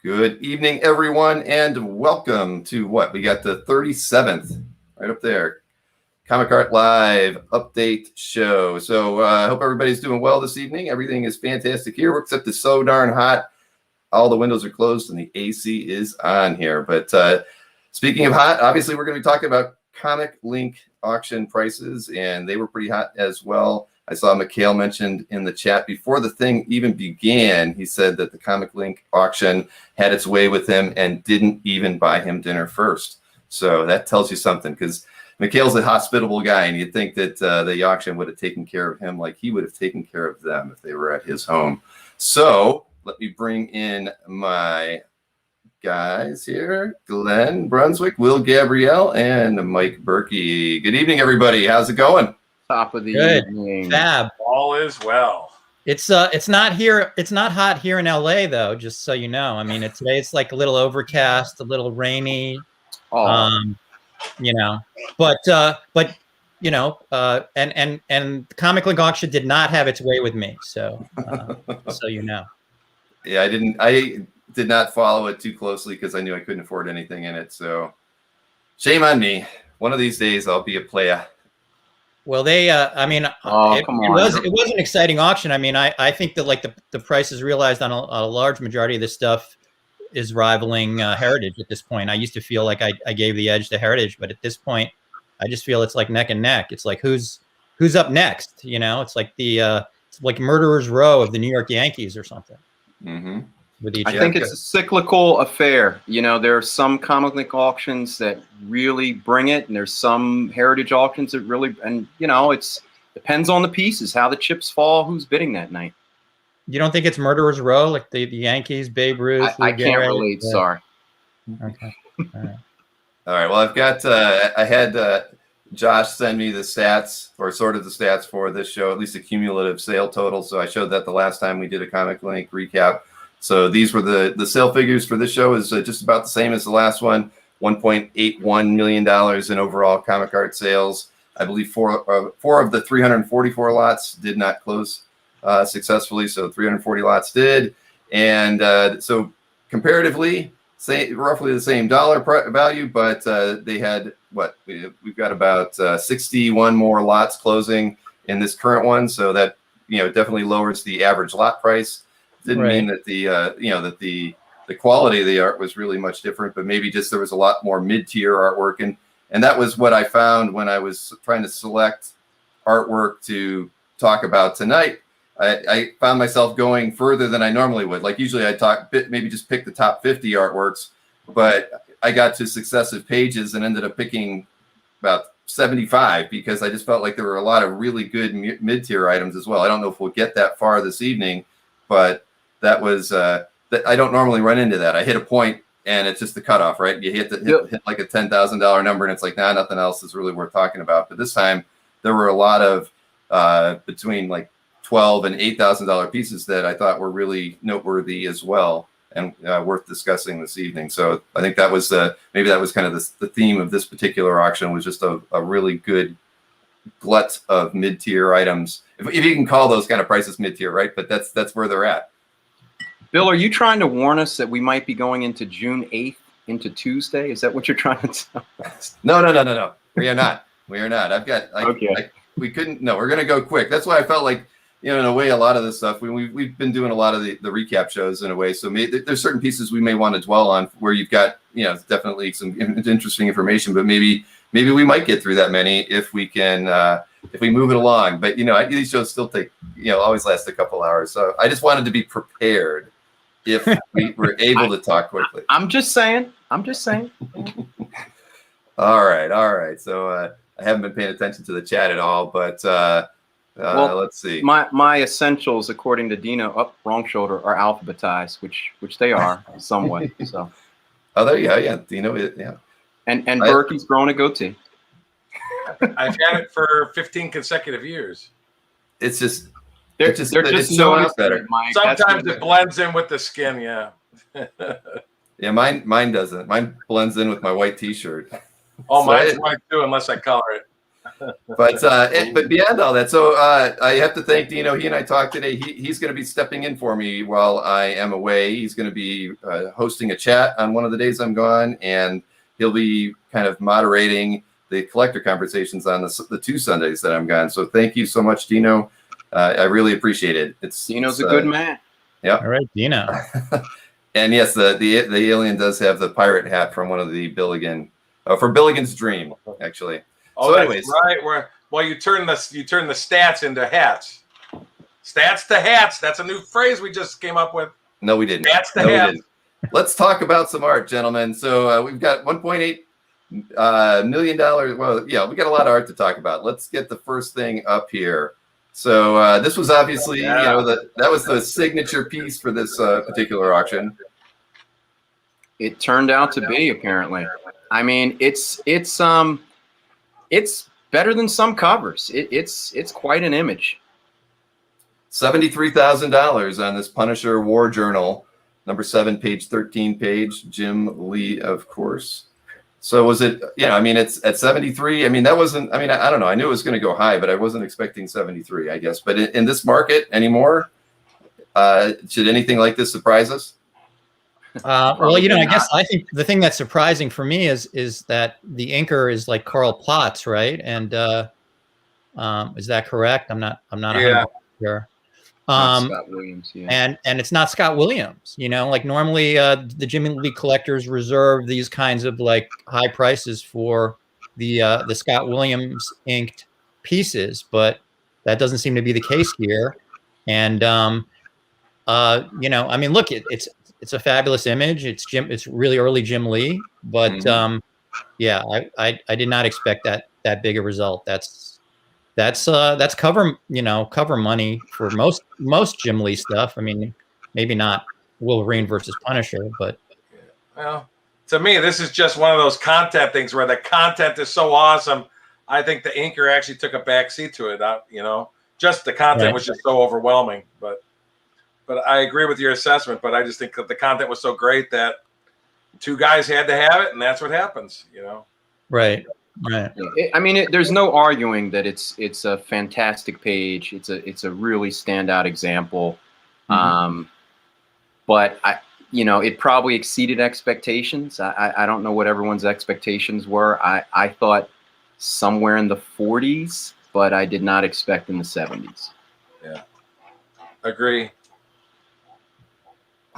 Good evening, everyone, and welcome to what? We got the 37th right up there. Comic Art Live update show. So I hope everybody's doing well this evening. Everything is fantastic here, except it's so darn hot. All the windows are closed and the AC is on here. But speaking of hot, obviously we're going to be talking about ComicLink auction prices, and they were pretty hot as well. I saw McKean mentioned in the chat before the thing even began. He said that the ComicLink auction had its way with him and didn't even buy him dinner first. So that tells you something, because McKean's a hospitable guy, and you'd think that the auction would have taken care of him like he would have taken care of them if they were at his home. So let me bring in my guys here: Glenn Brunswick, Will Gabrielle, and Mike Berkey. Good evening, everybody. How's it going? Top of the evening. Fab. All is well. It's not here. It's not hot here in LA though. Just so you know. I mean, today it's like a little overcast, a little rainy. You know, but you know, and ComicLink auction did not have its way with me. So so you know. Yeah, I did not follow it too closely because I knew I couldn't afford anything in it. So shame on me. One of these days I'll be a playa. Well, they, I mean, it was an exciting auction. I mean, I think that like the prices realized on a large majority of this stuff is rivaling Heritage at this point. I used to feel like I gave the edge to Heritage, but at this point, I just feel it's like neck and neck. It's like who's up next? You know, it's like it's like Murderer's Row of the New York Yankees or something. Mm-hmm. I think it's a cyclical affair. You know, there are some ComicLink auctions that really bring it, and there's some Heritage auctions that really, and you know, it's depends on the pieces, how the chips fall, who's bidding that night. You don't think it's Murderer's Row, like the Yankees, Babe Ruth? I can't relate. Sorry. Okay. All right. All right. Well, I've got I had Josh send me the stats, or sort of the stats for this show, at least a cumulative sale total. So I showed that the last time we did a ComicLink recap. So these were the sale figures for this show is just about the same as the last one. $1.81 million in overall comic art sales. I believe four of the 344 lots did not close successfully, so 340 lots did. And so comparatively, roughly the same dollar value, but they had what? We've got about 61 more lots closing in this current one, so that definitely lowers the average lot price. Didn't mean that the quality of the art was really much different, but maybe just there was a lot more mid-tier artwork, and that was what I found when I was trying to select artwork to talk about tonight. I found myself going further than I normally would. Like usually I maybe just pick the top 50 artworks, but I got to successive pages and ended up picking about 75 because I just felt like there were a lot of really good mid-tier items as well. I don't know if we'll get that far this evening, but that was that I don't normally run into that. I hit a point and it's just the cutoff, right? You hit like a $10,000 number and it's like, nah, nothing else is really worth talking about. But this time there were a lot of between like $12,000 and $8,000 pieces that I thought were really noteworthy as well and worth discussing this evening. So I think that was maybe that was kind of the theme of this particular auction, was just a really good glut of mid-tier items, if you can call those kind of prices mid-tier, right? But that's where they're at. Bill, are you trying to warn us that we might be going into June 8th into Tuesday? Is that what you're trying to tell us? No. We are not. We are not. I've got. We couldn't. No, we're gonna go quick. That's why I felt like, in a way, a lot of this stuff. We've been doing a lot of the recap shows in a way. So there's certain pieces we may want to dwell on where you've got definitely some interesting information, but maybe we might get through that many if we can. If we move it along. But these shows still take always last a couple hours. So I just wanted to be prepared if we were able to talk quickly. I'm just saying. All right. So I haven't been paying attention to the chat at all, but let's see. My essentials, according to Dino, wrong shoulder, are alphabetized, which they are somewhat. So. Oh, there you go. Yeah, Dino. Yeah. And Berkey's growing a goatee. I've had it for 15 consecutive years. It's just. They're just so much better. Sometimes it blends in with the skin, yeah. Yeah, mine doesn't. Mine blends in with my white T-shirt. Oh, mine's white too, unless I color it. But beyond all that, so I have to thank Dino. He and I talked today. He's going to be stepping in for me while I am away. He's going to be hosting a chat on one of the days I'm gone, and he'll be kind of moderating the collector conversations on the 2 Sundays that I'm gone. So thank you so much, Dino. I really appreciate it. Dino's a good man. Yeah. All right, Dino. And yes, the alien does have the pirate hat from one of the Billigan, for Billigan's Dream, actually. Oh, so anyways, right. Well, you turn the stats into hats. Stats to hats. That's a new phrase we just came up with. No, we didn't. Stats to hats. Let's talk about some art, gentlemen. So we've got $1.8 million. Well, yeah, we got a lot of art to talk about. Let's get the first thing up here. So this was obviously, that was the signature piece for this particular auction. It turned out to be, apparently. I mean, it's better than some covers. It's quite an image. $73,000 on this Punisher War Journal, number 7, page 13, Jim Lee, of course. So was it, I mean, it's at 73. I mean, that wasn't, I mean, I don't know. I knew it was going to go high, but I wasn't expecting 73, I guess. But in this market anymore, should anything like this surprise us? Well, I think the thing that's surprising for me is that the inker is like Carl Potts, right? And is that correct? I'm not 100% sure. Scott Williams, yeah. And it's not Scott Williams, like normally the Jimmy Lee collectors reserve these kinds of like high prices for the Scott Williams inked pieces, but that doesn't seem to be the case here. And I mean, look, it's a fabulous image. It's really early Jim Lee, but yeah, I did not expect that big a result. That's cover money for most Jim Lee stuff. I mean, maybe not Wolverine versus Punisher, but well, to me, this is just one of those content things where the content is so awesome. I think the inker actually took a backseat to it. Just the content was just so overwhelming. But I agree with your assessment. But I just think that the content was so great that 2 guys had to have it, and that's what happens. Right. Right. I mean, there's no arguing that it's a fantastic page. It's a really standout example. But it probably exceeded expectations. I don't know what everyone's expectations were. I thought somewhere in the 40s, but I did not expect in the 70s. Yeah, agree.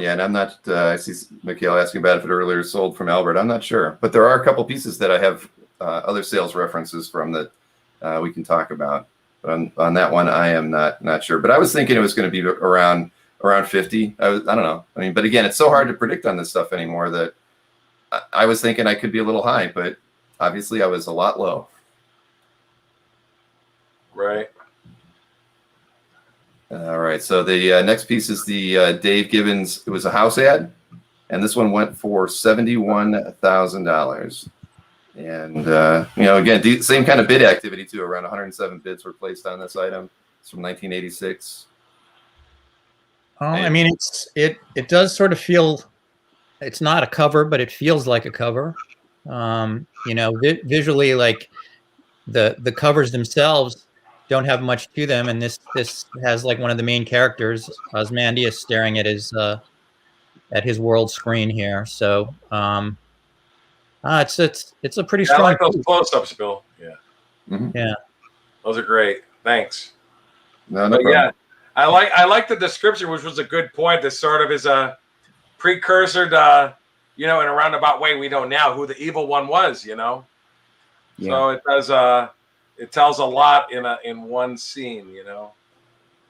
Yeah, and I'm not. I see Mikhail asking about if it earlier sold from Albert. I'm not sure, but there are a couple pieces that I have. Other sales references from that we can talk about, but on that one I am not sure. But I was thinking it was going to be around 50. I don't know. I mean, but again, it's so hard to predict on this stuff anymore that I was thinking I could be a little high, but obviously I was a lot low. Right. All right. So the next piece is the Dave Gibbons. It was a house ad, and this one went for $71,000. And, again, same kind of bid activity, too. Around 107 bids were placed on this item. It's from 1986. Oh, I mean, it does sort of feel, it's not a cover, but it feels like a cover. Visually, like the covers themselves don't have much to them. And this has like one of the main characters, Ozymandias, staring at his world screen here. So, it's a pretty strong. I like those close-ups, Bill. Yeah. Yeah. Those are great. Thanks. No problem. Yeah, I like the description, which was a good point. This sort of is a precursor to, in a roundabout way, we know now who the evil one was. Yeah. So it does. It tells a lot in one scene.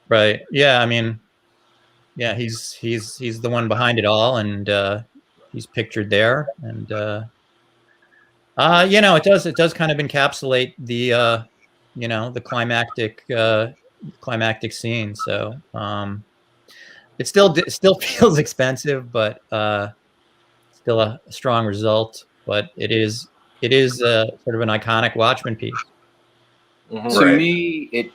Right. Yeah. I mean, yeah, he's the one behind it all, and he's pictured there, and. It does kind of encapsulate the climactic scene. So it still feels expensive, but still a strong result. But it is sort of an iconic Watchmen piece. To me,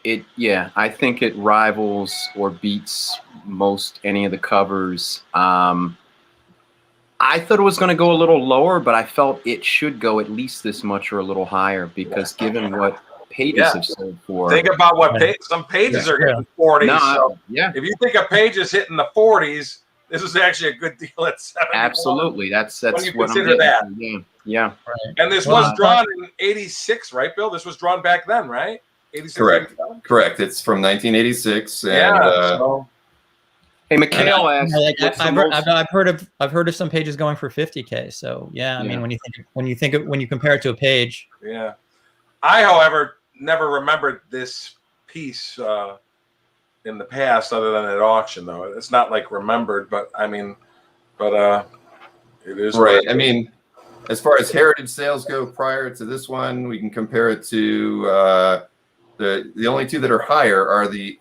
I think it rivals or beats most any of the covers. I thought it was going to go a little lower, but I felt it should go at least this much or a little higher, because given what pages have sold for. Think about what some pages are hitting 40s. No, so if you think a page is hitting the 40s, this is actually a good deal at 71. Absolutely, that's when you what consider I'm that. Yeah. Right. And this was drawn in 86, right, Bill? This was drawn back then, right? 86, Correct. 87? Correct. It's from 1986. And, so. Hey, McKean asked. I've heard of some pages going for 50K. So I mean, when you compare it to a page. Yeah. I, however, never remembered this piece in the past, other than at auction, though. It's not like remembered, but I mean, it is right. I mean, as far as heritage sales go, prior to this one, we can compare it to the only two that are higher are the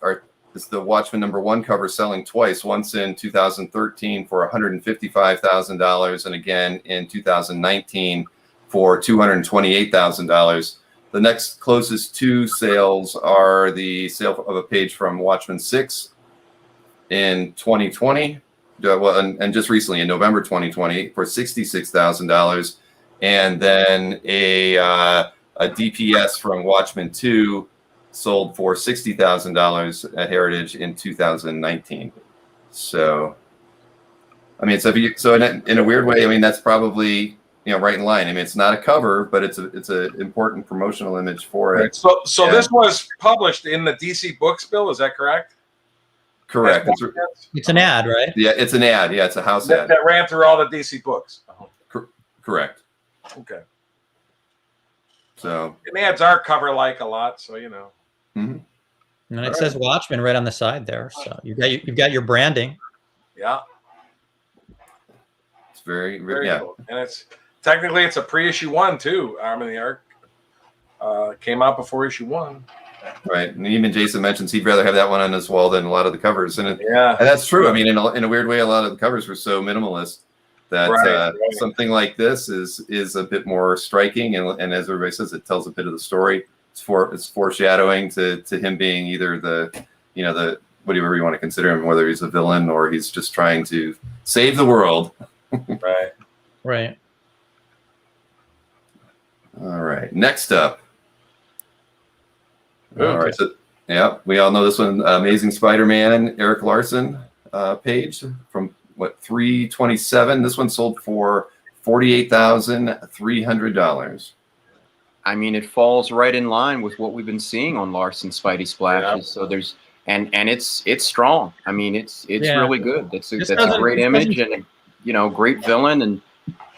Watchmen #1 cover selling twice, once in 2013 for $155,000 and again in 2019 for $228,000. The next closest two sales are the sale of a page from Watchmen 6 in 2020, and just recently in November 2020 for $66,000, and then a DPS from Watchmen 2 sold for $60,000 at Heritage in 2019. So, I mean, so in a weird way, I mean, that's probably right in line. I mean, it's not a cover, but it's a important promotional image for it. So this was published in the DC Books, Bill. Is that correct? Correct. It's an ad, right? Yeah, it's an ad. Yeah, it's a house ad that ran through all the DC Books. Correct. Okay. So and ads are cover-like a lot, so Mm-hmm. And it says Watchmen right on the side there, so you've got your branding. Yeah. It's very cool. And it's technically it's a pre-issue 1 too. Arm of the Ark came out before issue 1. Right, and even Jason mentions he'd rather have that one on his wall than a lot of the covers, and and that's true. I mean, in a weird way, a lot of the covers were so minimalist that something like this is a bit more striking, and as everybody says, it tells a bit of the story. It's foreshadowing to him being either the whatever you want to consider him, whether he's a villain or he's just trying to save the world. Right. All right. Next up. All right. So, we all know this one. Amazing Spider-Man, Erik Larsen page from 327. This one sold for $48,300. I mean, it falls right in line with what we've been seeing on Larsen Spidey Splashes. So there's and it's strong. I mean, it's really good. That's a great image and great villain, and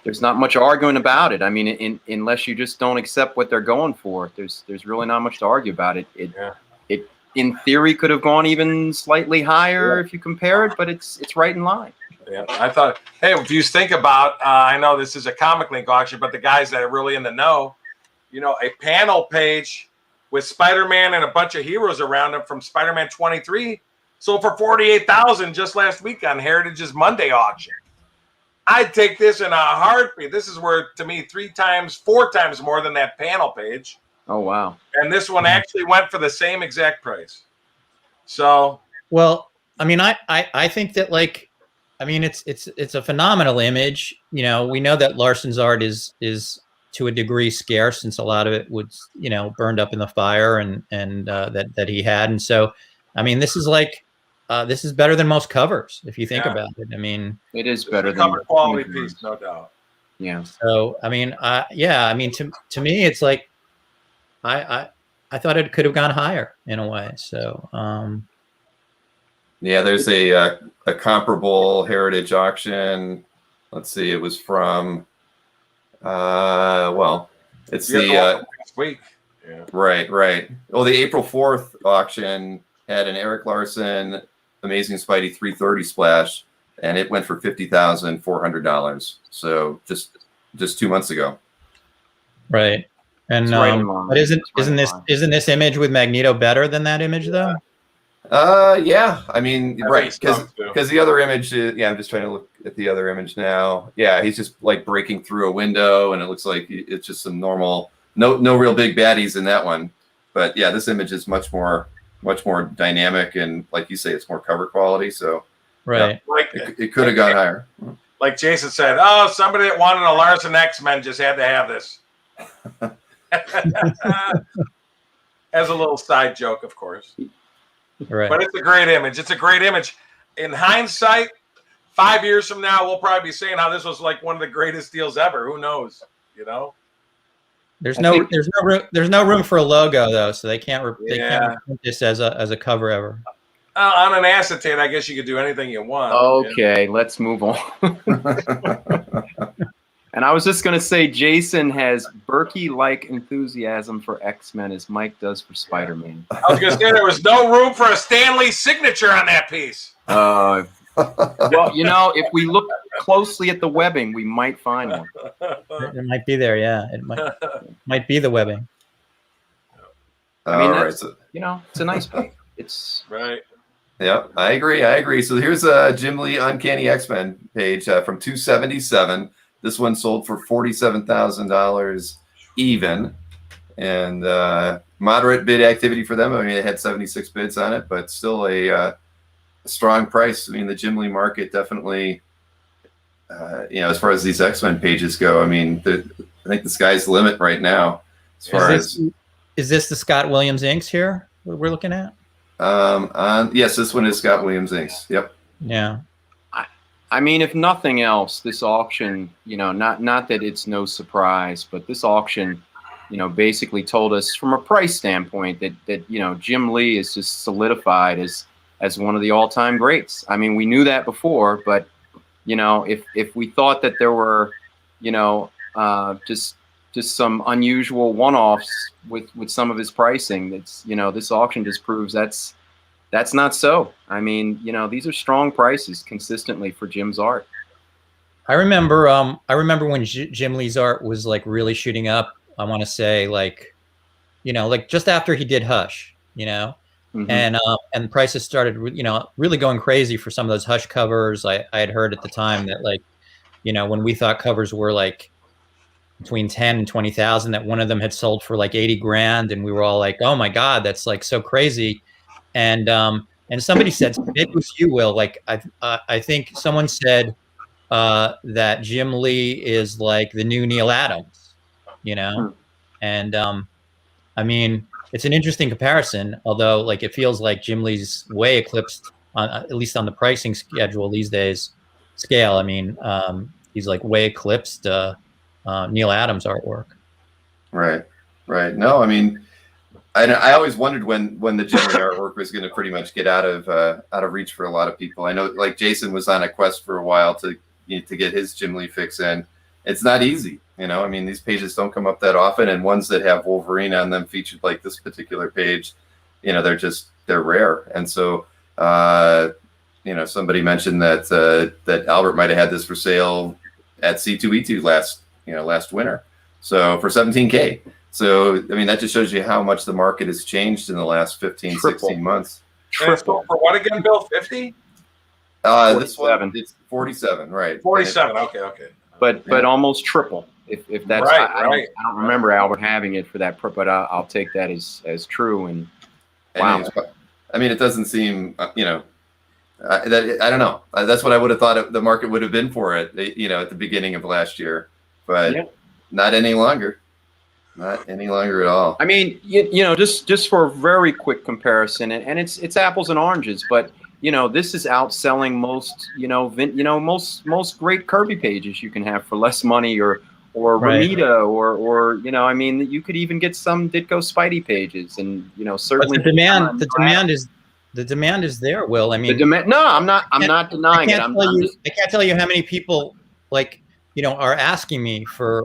there's not much arguing about it. I mean, unless you just don't accept what they're going for, there's really not much to argue about it. It in theory could have gone even slightly higher if you compare it, but it's right in line. Yeah, I thought, hey, if you think about, I know this is a ComicLink auction, but the guys that are really in the know, a panel page with Spider-Man and a bunch of heroes around him from Spider-Man 23 sold for $48,000 just last week on Heritage's Monday auction. I'd take this in a heartbeat. This is worth, to me, 4 times more than that panel page. Oh, wow. And this one actually went for the same exact price. So. Well, I mean, I think that, it's a phenomenal image. We know that Larsen's art is to a degree scarce, since a lot of it was, burned up in the fire and that he had. And so, I mean, this is this is better than most covers, if you think about it. I mean, it is better than cover quality piece, no doubt. Yeah. So, I mean, to me, it's like, I thought it could have gone higher in a way. So, there's a comparable Heritage auction. Let's see, it was from, it's next week. Yeah. Right. Well, the April 4th auction had an Erik Larsen Amazing Spidey 330 splash, and it went for $50,400. So just 2 months ago. Right. And but isn't this image with Magneto better than that image though? Yeah. I mean, right, because the other image, I'm just trying to look at the other image now. Yeah, he's just like breaking through a window, and it looks like it's just some normal, no real big baddies in that one. But yeah, this image is much more dynamic, and like you say, it's more cover quality. So right, it could have gone higher. Like Jason said, somebody that wanted a Larsen X-Men just had to have this. as a little side joke, of course. Right. But it's a great image. It's a great image. In hindsight, 5 years from now, we'll probably be saying how this was like one of the greatest deals ever. Who knows? You know. There's no room for a logo though, so they can't reprint this as a cover ever. On an acetate, I guess you could do anything you want. Okay, let's move on. And I was just going to say, Jason has Berkey-like enthusiasm for X-Men as Mike does for Spider-Man. I was going to say there was no room for a Stan Lee signature on that piece. Well, you know, if we look closely at the webbing, we might find one. It might be there, yeah. It might be the webbing. I mean, that's, you know, it's a nice pick. It's right. Yeah, I agree. So here's a Jim Lee Uncanny X-Men page from 277. This one sold for $47,000 even, and moderate bid activity for them. I mean, it had 76 bids on it, but still a strong price. I mean, the Jim Lee market definitely, you know, as far as these X-Men pages go, I mean, I think the sky's the limit right now. As far is this the Scott Williams inks here we're looking at? Yes, this one is Scott Williams inks. Yep. Yeah. I mean, if nothing else, this auction, you know, not that it's no surprise, but this auction, you know, basically told us from a price standpoint that you know, Jim Lee is just solidified as one of the all-time greats. I mean, we knew that before, but you know, if we thought that there were, you know, just some unusual one-offs with some of his pricing, that's, you know, this auction just proves that's not so. I mean, you know, these are strong prices consistently for Jim's art. I remember when Jim Lee's art was like really shooting up. I want to say like, you know, like just after he did Hush, you know, and prices started, you know, really going crazy for some of those Hush covers. I had heard at the time that, like, you know, when we thought covers were like between 10 and 20,000, that one of them had sold for like 80 grand, and we were all like, oh my God, that's like so crazy. And somebody said, maybe it was you, Will, like I think someone said that Jim Lee is like the new Neil Adams, you know? And I mean, it's an interesting comparison, although like it feels like Jim Lee's way eclipsed, at least on the pricing schedule these days scale. I mean, he's like way eclipsed Neil Adams artwork. Right. No, I mean, I always wondered when the Jim Lee artwork was going to pretty much get out of reach for a lot of people. I know, like, Jason was on a quest for a while to get his Jim Lee fix in. It's not easy, you know. I mean, these pages don't come up that often, and ones that have Wolverine on them featured, like this particular page, you know, they're rare. And so, you know, somebody mentioned that Albert might have had this for sale at C2E2 last winter, so for $17K. So, I mean, that just shows you how much the market has changed in the last 15, 16 months. Triple. For what again, Bill? 50? This one, it's 47, right? 47. Okay. But almost triple. If that's right, I don't remember Albert having it for that, but I'll take that as true. And wow. I mean, it doesn't seem, you know, I don't know. That's what I would have thought the market would have been for it, you know, at the beginning of last year, but not any longer. Not any longer at all. I mean, you know, just for a very quick comparison, and it's apples and oranges, but you know, this is outselling most, most great Kirby pages you can have for less money, or Ramita, or you know, I mean, you could even get some Ditko Spidey pages, and you know, certainly but the demand is there, Will. I mean, the demand. No, I'm not denying it. I can't tell you how many people, like, you know, are asking me for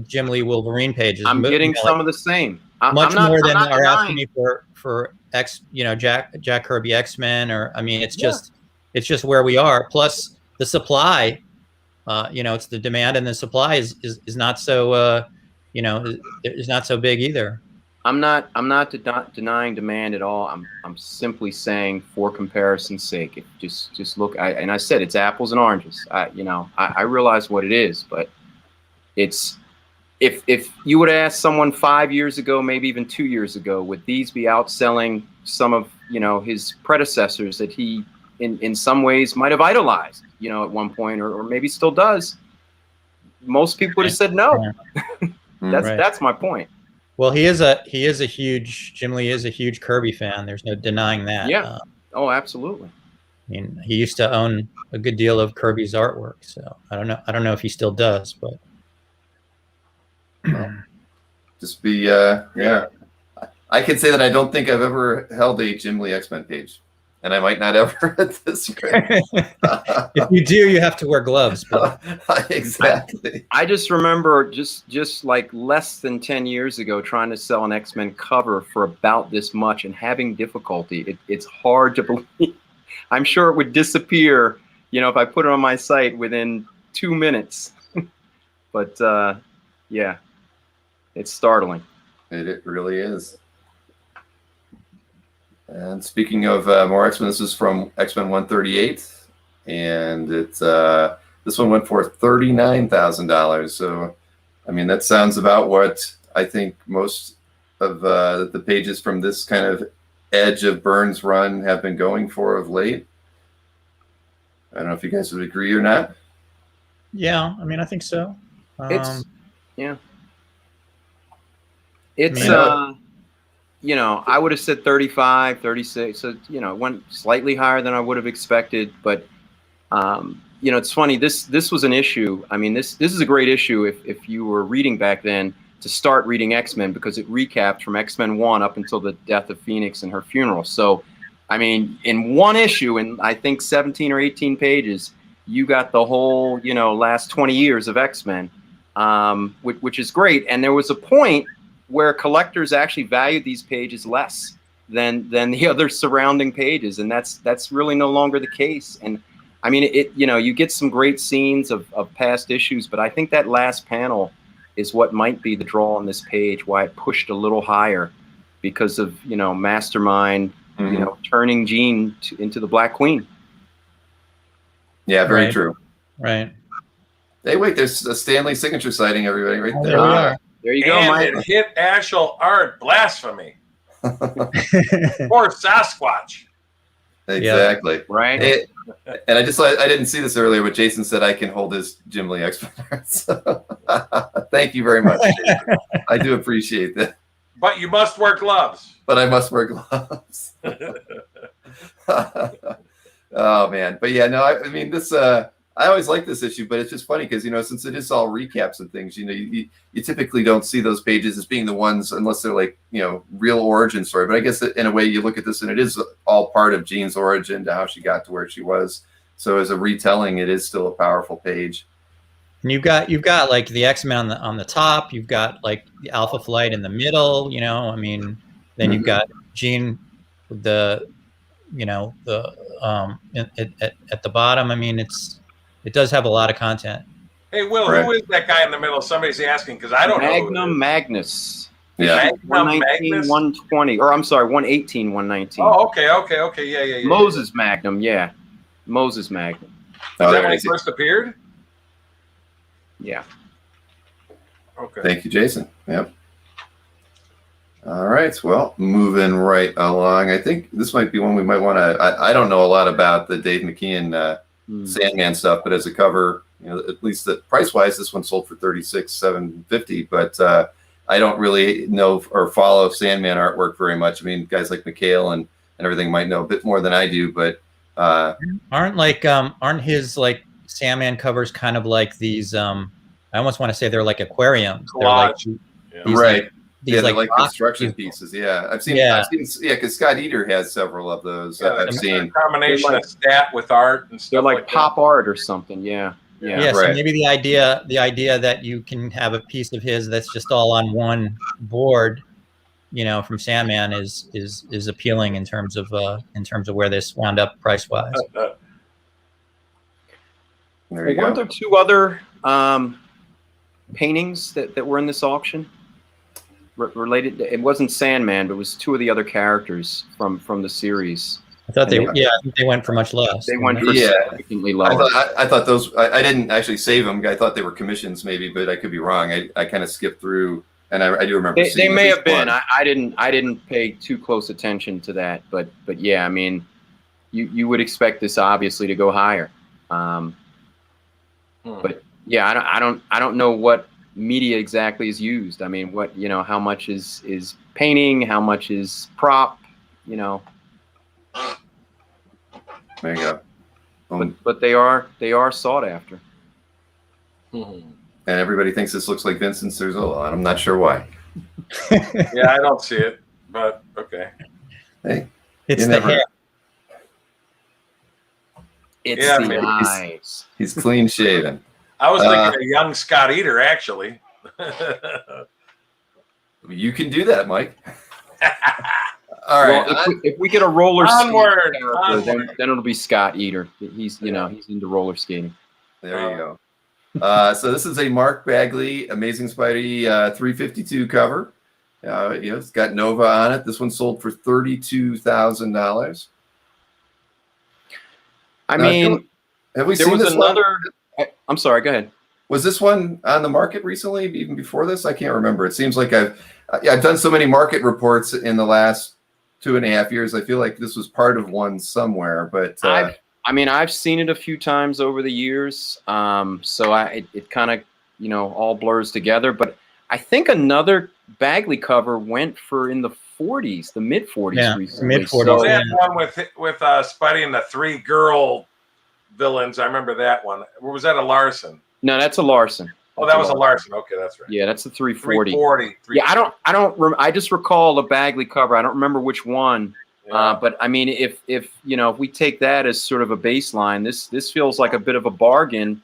Jim Lee Wolverine pages. I'm getting some of the same. Much more than are asking me for Jack Kirby X-Men, or I mean, it's just where we are. Plus the supply, you know, it's the demand, and the supply is not so you know, is not so big either. I'm not denying demand at all. I'm simply saying, for comparison's sake, just look. And I said it's apples and oranges. I realize what it is, but it's if you would ask someone 5 years ago, maybe even 2 years ago, would these be outselling some of, you know, his predecessors that he in some ways might have idolized, you know, at one point, or maybe still does? Most people would have said no. That's my point. Well, he is a huge Jim Lee is a huge Kirby fan. There's no denying that. Yeah. Oh, absolutely. I mean, he used to own a good deal of Kirby's artwork, so I don't know if he still does, but just be yeah. I can say that I don't think I've ever held a Jim Lee X-Men page, and I might not ever at this rate. If you do, you have to wear gloves. But. Exactly. I just remember just like less than 10 years ago trying to sell an X-Men cover for about this much and having difficulty. It's hard to believe. I'm sure it would disappear, you know, if I put it on my site within 2 minutes. But yeah, it's startling. It really is. And speaking of more X-Men, this is from X-Men 138, and it's this one went for $39,000. So, I mean, that sounds about what I think most of the pages from this kind of edge of Byrne's run have been going for of late. I don't know if you guys would agree or not. Yeah, I mean, I think so. It's you know, I would have said 35, 36. So, you know, it went slightly higher than I would have expected. But, you know, it's funny. This was an issue. I mean, this is a great issue if you were reading back then to start reading X-Men, because it recapped from X-Men 1 up until the death of Phoenix and her funeral. So, I mean, in one issue, in I think 17 or 18 pages, you got the whole, you know, last 20 years of X-Men, which is great. And there was a point where collectors actually valued these pages less than the other surrounding pages, and that's really no longer the case. And I mean, you know, you get some great scenes of past issues, but I think that last panel is what might be the draw on this page, why it pushed a little higher, because of, you know, Mastermind, you know, turning Jean into the Black Queen. Yeah, very true. Right. Hey, wait, there's a Stanley signature sighting, everybody, right there. There we are. There you go, and Mike. it hit Ashel art blasphemy. Poor Sasquatch. Exactly. Yeah. Right. And I didn't see this earlier, but Jason said I can hold his Jim Lee X-Men art. So thank you very much, Jason. I do appreciate that. But you must wear gloves. But I must wear gloves. Oh man. But yeah, no, I mean this I always like this issue, but it's just funny because, you know, since it is all recaps and things, you know, you typically don't see those pages as being the ones unless they're like, you know, real origin story. But I guess in a way you look at this and it is all part of Jean's origin to how she got to where she was. So as a retelling, it is still a powerful page. And you've got like the X-Men on the top. You've got like the Alpha Flight in the middle. You know, I mean, then you've got Jean with the, you know, the at the bottom. I mean, it does have a lot of content. Hey, Will, who is that guy in the middle? Somebody's asking because I don't know. Magnum Magnus. Yeah. Magnum 119, Magnus? 120. Or I'm sorry, 118, 119. Oh, okay. Yeah. Moses Magnum, yeah. Moses Magnum. Is that when he first appeared? Yeah. Okay. Thank you, Jason. Yep. All right. Well, moving right along. I think this might be one we might want to. I don't know a lot about the Dave McKean Sandman stuff, but as a cover, you know, at least the price wise, this one sold for $36,750. But I don't really know or follow Sandman artwork very much. I mean, guys like McHale and everything might know a bit more than I do, but aren't his like Sandman covers kind of like these? I almost want to say they're like aquariums. They're like, right. These like construction pieces. Yeah, I've seen. Because Scott Eder has several of those. Yeah, I've seen a combination of stat with art and stuff. They're like pop art or something. Yeah. Yeah. So maybe the idea that you can have a piece of his that's just all on one board, you know, from Sandman is appealing in terms of where this wound up price wise. Weren't there two other paintings that were in this auction? Related, it wasn't Sandman, but it was two of the other characters from the series. I thought I think they went for much less. They went for significantly lower. I thought those. I didn't actually save them. I thought they were commissions, maybe, but I could be wrong. I kind of skipped through, and I do remember. They may have been. I didn't pay too close attention to that, but yeah, I mean, you would expect this obviously to go higher. But yeah, I don't know what media exactly is used. I mean, what, how much is painting, how much is prop, There you go. But they are sought after. And everybody thinks this looks like Vincent Serzola, and I'm not sure why. Yeah, I don't see it, but okay. Hey, it's the hair. It's the eyes. He's clean shaven. I was thinking a young Scott Eater, actually. You can do that, Mike. All right. Well, if we get a roller onward, then it'll be Scott Eater. He's he's into roller skating. There you go. So this is a Mark Bagley Amazing Spidey 352 cover. It's got Nova on it. This one sold for $32,000. I mean, have we there seen was this another? one? I'm sorry. Go ahead. Was this one on the market recently, even before this? I can't remember. It seems like I've done so many market reports in the last 2.5 years. I feel like this was part of one somewhere, but I've seen it a few times over the years. So it kind of all blurs together. But I think another Bagley cover went for in the 40s, the mid 40s. Yeah, recently. mid 40s. So they had one with Spidey and the 3 girl villains. I remember that one. Or was that a Larsen? No, that's a Larsen. Oh, that was a Larsen. Okay, that's right. Yeah, that's the 340. 340. Yeah, I just recall the Bagley cover. I don't remember which one. Yeah. But I mean, if we take that as sort of a baseline, this feels like a bit of a bargain.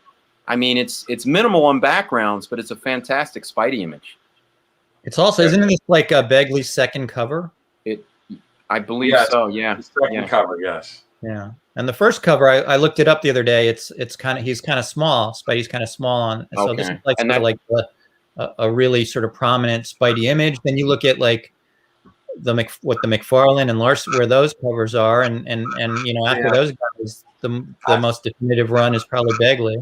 I mean, it's minimal on backgrounds, but it's a fantastic Spidey image. It's also, isn't this like Bagley's second cover? I believe so. Yeah, second cover. Yes. Yeah, and the first cover, I looked it up the other day. It's kind of, he's kind of small. Spidey's kind of small on. So this is like, a really sort of prominent Spidey image. Then you look at like what the McFarlane and Larsen, where those covers are, and after those guys, the most definitive run is probably Bagley.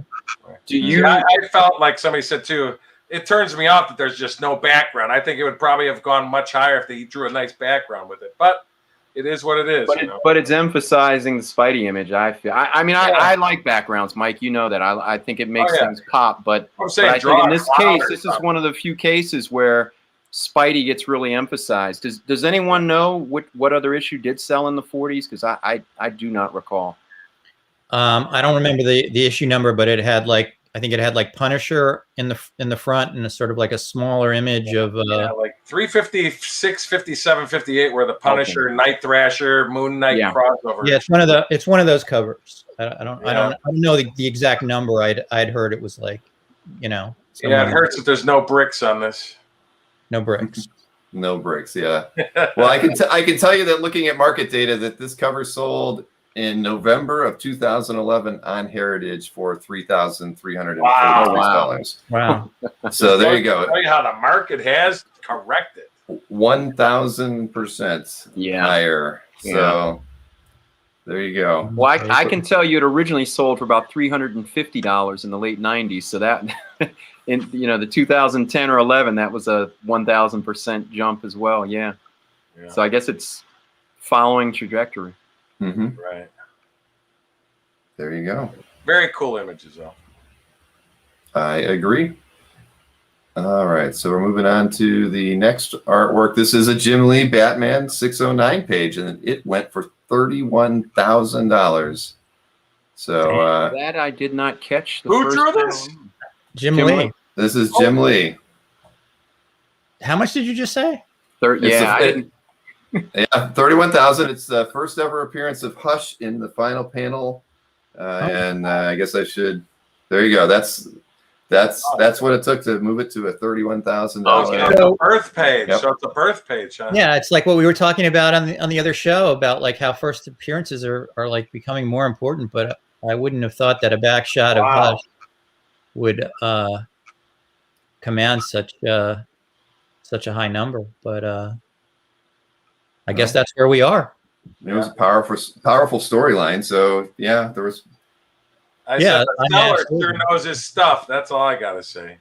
I felt like somebody said too, it turns me off that there's just no background. I think it would probably have gone much higher if they drew a nice background with it, but it is what it is. But it's emphasizing the Spidey image. I feel. I like backgrounds, Mike. You know that. I think it makes things pop. But I think in this case, this is one of the few cases where Spidey gets really emphasized. Does anyone know what other issue did sell in the 40s? Because I do not recall. I don't remember the issue number, but it had like, I think it had like Punisher in the front and a sort of like a smaller image of like 356, 57, 58 where the Punisher, Night Thrasher, Moon Knight crossover. Yeah, it's one of those covers. I don't know the exact number. I'd heard it was like, Yeah, it hurts that there's no bricks on this. No bricks. No bricks. Yeah. Well, I can tell you that looking at market data that this cover sold in November of 2011 on Heritage for $3,343. Wow. So there you go. Tell you how the market has corrected. 1,000% higher. So there you go. Well, I can tell you it originally sold for about $350 in the late 90s. So that in the 2010 or 11, that was a 1,000% jump as well. Yeah. So I guess it's following trajectory. Mm-hmm. Right. There you go. Very cool images, though. I agree. All right, so we're moving on to the next artwork. This is a Jim Lee Batman 609 page, and it went for $31,000. So that I did not catch. Who drew this? Jim Lee. This is Jim Lee. How much did you just say? Yeah, 31,000. It's the first ever appearance of Hush in the final panel, and I guess I should. There you go. That's what it took to move it to a $31,000. It's a birth page. Yep. So it's a birth page, huh? Yeah, it's like what we were talking about on the other show about like how first appearances are like becoming more important. But I wouldn't have thought that a back shot of Hush would command such a high number. But I guess that's where we are. It was a powerful storyline. So yeah, there was. I said the seller sure knows his stuff. That's all I gotta say.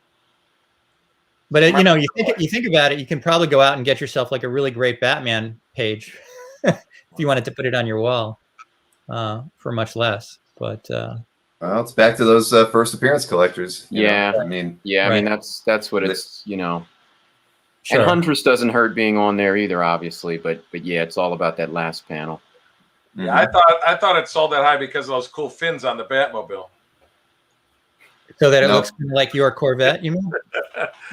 But you think about it, you can probably go out and get yourself like a really great Batman page if you wanted to put it on your wall for much less. But Well, it's back to those first appearance collectors. Yeah. I mean, yeah. Right. I mean, that's what it's, you know. Sure. And Huntress doesn't hurt being on there either, obviously. But yeah, it's all about that last panel. Yeah, I thought it sold that high because of those cool fins on the Batmobile. So that it looks like your Corvette, you mean?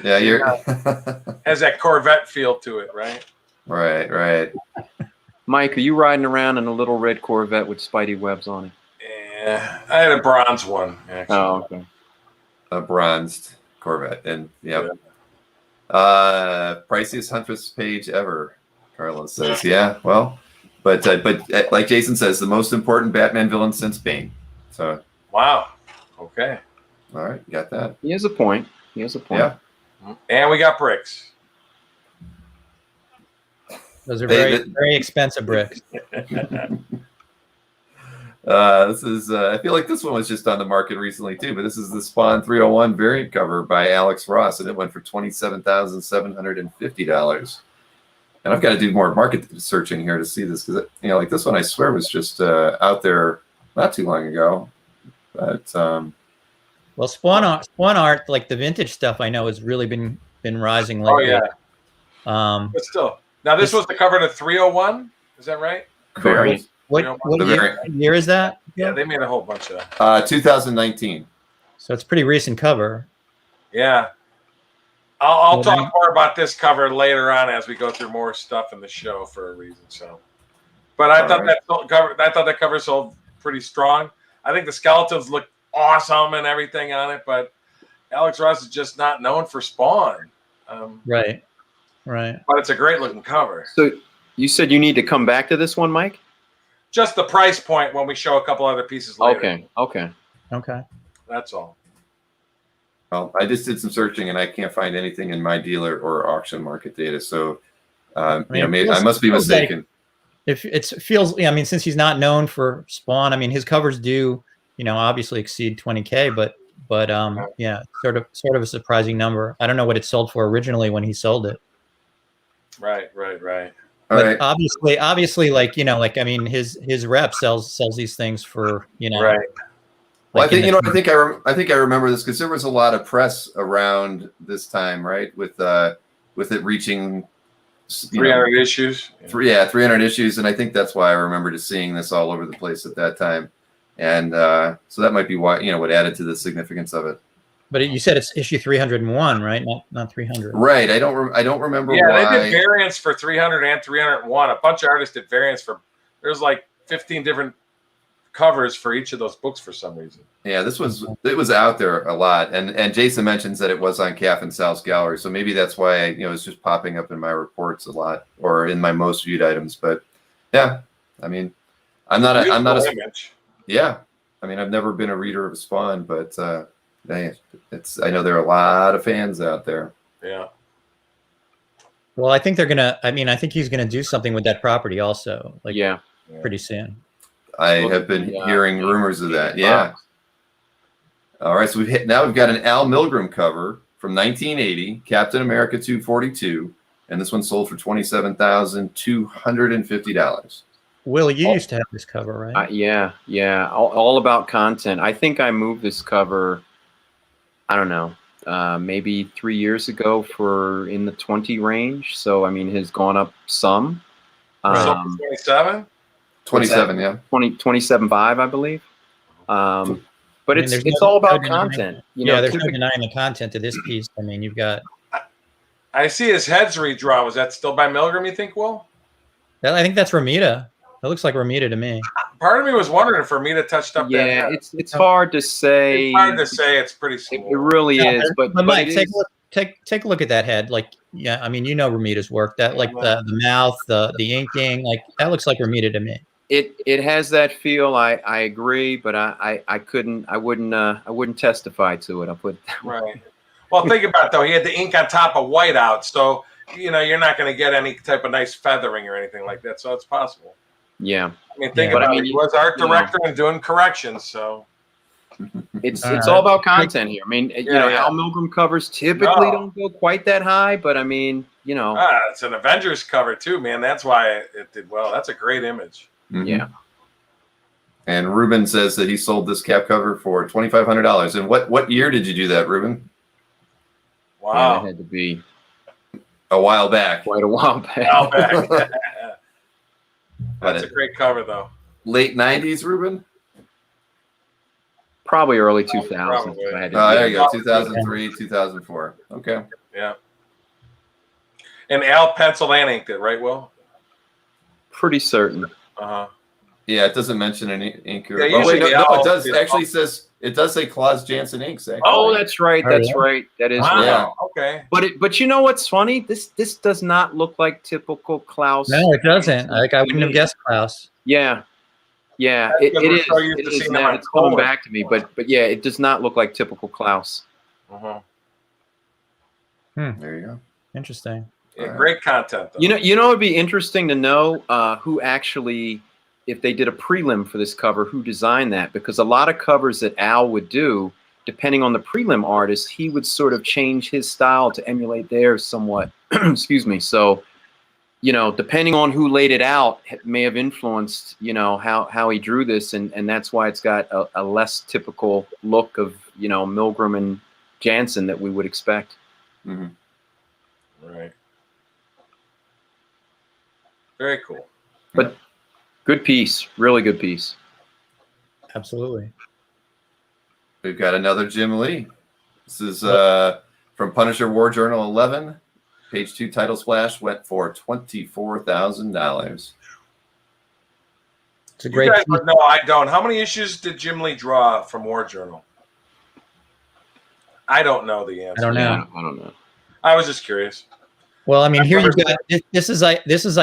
Yeah, you're has that Corvette feel to it, right? right. Mike, are you riding around in a little red Corvette with Spidey webs on it? Yeah, I had a bronze one, actually. Oh, okay. A bronzed Corvette, and priciest Huntress page ever. Carlos says, yeah. Well, but like Jason says, the most important Batman villain since Bane. So. Wow. Okay. All right, got that. He has a point. Yeah. And we got bricks. Those are very expensive bricks. This is I feel like this one was just on the market recently too, but this is the Spawn 301 variant cover by Alex Ross, and it went for $27,750. And I've got to do more market searching here to see this, because like this one I swear was just out there not too long ago. But well, Spawn art, like the vintage stuff, I know has really been rising lately. Oh yeah. But still, now this was the cover to 301. Is that right? Variant. What year is that? Yeah, they made a whole bunch of. 2019. So it's a pretty recent cover. Yeah. I'll talk more about this cover later on as we go through more stuff in the show for a reason. So, but I thought that cover sold pretty strong. I think the skeletons look awesome and everything on it, but Alex Ross is just not known for Spawn. Right. But it's a great looking cover. So you said you need to come back to this one, Mike? Just the price point when we show a couple other pieces later. Okay. That's all. Well, I just did some searching and I can't find anything in my dealer or auction market data. So, maybe I must be mistaken. If it feels, since he's not known for Spawn, his covers do, obviously exceed 20K, but sort of a surprising number. I don't know what it sold for originally when he sold it. Right. But obviously, his rep sells these things for, Right. Well, I think I think I remember this because there was a lot of press around this time, right? With it reaching 300 issues. 300 issues, and I think that's why I remember just seeing this all over the place at that time, and so that might be why what added to the significance of it. But you said it's issue 301, right? Not 300. Right. I don't remember. Yeah, why. they did variants for 300 and 301. A bunch of artists did variants for. There's like 15 different covers for each of those books for some reason. Yeah, it was out there a lot, and Jason mentions that it was on Calf and Sal's gallery, so maybe that's why it's just popping up in my reports a lot or in my most viewed items. But yeah, I'm not a image. Yeah, I've never been a reader of Spawn, but I know there are a lot of fans out there. Yeah. Well, I think they're gonna. I think he's gonna do something with that property also. Pretty soon. I have been hearing rumors of that. Yeah. All right, so we've got an Al Milgrom cover from 1980, Captain America 242, and this one sold for $27,250. Will, you used to have this cover, right? Yeah. All about content. I think I moved this cover, I don't know, maybe 3 years ago for in the 20 range. So, has gone up some. 27? 27, yeah. 27.5, I believe. But it's all about content. There's no denying the content of this piece. You've got. I see his head's redrawn. Was that still by Milgrom, you think, Will? I think that's Romita. That looks like Romita to me. Part of me was wondering if Romita touched up that head. it's hard to say. It's hard to say. It's pretty small. It really is. But Mike, take a look at that head. Romita's work. That the mouth, the inking, that looks like Romita to me. It has that feel. I agree, but I wouldn't testify to it. I'll put it that way. Right. Well, think about it, though. He had the ink on top of whiteout, so you're not going to get any type of nice feathering or anything like that. So it's possible. Yeah. Think about it. He was art director and doing corrections, so. It's all about content here. Al Milgrom covers typically don't go quite that high, but it's an Avengers cover too, man. That's why it did well. That's a great image. Mm-hmm. Yeah. And Ruben says that he sold this cap cover for $2,500. And what year did you do that, Ruben? Wow. Yeah, that had to be a while back. Quite a while back. That's a great cover, though. Late 90s, Ruben? Probably early 2000s. There you go. 2003, 2004. Okay. Yeah. And Al pencil and inked it, right, Will? Pretty certain. Uh-huh. Yeah, it doesn't mention any inker. Yeah, no, it does actually it does say Claus Jansen inks. Actually. Oh, that's right. That's right. That is right. Yeah. Okay. But you know what's funny? This does not look like typical Klaus. No, it doesn't. Like I wouldn't have guessed Klaus. Yeah. Yeah, it is. It is now. It's coming back to me, but yeah, it does not look like typical Klaus. Uh-huh. There you go. Interesting. Yeah, great content, though. You know, it'd be interesting to know who actually, if they did a prelim for this cover, who designed that, because a lot of covers that Al would do, depending on the prelim artist, he would sort of change his style to emulate theirs somewhat. Excuse me. So, you know, depending on who laid it out, it may have influenced, you know, how he drew this, and that's why it's got a less typical look of, you know, Milgram and Jansen that we would expect. Mm-hmm. Right. Very cool. But good piece, really good piece. Absolutely. We've got another Jim Lee. This is from Punisher War Journal 11. Page 2 title splash went for $24,000. It's a great. No, I don't. How many issues did Jim Lee draw from War Journal? I don't know the answer. I don't know. I don't know. I was just curious. Well, I mean, here you've got this is I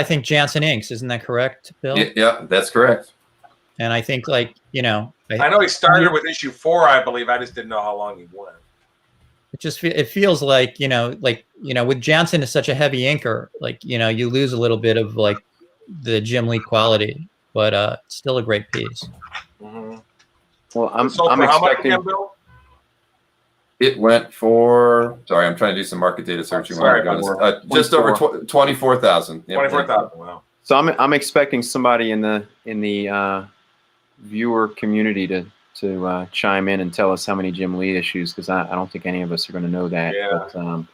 think Jansen Inks, isn't that correct, Bill? Yeah, that's correct. And I think, like, you know, I know he started with issue 4, I believe. I just didn't know how long he went. It feels like, you know, with Jansen is such a heavy inker, like, you know, you lose a little bit of like the Jim Lee quality, but it's still a great piece. Mm-hmm. Well, I'm how expecting. much again, Bill? It went for. Sorry, I'm trying to do some market data searching. Just over 24,000. Yep, 24,000. Wow. So I'm expecting somebody in the viewer community to chime in and tell us how many Jim Lee issues, because I don't think any of us are going to know that. Yeah. But,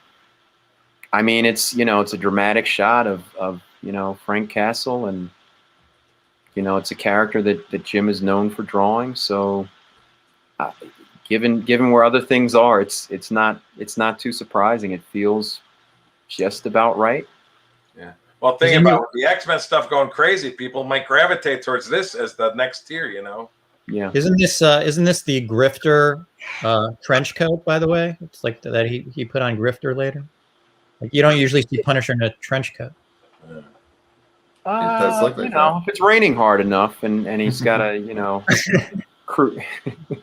I mean, it's, you know, it's a dramatic shot of you know, Frank Castle, and, you know, it's a character that Jim is known for drawing. So given where other things are, it's not too surprising. It feels just about right. Yeah. Well, thinking about the X-Men stuff going crazy, people might gravitate towards this as the next tier, you know. Yeah. Isn't this the Grifter trench coat, by the way? It's like that he put on Grifter later. Like, you don't usually see Punisher in a trench coat. It does look like you know, if it's raining hard enough and he's got to, you know,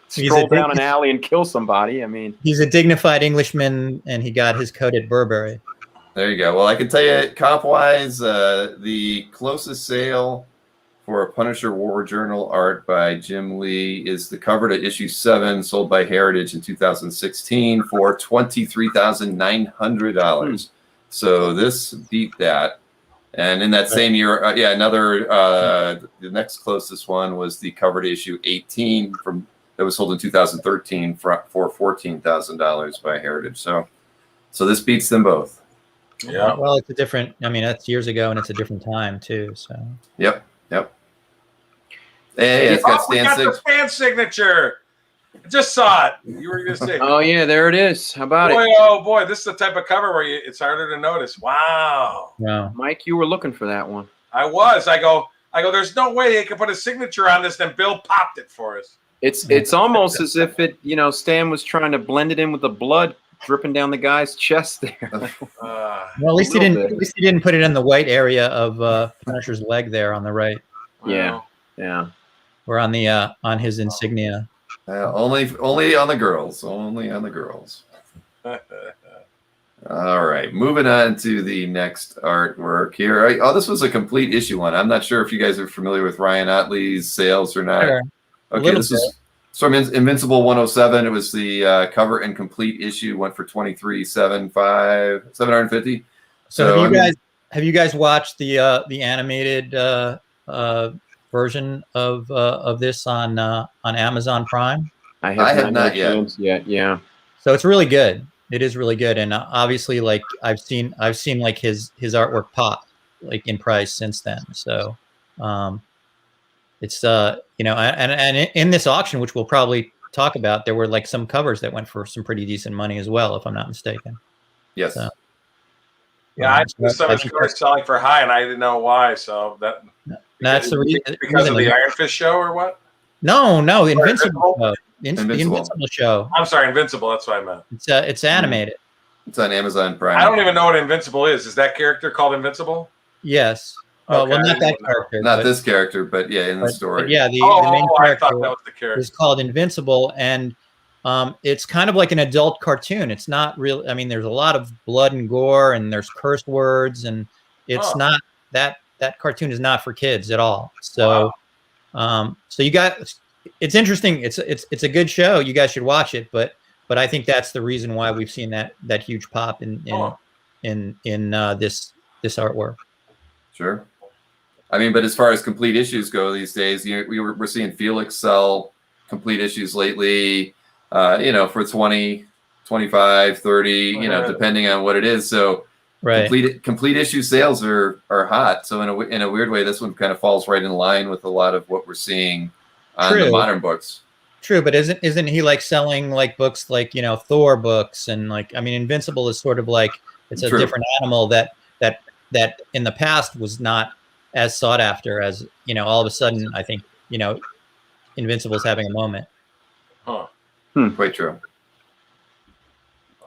stroll down an alley and kill somebody. I mean, he's a dignified Englishman, and he got his coat at Burberry. There you go. Well, I can tell you, comp-wise, the closest sale for a Punisher War Journal art by Jim Lee is the cover to issue 7, sold by Heritage in 2016 for $23,900. So this beat that. And in that same year, the next closest one was the cover to issue 18 that was sold in 2013 for $14,000 by Heritage. So this beats them both. Yeah. Well, it's a different. I mean, that's years ago, and it's a different time too. So. Yep. Hey, it's got the fan signature. I just saw it. You were going to say. Oh yeah, there it is. How about it? Oh boy, this is the type of cover where it's harder to notice. Wow. Yeah. Mike, you were looking for that one. I was. I go. There's no way they could put a signature on this. Then Bill popped it for us. It's almost as if it, you know, Stan was trying to blend it in with the blood dripping down the guy's chest there. Well, at least he didn't put it in the white area of Punisher's leg there on the right. Yeah. Yeah. Or on the on his insignia. Only on the girls. Only on the girls. All right, moving on to the next artwork here. Oh, this was a complete issue one. I'm not sure if you guys are familiar with Ryan Otley's sales or not. Sure. Okay, this is from Invincible 107. It was the cover and complete issue. Went for $750. So have you guys watched the animated version of this on Amazon Prime. I have not yet. Yeah. So it's really good. It is really good, and obviously, like I've seen like his artwork pop like in price since then. So it's you know, and in this auction, which we'll probably talk about, there were like some covers that went for some pretty decent money as well, if I'm not mistaken. Yes. So, yeah, I think some of his covers selling for high, and I didn't know why. So that's the reason. Because of the Iron Fist show, or what? No, Invincible. The Invincible. Invincible show. I'm sorry, Invincible. That's what I meant. It's animated. It's on Amazon Prime. I don't even know what Invincible is. Is that character called Invincible? Yes. Well, not that character. Not this character, but yeah, in the story. But yeah, the main character that was the character is called Invincible, and it's kind of like an adult cartoon. It's not real. I mean, there's a lot of blood and gore, and there's curse words, and it's not that cartoon is not for kids at all. So, so you got. It's interesting. It's a good show. You guys should watch it. But I think that's the reason why we've seen that huge pop in this artwork. Sure. I mean, but as far as complete issues go these days, we're seeing Felix sell complete issues lately, for 20, 25, 30, you know, depending on what it is. So complete issue sales are hot. So in a weird way, this one kind of falls right in line with a lot of what we're seeing on the modern books. True, but isn't he like selling like books like, you know, Thor books, and like, I mean, Invincible is sort of like, it's a different animal that in the past was not as sought after as, you know, all of a sudden, I think, you know, Invincible's having a moment. Quite true.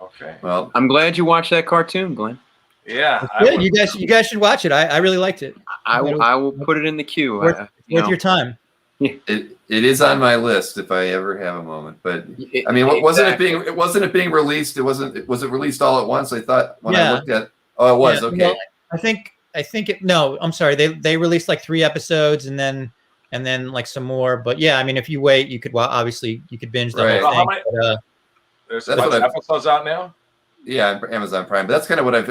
Okay. Well, I'm glad you watched that cartoon, Glenn. Yeah. You guys should watch it. I really liked it. I will put it in the queue. Worth your time. It is on my list if I ever have a moment. But I mean, wasn't it being released? Was it released all at once? I thought when I looked at. Oh, it was. Okay. Well, I think no, I'm sorry. They released like 3 episodes and then like some more. But yeah, I mean, if you wait, you could obviously you could binge the whole thing. There's episodes out now. Yeah, Amazon Prime. But that's kind of what I've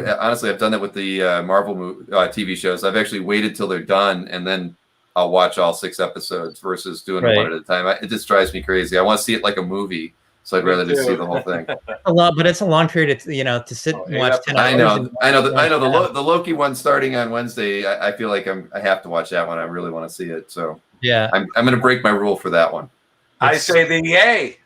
done that with the Marvel TV shows. I've actually waited till they're done and then I'll watch all 6 episodes versus doing it one at a time. It just drives me crazy. I want to see it like a movie, so I'd rather just see the whole thing. But it's a long period. To sit and watch 10 hours. I know. The Loki one starting on Wednesday. I feel like I have to watch that one. I really want to see it. So yeah, I'm going to break my rule for that one. I say the yay.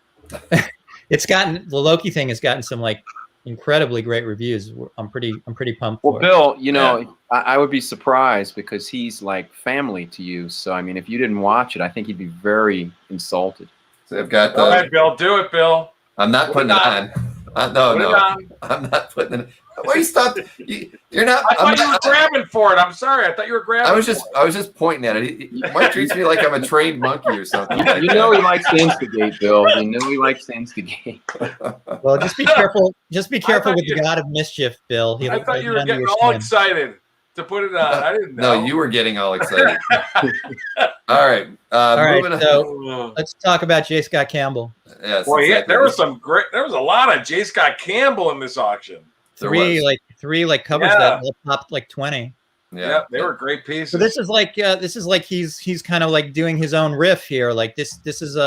The Loki thing has gotten some like incredibly great reviews. I'm pretty pumped. Well, Bill, you know, I would be surprised because he's like family to you. So I mean, if you didn't watch it, I think he'd be very insulted. So I've got. All right, Bill, do it, Bill. I'm not putting it on. No, I'm not putting it. Why you stop? You're not. I thought you were grabbing for it. I'm sorry. I thought you were grabbing. I was just pointing at it. Mike treats me like I'm a trained monkey or something. You know he likes to instigate, Bill. You know he likes to instigate. Well, just be careful. Just be careful with the God of Mischief, Bill. I thought you were getting all excited to put it on. I didn't know. No, you were getting all excited. All right. So let's talk about J. Scott Campbell. Yes. Well, yeah, there was a lot of J. Scott Campbell in this auction. Three covers that popped like 20. Yeah, they were great pieces. So this is like he's kind of like doing his own riff here. Like this is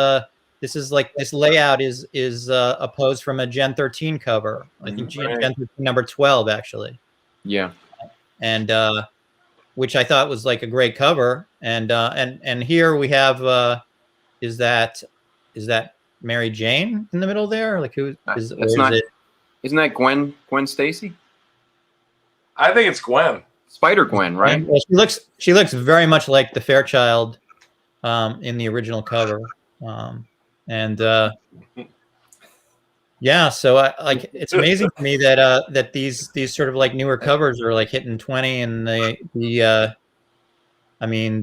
like this layout is a pose from a Gen 13 cover. I think Gen 13 number 12 actually. Yeah. And which I thought was like a great cover. And here we have is that Mary Jane in the middle there? Like who is it? Isn't that Gwen Stacy? I think it's Gwen. Spider-Gwen, right? Well, she looks very much like the Fairchild in the original cover. Yeah, so it's amazing to me that these sort of like newer covers are like hitting 20, and the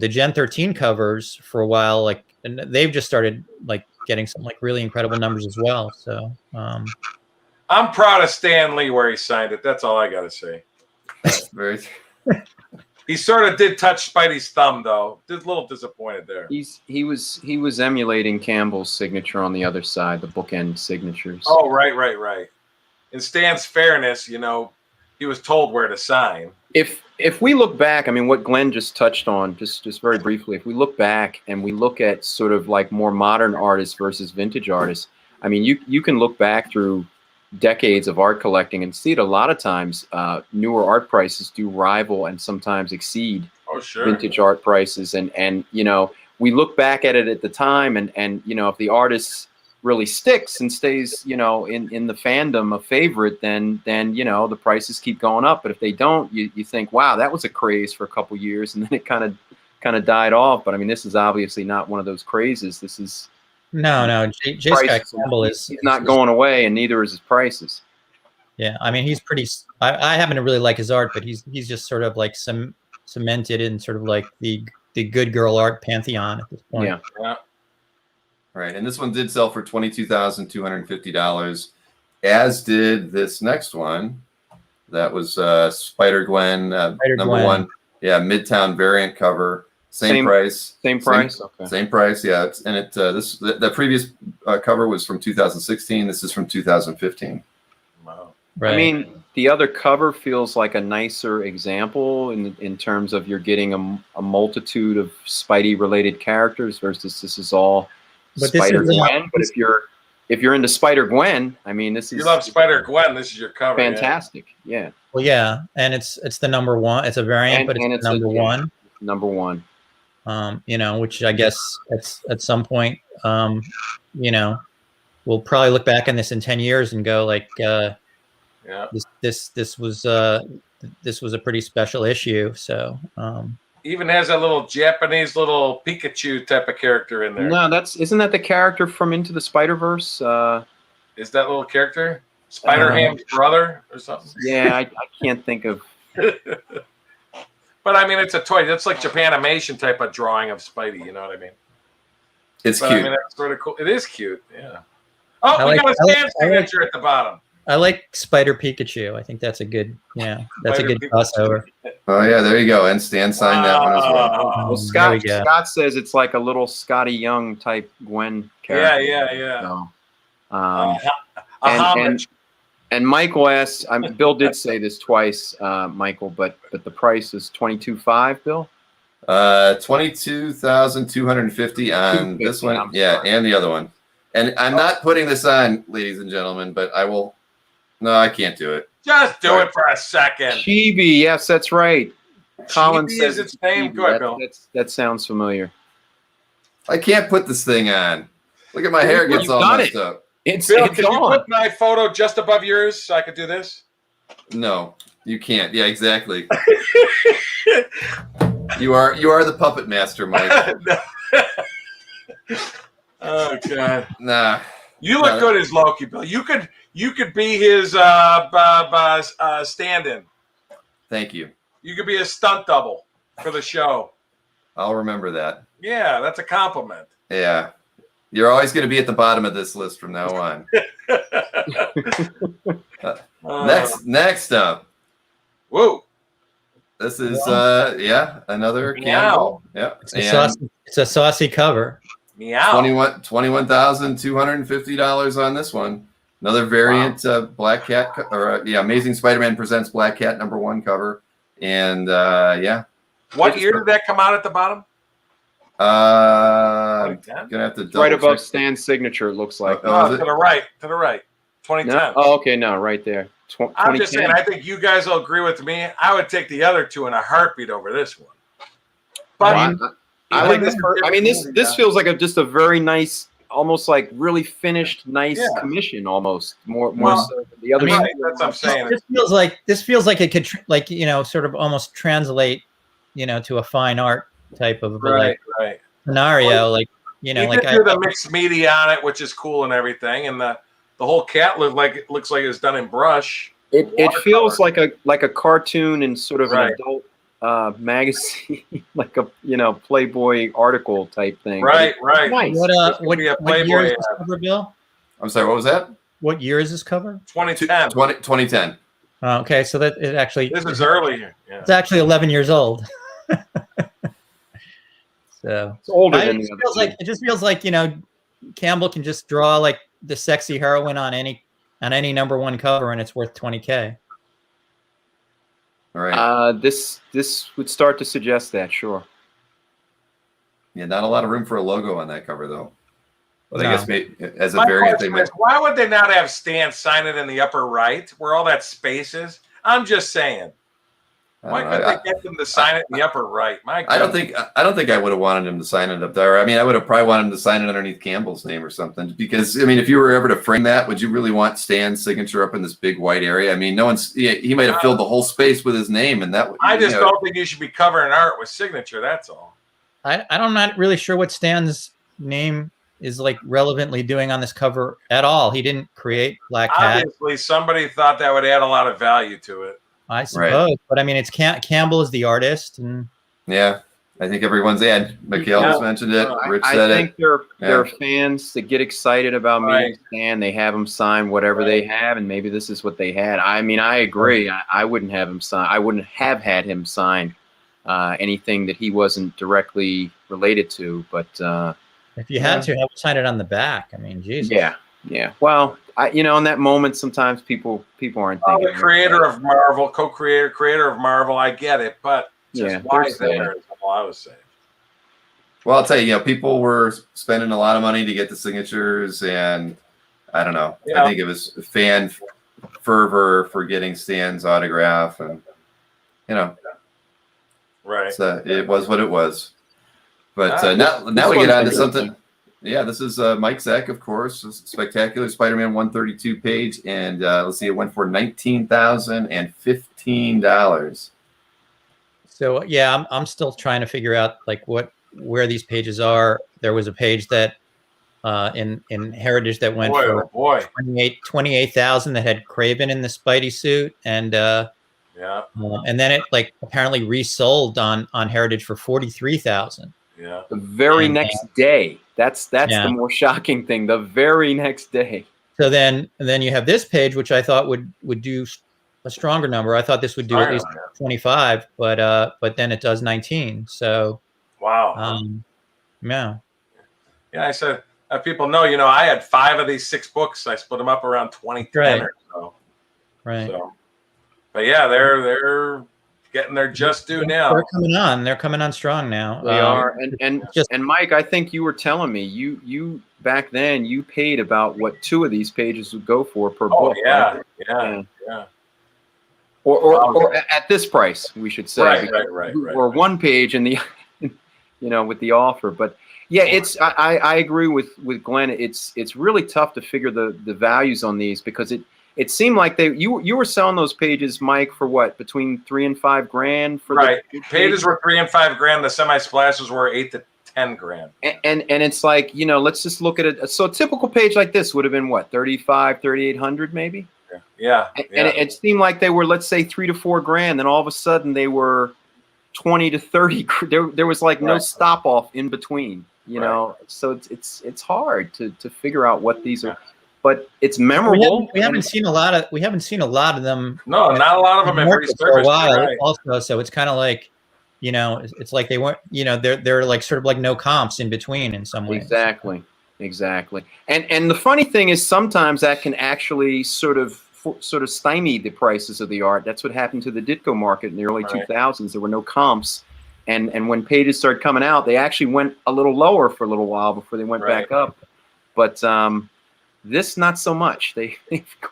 Gen 13 covers for a while, like, and they've just started like getting some like really incredible numbers as well. So I'm proud of Stan Lee where he signed it. That's all I got to say. Very. He sort of did touch Spidey's thumb, though. Just a little disappointed there. He was emulating Campbell's signature on the other side, the bookend signatures. Oh, right. In Stan's fairness, you know, he was told where to sign. If we look back, I mean, what Glenn just touched on, just very briefly, if we look back and we look at sort of like more modern artists versus vintage artists, I mean, you can look back through decades of art collecting and see it a lot of times. Newer art prices do rival and sometimes exceed vintage art prices, and you know, we look back at it at the time, and you know, if the artist really sticks and stays, you know, in the fandom a favorite, then you know, the prices keep going up. But if they don't, you think, wow, that was a craze for a couple years, and then it kind of died off. But I mean, this is obviously not one of those crazes. This is no. J. Scott Campbell he's not going away, and neither is his prices. Yeah, I mean, he's pretty. I happen to really like his art, but he's just sort of like cemented in sort of like the good girl art pantheon at this point. Yeah. Right, and this one did sell for $22,250, as did this next one. That was Spider-Gwen, number one. Yeah, Midtown variant cover. Same price. Same price. Okay. Same price. Yeah, and the previous cover was from 2016. This is from 2015. Wow. Right. I mean, the other cover feels like a nicer example in terms of you're getting a multitude of Spidey-related characters versus this is all Spider-Gwen. But if you're into Spider-Gwen, I mean, this is, you love Spider-Gwen, this is your cover. Fantastic. Yeah. Well, yeah, and it's the number one. It's a variant, but it's number one. Number one. You know, which I guess at some point, you know, we'll probably look back on this in 10 years and go like, this was a pretty special issue. So even has a little Japanese little Pikachu type of character in there. No, isn't that the character from Into the Spider-Verse? Is that little character Spider-Ham's brother or something? Yeah, I can't think of. But I mean, it's a toy. That's like Japanimation type of drawing of Spidey. You know what I mean? It's cute. I mean, that's sort of cool. It is cute. Yeah. Oh, we got a Stan signature at the bottom. I like Spider Pikachu. I think that's a good, that's Spider a good crossover. Oh yeah, there you go. And Stan signed that one as well. Well, Scott says it's like a little Scotty Young type Gwen character. Yeah. So, and Michael asks, Bill did say this twice, Michael, but the price is $22,500, Bill? $22,250 on this one. And the other one. And I'm not putting this on, ladies and gentlemen, but I will. No, I can't do it. Just do it for a second. Chibi, yes, that's right. Colin Chibi says is its name. Good, Bill. That sounds familiar. I can't put this thing on. Look at my hair gets all messed up. Bill, can you put my photo just above yours so I could do this? No, you can't. Yeah, exactly. You are the puppet master, Mike. Oh God. Nah. You look good as Loki, Bill. You could be his stand-in. Thank you. You could be a stunt double for the show. I'll remember that. Yeah, that's a compliment. Yeah. You're always going to be at the bottom of this list from now on. Next up. Whoa. This is another Campbell. Yeah. It's a saucy cover. Meow. $21,250 on this one. Another variant Black Cat Amazing Spider-Man Presents Black Cat #1 cover. And What year did that come out at the bottom? I'm gonna have to right above Stan's signature, it looks like. To the right. 2010. No? Oh, okay, no, right there. I'm just saying, I think you guys will agree with me. I would take the other two in a heartbeat over this one. But I like this. I mean, this feels like just a very nice, almost like really finished, nice commission, almost more so than the other. That's what I'm saying. This feels like it could sort of almost translate, to a fine art type of scenario. Well, you do the mixed media on it, which is cool and everything, and the whole cat looks like it's done in brush. It feels like a cartoon and sort of an adult magazine, like a Playboy article type thing. Right. Nice. What year is this cover, Bill? I'm sorry, what was that? What year is this cover? 2010. 2010. Okay, so that it actually this is early. Yeah. It's actually 11 years old. So it's older than the other. It just feels like Campbell can just draw like the sexy heroine on any #1 cover, and it's worth $20,000. All right. This would start to suggest that, sure. Yeah, not a lot of room for a logo on that cover, though. But No. I guess maybe, as a My variant, they question might. is, why would they not have Stan sign it in the upper right, where all that space is? I'm just saying. Why couldn't they get them to sign it in the upper right? I don't think I would have wanted him to sign it up there. I mean, I would have probably wanted him to sign it underneath Campbell's name or something. Because I mean, if you were ever to frame that, would you really want Stan's signature up in this big white area? I mean, no one's. He might have filled the whole space with his name, and that. I just don't think you should be covering art with signature. That's all. I'm not really sure what Stan's name is like relevantly doing on this cover at all. He didn't create Black Cat. Obviously, somebody thought that would add a lot of value to it. I suppose, but I mean, it's Campbell is the artist, and yeah, I think everyone's Mikhail just mentioned it. Rich said it. I think there are fans that get excited about meeting Stan. They have him sign whatever they have, and maybe this is what they had. I mean, I agree. I wouldn't have him sign. I wouldn't have had him sign anything that he wasn't directly related to. But if you had to, have sign it on the back. I mean, Jesus. Yeah. Well, in that moment, sometimes people aren't thinking. The creator of Marvel, creator of Marvel, I get it, but just why there is all I was saying. Well, I'll tell you, people were spending a lot of money to get the signatures, and I don't know. Yeah. I think it was fan fervor for getting Stan's autograph, and right. So it was what it was. But now we get on to something. Yeah, this is Mike Zeck, of course. Spectacular Spider-Man 132 page, and let's see, it went for $19,015. So yeah, I'm still trying to figure out like where these pages are. There was a page that in Heritage that went for 28,000 that had Kraven in the Spidey suit, and and then it like apparently resold on Heritage for 43,000. Yeah. The very next day. That's the more shocking thing. The very next day. So then you have this page, which I thought would do a stronger number. I thought this would do at least 25, but then it does 19. So wow. Yeah. I said people know. I had 5 of these 6 books. I split them up around 2010 or so. Right. So, but yeah, they're getting their just due now. They're coming on. They're coming on strong now. They are. And Mike, I think you were telling me you back then you paid about what 2 of these pages would go for per book. Yeah. Right? Yeah. Or at this price, we should say. Right. Or 1 page in the with the offer. But yeah, it's I agree with Glenn. It's really tough to figure the values on these because it seemed like you were selling those pages, Mike, for what, between $3,000 and $5,000 for pages were $3,000 and $5,000. The semi splashes were $8,000 to $10,000. And it's like let's just look at it. So a typical page like this would have been what, $3,800 maybe. Yeah. And it seemed like they were, let's say, $3,000 to $4,000. Then all of a sudden they were $20,000 to $30,000. There was like no stop off in between. So it's hard to figure out what these are. But it's memorable. We haven't seen a lot of them. No, not a lot of them in for a while. Also, so it's kind of like, it's like they weren't. They're like sort of like no comps in between in some ways. Exactly. And the funny thing is sometimes that can actually sort of stymie the prices of the art. That's what happened to the Ditko market in the early 2000s. There were no comps, and when pages started coming out, they actually went a little lower for a little while before they went back up. But this, not so much. They've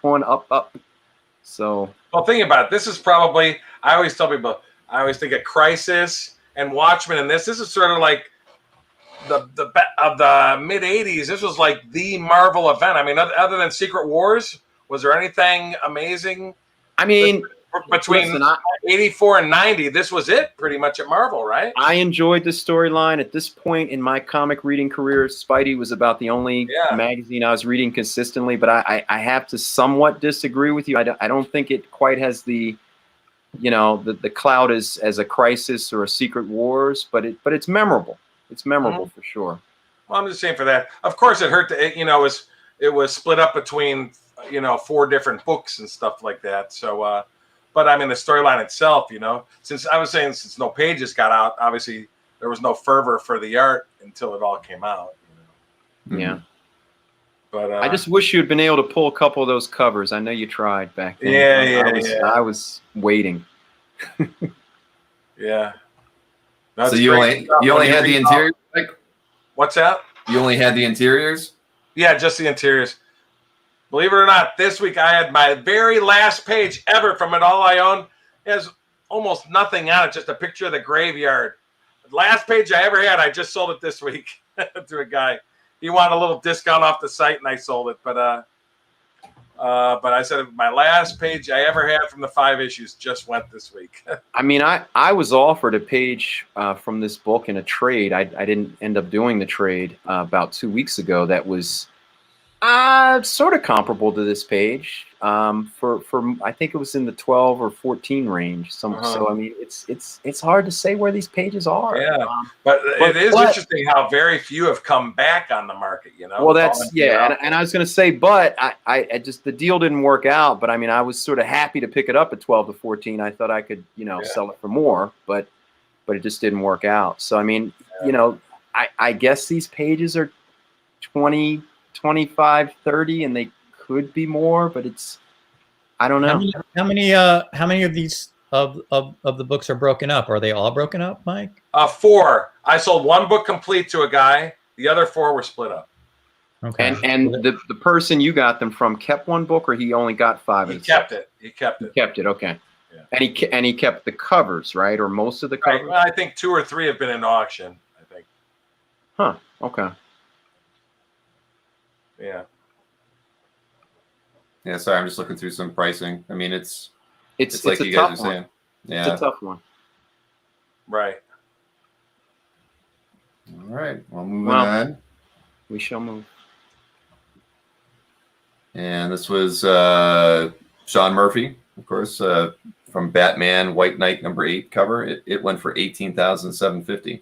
gone up. So, well, think about it. This is probably, I always tell people, I always think of Crisis and Watchmen, and this is sort of like the of the mid '80s. This was like the Marvel event. I mean, other than Secret Wars, was there anything amazing? I mean, between 84 and 90, this was it pretty much at Marvel, right? I enjoyed the storyline. At this point in my comic reading career, Spidey was about the only magazine I was reading consistently, but I have to somewhat disagree with you. I don't think it quite has the clout as a Crisis or a Secret Wars, but it's memorable. It's memorable for sure. Well, I'm just saying for that. Of course, it hurt. It was split up between 4 different books and stuff like that. So, but I mean, the storyline itself, since no pages got out, obviously there was no fervor for the art until it all came out. Yeah. But I just wish you'd been able to pull a couple of those covers. I know you tried back then. Yeah. I was waiting. Yeah. No, So you only had the interior? Like, what's that? You only had the interiors? Yeah, just the interiors. Believe it or not, this week I had my very last page ever from It All I Own. It has almost nothing on it, just a picture of the graveyard. The last page I ever had, I just sold it this week to a guy. He wanted a little discount off the site, and I sold it. But I said my last page I ever had from the 5 issues just went this week. I mean, I was offered a page from this book in a trade. I didn't end up doing the trade about 2 weeks ago. That was sort of comparable to this page. For I think it was in the 12 or 14 range. So I mean, it's hard to say where these pages are. Yeah, but it is interesting how very few have come back on the market. You know. Well, that's and I was going to say, but I just the deal didn't work out. But I mean, I was sort of happy to pick it up at 12 to 14. I thought I could sell it for more, but it just didn't work out. So I mean, I guess these pages are 20, 25, 30, and they could be more, but I don't know. How many of these of the books are broken up? Are they all broken up, Mike? 4. I sold 1 book complete to a guy. The other 4 were split up. Okay. And the person you got them from kept 1 book, or he only got 5? He kept it. He kept it. He kept it. Okay. Yeah. And he kept the covers, right, or most of the covers. Right. Well, I think 2 or 3 have been in auction. I think. Huh. Okay. Yeah. Yeah, sorry, I'm just looking through some pricing. I mean, it's like a you guys tough are saying. one. Yeah. It's a tough one. Right. All right. Well, moving on. We shall move. And this was Sean Murphy, of course, from Batman White Knight #8 cover. It went for $18,750.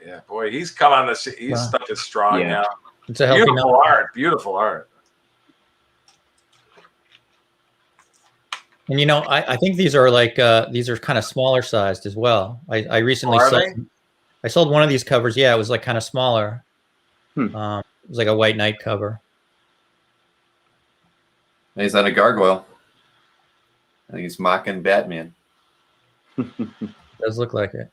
Yeah, boy, he's come on this. His stuff is strong now. It's a healthy beautiful art. Beautiful art. And I think these are like these are kind of smaller sized as well. I recently sold one of these covers. Yeah, it was like kind of smaller. It was like a White Knight cover. He's on a gargoyle. I think he's mocking Batman. Does look like it.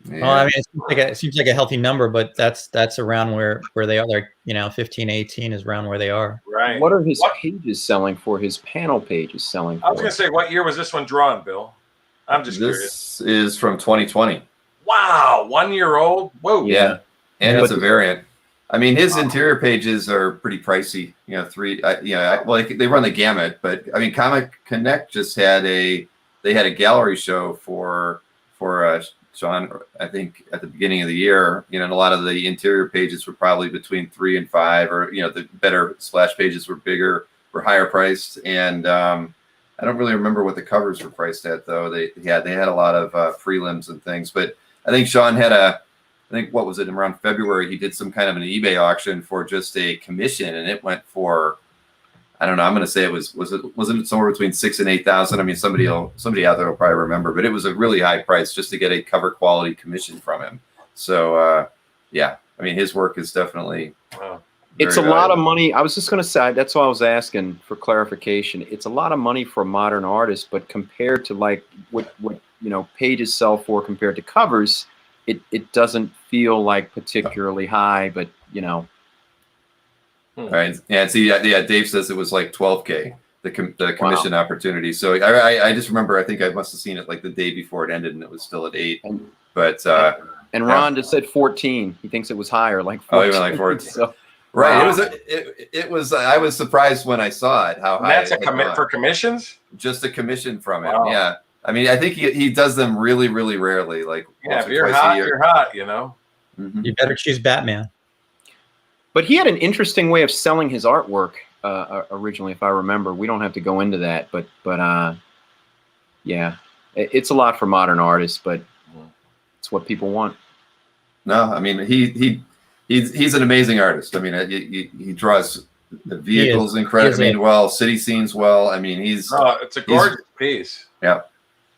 Yeah. Well, I mean, it seems like a healthy number, but that's around where they are. Like 15, 18 is around where they are. Right. What are his pages selling for? His panel pages selling for? I was going to say, what year was this one drawn, Bill? I'm just curious. This is from 2020. Wow, 1 year old. Whoa. Yeah, and it's a variant. I mean, his interior pages are pretty pricey. They run the gamut. But I mean, Comic Connect just had a gallery show for Sean, I think at the beginning of the year, and a lot of the interior pages were probably between 3 and 5, or the better splash pages were bigger, were higher priced, and I don't really remember what the covers were priced at though. They had a lot of prelims and things, but I think Sean had what was it, around February, he did some kind of an eBay auction for just a commission, and it went for, I don't know, I'm going to say wasn't it somewhere between 6,000 and 8,000? I mean, somebody out there will probably remember, but it was a really high price just to get a cover quality commission from him. So, yeah, I mean, his work is definitely. It's a lot of money. I was just going to say, that's why I was asking for clarification. It's a lot of money for a modern artist, but compared to like what pages sell for compared to covers, it doesn't feel like particularly high, but All right. Yeah. See, Dave says it was like 12K, the commission opportunity. So I just remember, I think I must have seen it like the day before it ended, and it was still at 8. But and Ron just said 14. He thinks it was higher, like 14. Oh, even like 14. So, right. Wow. It was. I was surprised when I saw it. How high? That's a commit for commissions. Just a commission from him. Wow. Yeah. I mean, I think he does them really, really rarely. Like if you're hot, you're hot. You better choose Batman. But he had an interesting way of selling his artwork originally, if I remember. We don't have to go into that, but yeah, it's a lot for modern artists, but it's what people want. No, I mean he's an amazing artist. I mean he draws the vehicles incredibly well, city scenes well. I mean it's a gorgeous piece. Yeah,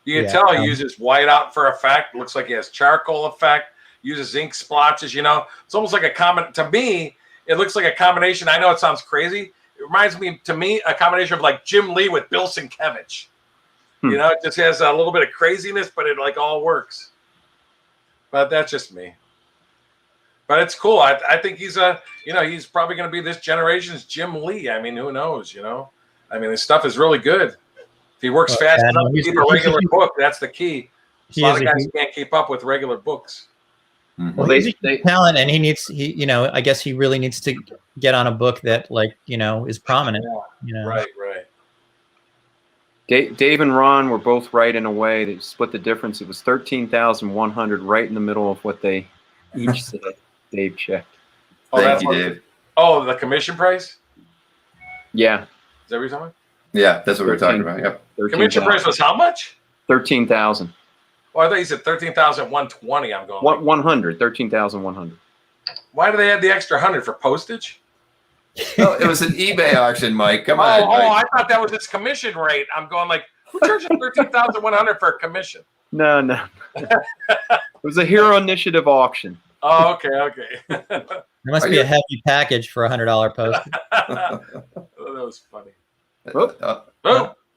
you can tell he uses whiteout for effect. Looks like he has charcoal effect. Uses ink splotches. It's almost like to me. It looks like a combination. I know it sounds crazy. It reminds me, to me, a combination of like Jim Lee with Bill Sienkiewicz. You know, it just has a little bit of craziness, but it like all works. But that's just me. But it's cool. I think he's he's probably going to be this generation's Jim Lee. I mean, who knows? You know, I mean, his stuff is really good. If he works fast enough to keep a regular book, that's the key. A lot of guys can't keep up with regular books. Well, he's a talent, and I guess he really needs to get on a book that, like, is prominent. Yeah. Right. Dave and Ron were both right in a way. They split the difference. It was 13,100, right in the middle of what they each said. Dave checked. Oh, Thank you, Dave. Oh, the commission price? Yeah. Is that what you're talking about? Yeah, that's what we're talking about. Yep. Commission price was how much? 13,000. Oh, I thought you said 13,120. I'm going. 100. 13,100. Why do they add the extra 100 for postage? Oh, it was an eBay auction, Mike. Come on. Oh, I thought that was its commission rate. I'm going like, who charges 13,100 for a commission? No. It was a Hero Initiative auction. Oh, okay. There must be a heavy package for $100 postage. Oh, that was funny.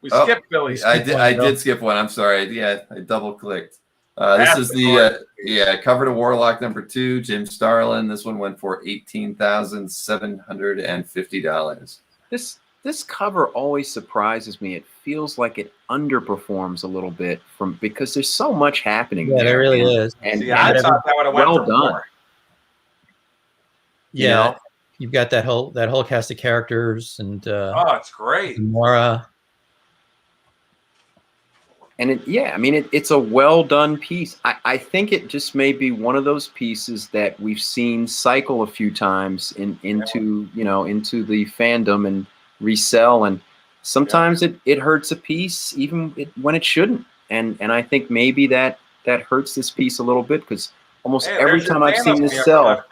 We skipped Billy. I did skip one. I'm sorry. Yeah, I double clicked. This is the cover to Warlock #2, Jim Starlin. This one went for $18,750. This cover always surprises me. It feels like it underperforms a little bit because there's so much happening. Yeah, there really is. And I thought that would have went well for done. more. Yeah, you've got that whole cast of characters, and oh, it's great. Mora. And it's a well done piece. I think it just may be one of those pieces that we've seen cycle a few times into the fandom and resell, and sometimes it hurts a piece even when it shouldn't. And I think maybe that hurts this piece a little bit because almost every time I've seen this sell,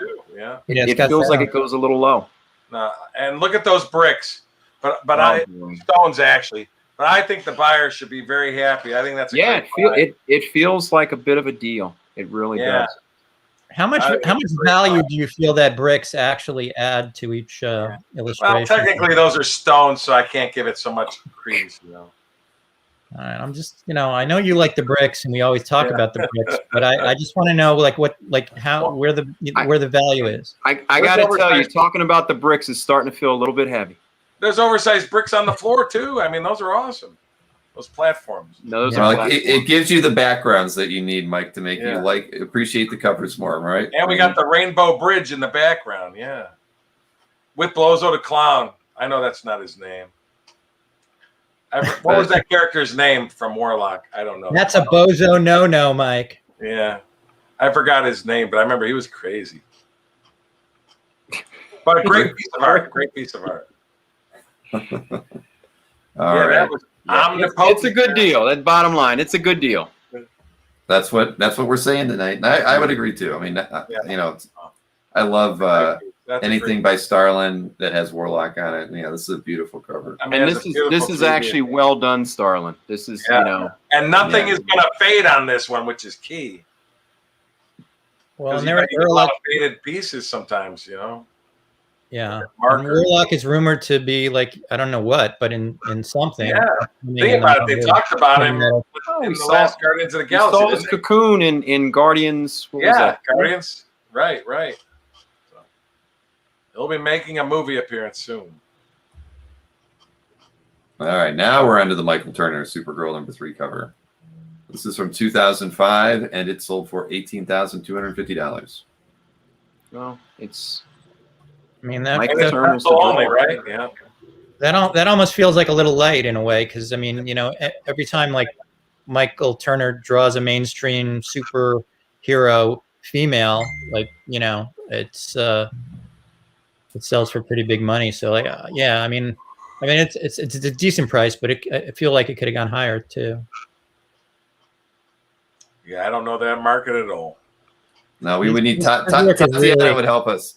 it feels like it goes a little low. And look at those bricks, but stones actually. But I think the buyers should be very happy. I think that's it feels like a bit of a deal. It really does. How much value do you feel that bricks actually add to each illustration? Well, technically those are stones, so I can't give it so much credence. All right, I'm just I know you like the bricks, and we always talk about the bricks, but I just want to know where the value is. I got to tell you, talking about the bricks is starting to feel a little bit heavy. There's oversized bricks on the floor too. I mean, those are awesome. Those platforms. It gives you the backgrounds that you need, Mike, to make you appreciate the covers more, right? And we got the rainbow bridge in the background. Yeah, with Bozo the Clown. I know that's not his name. What was that character's name from Warlock? I don't know. That's a Bozo no, Mike. Yeah, I forgot his name, but I remember he was crazy. But a great piece of art. Great piece of art. It's a good deal. That bottom line, it's a good deal. That's what we're saying tonight. And I would agree too. I mean, I love anything by Starlin that has Warlock on it. This is a beautiful cover. I mean, this is actually well done, Starlin. This is and nothing is going to fade on this one, which is key. Well, and there are a lot of faded pieces sometimes, Yeah, Warlock is rumored to be like I don't know what, but in something. Yeah, think about it. They talked about him in the last Guardians of the Galaxy. We saw this cocoon in Guardians. What was that? Guardians. Right. So, he'll be making a movie appearance soon. All right, now we're onto the Michael Turner Supergirl #3 cover. This is from 2005, and it sold for $18,250. Well, it's. I mean that's only right. Yeah. That almost feels like a little light in a way because I mean every time like Michael Turner draws a mainstream superhero female like it sells for pretty big money. So like I mean it's a decent price, but I feel like it could have gone higher too. Yeah, I don't know that market at all. No, we would need that would help us.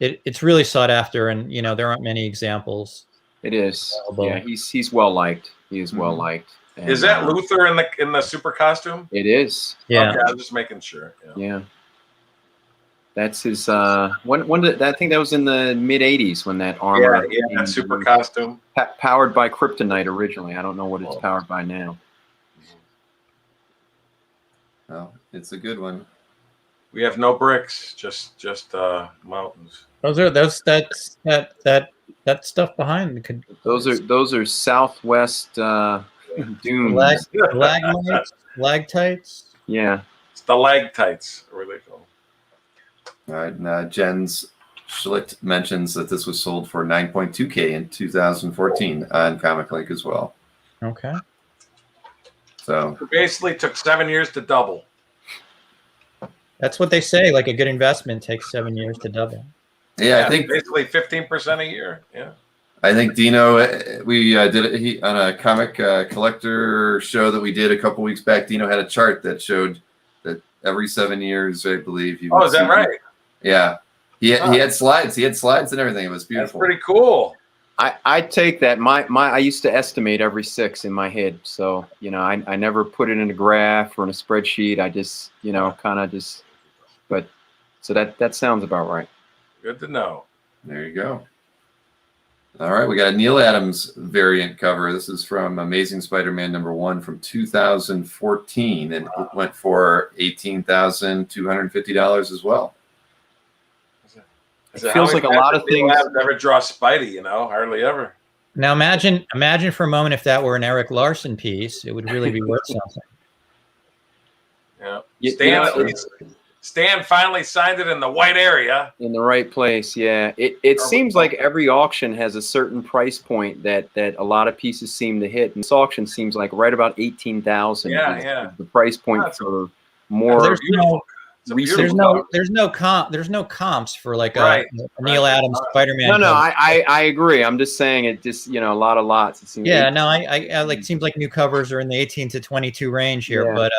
It's really sought after, and there aren't many examples. It is. Yeah, he's well liked. He is well liked. And, is that Luther in the super costume? It is. Yeah. Okay, I was just making sure. Yeah. That's his. When did I think that was in the mid '80s when that armor? Yeah, that super costume. Powered by kryptonite originally. I don't know what it's powered by now. Well, it's a good one. We have no bricks, just mountains. That stuff behind could. Those are southwest dunes. Lagtites. Yeah. It's the lagtites, or what they call. All right, now Jens Schlicht mentions that this was sold for $9.2K in 2014 on ComicLink as well. Okay. So it basically took 7 years to double. That's what they say. Like a good investment takes 7 years to double. Yeah, I think basically 15% a year. Yeah. I think Dino, we did it on a comic collector show that we did a couple weeks back. Dino had a chart that showed that every 7 years, I believe. Oh, is that right? Yeah. He had slides. He had slides and everything. It was beautiful. That's pretty cool. I take that. I used to estimate every 6 in my head. So, I never put it in a graph or in a spreadsheet. I just, kind of just, but so that sounds about right. Good to know. There you go. All right, we got a Neil Adams variant cover. This is from Amazing Spider-Man #1 from 2014, and it went for $18,250 as well. It feels like a lot of things. Never draw Spidey, hardly ever. Now imagine for a moment if that were an Erik Larsen piece, it would really be worth something. Yeah. Stan finally signed it in the white area. In the right place, yeah. It seems like every auction has a certain price point that a lot of pieces seem to hit. And this auction seems like right about 18,000. Yeah. The price point for more. There's no comps for like a Neil Adams Spider-Man. No, I agree. I'm just saying it. Just a lot of lots. It seems I like. Seems like new covers are in the 18 to 22 range here. Yeah. But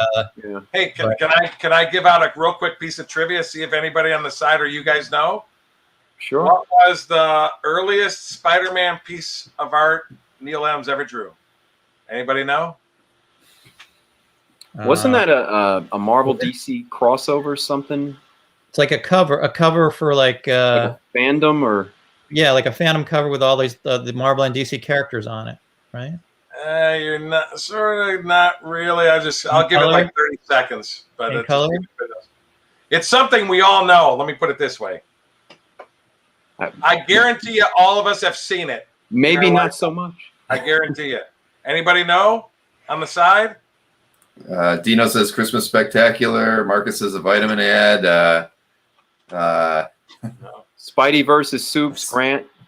hey, can I give out a real quick piece of trivia? See if anybody on the side or you guys know. Sure. What was the earliest Spider-Man piece of art Neil Adams ever drew? Anybody know? Wasn't that a Marvel DC crossover or something? It's like a cover for like a fandom or like a Phantom cover with all these the Marvel and DC characters on it, right? You're not really. I'll give it like 30 seconds, but it's something we all know. Let me put it this way. I guarantee you, all of us have seen it. Maybe not so much. I guarantee you. Anybody know on the side? Dino says Christmas Spectacular. Marcus says a vitamin ad. Spidey versus Soups.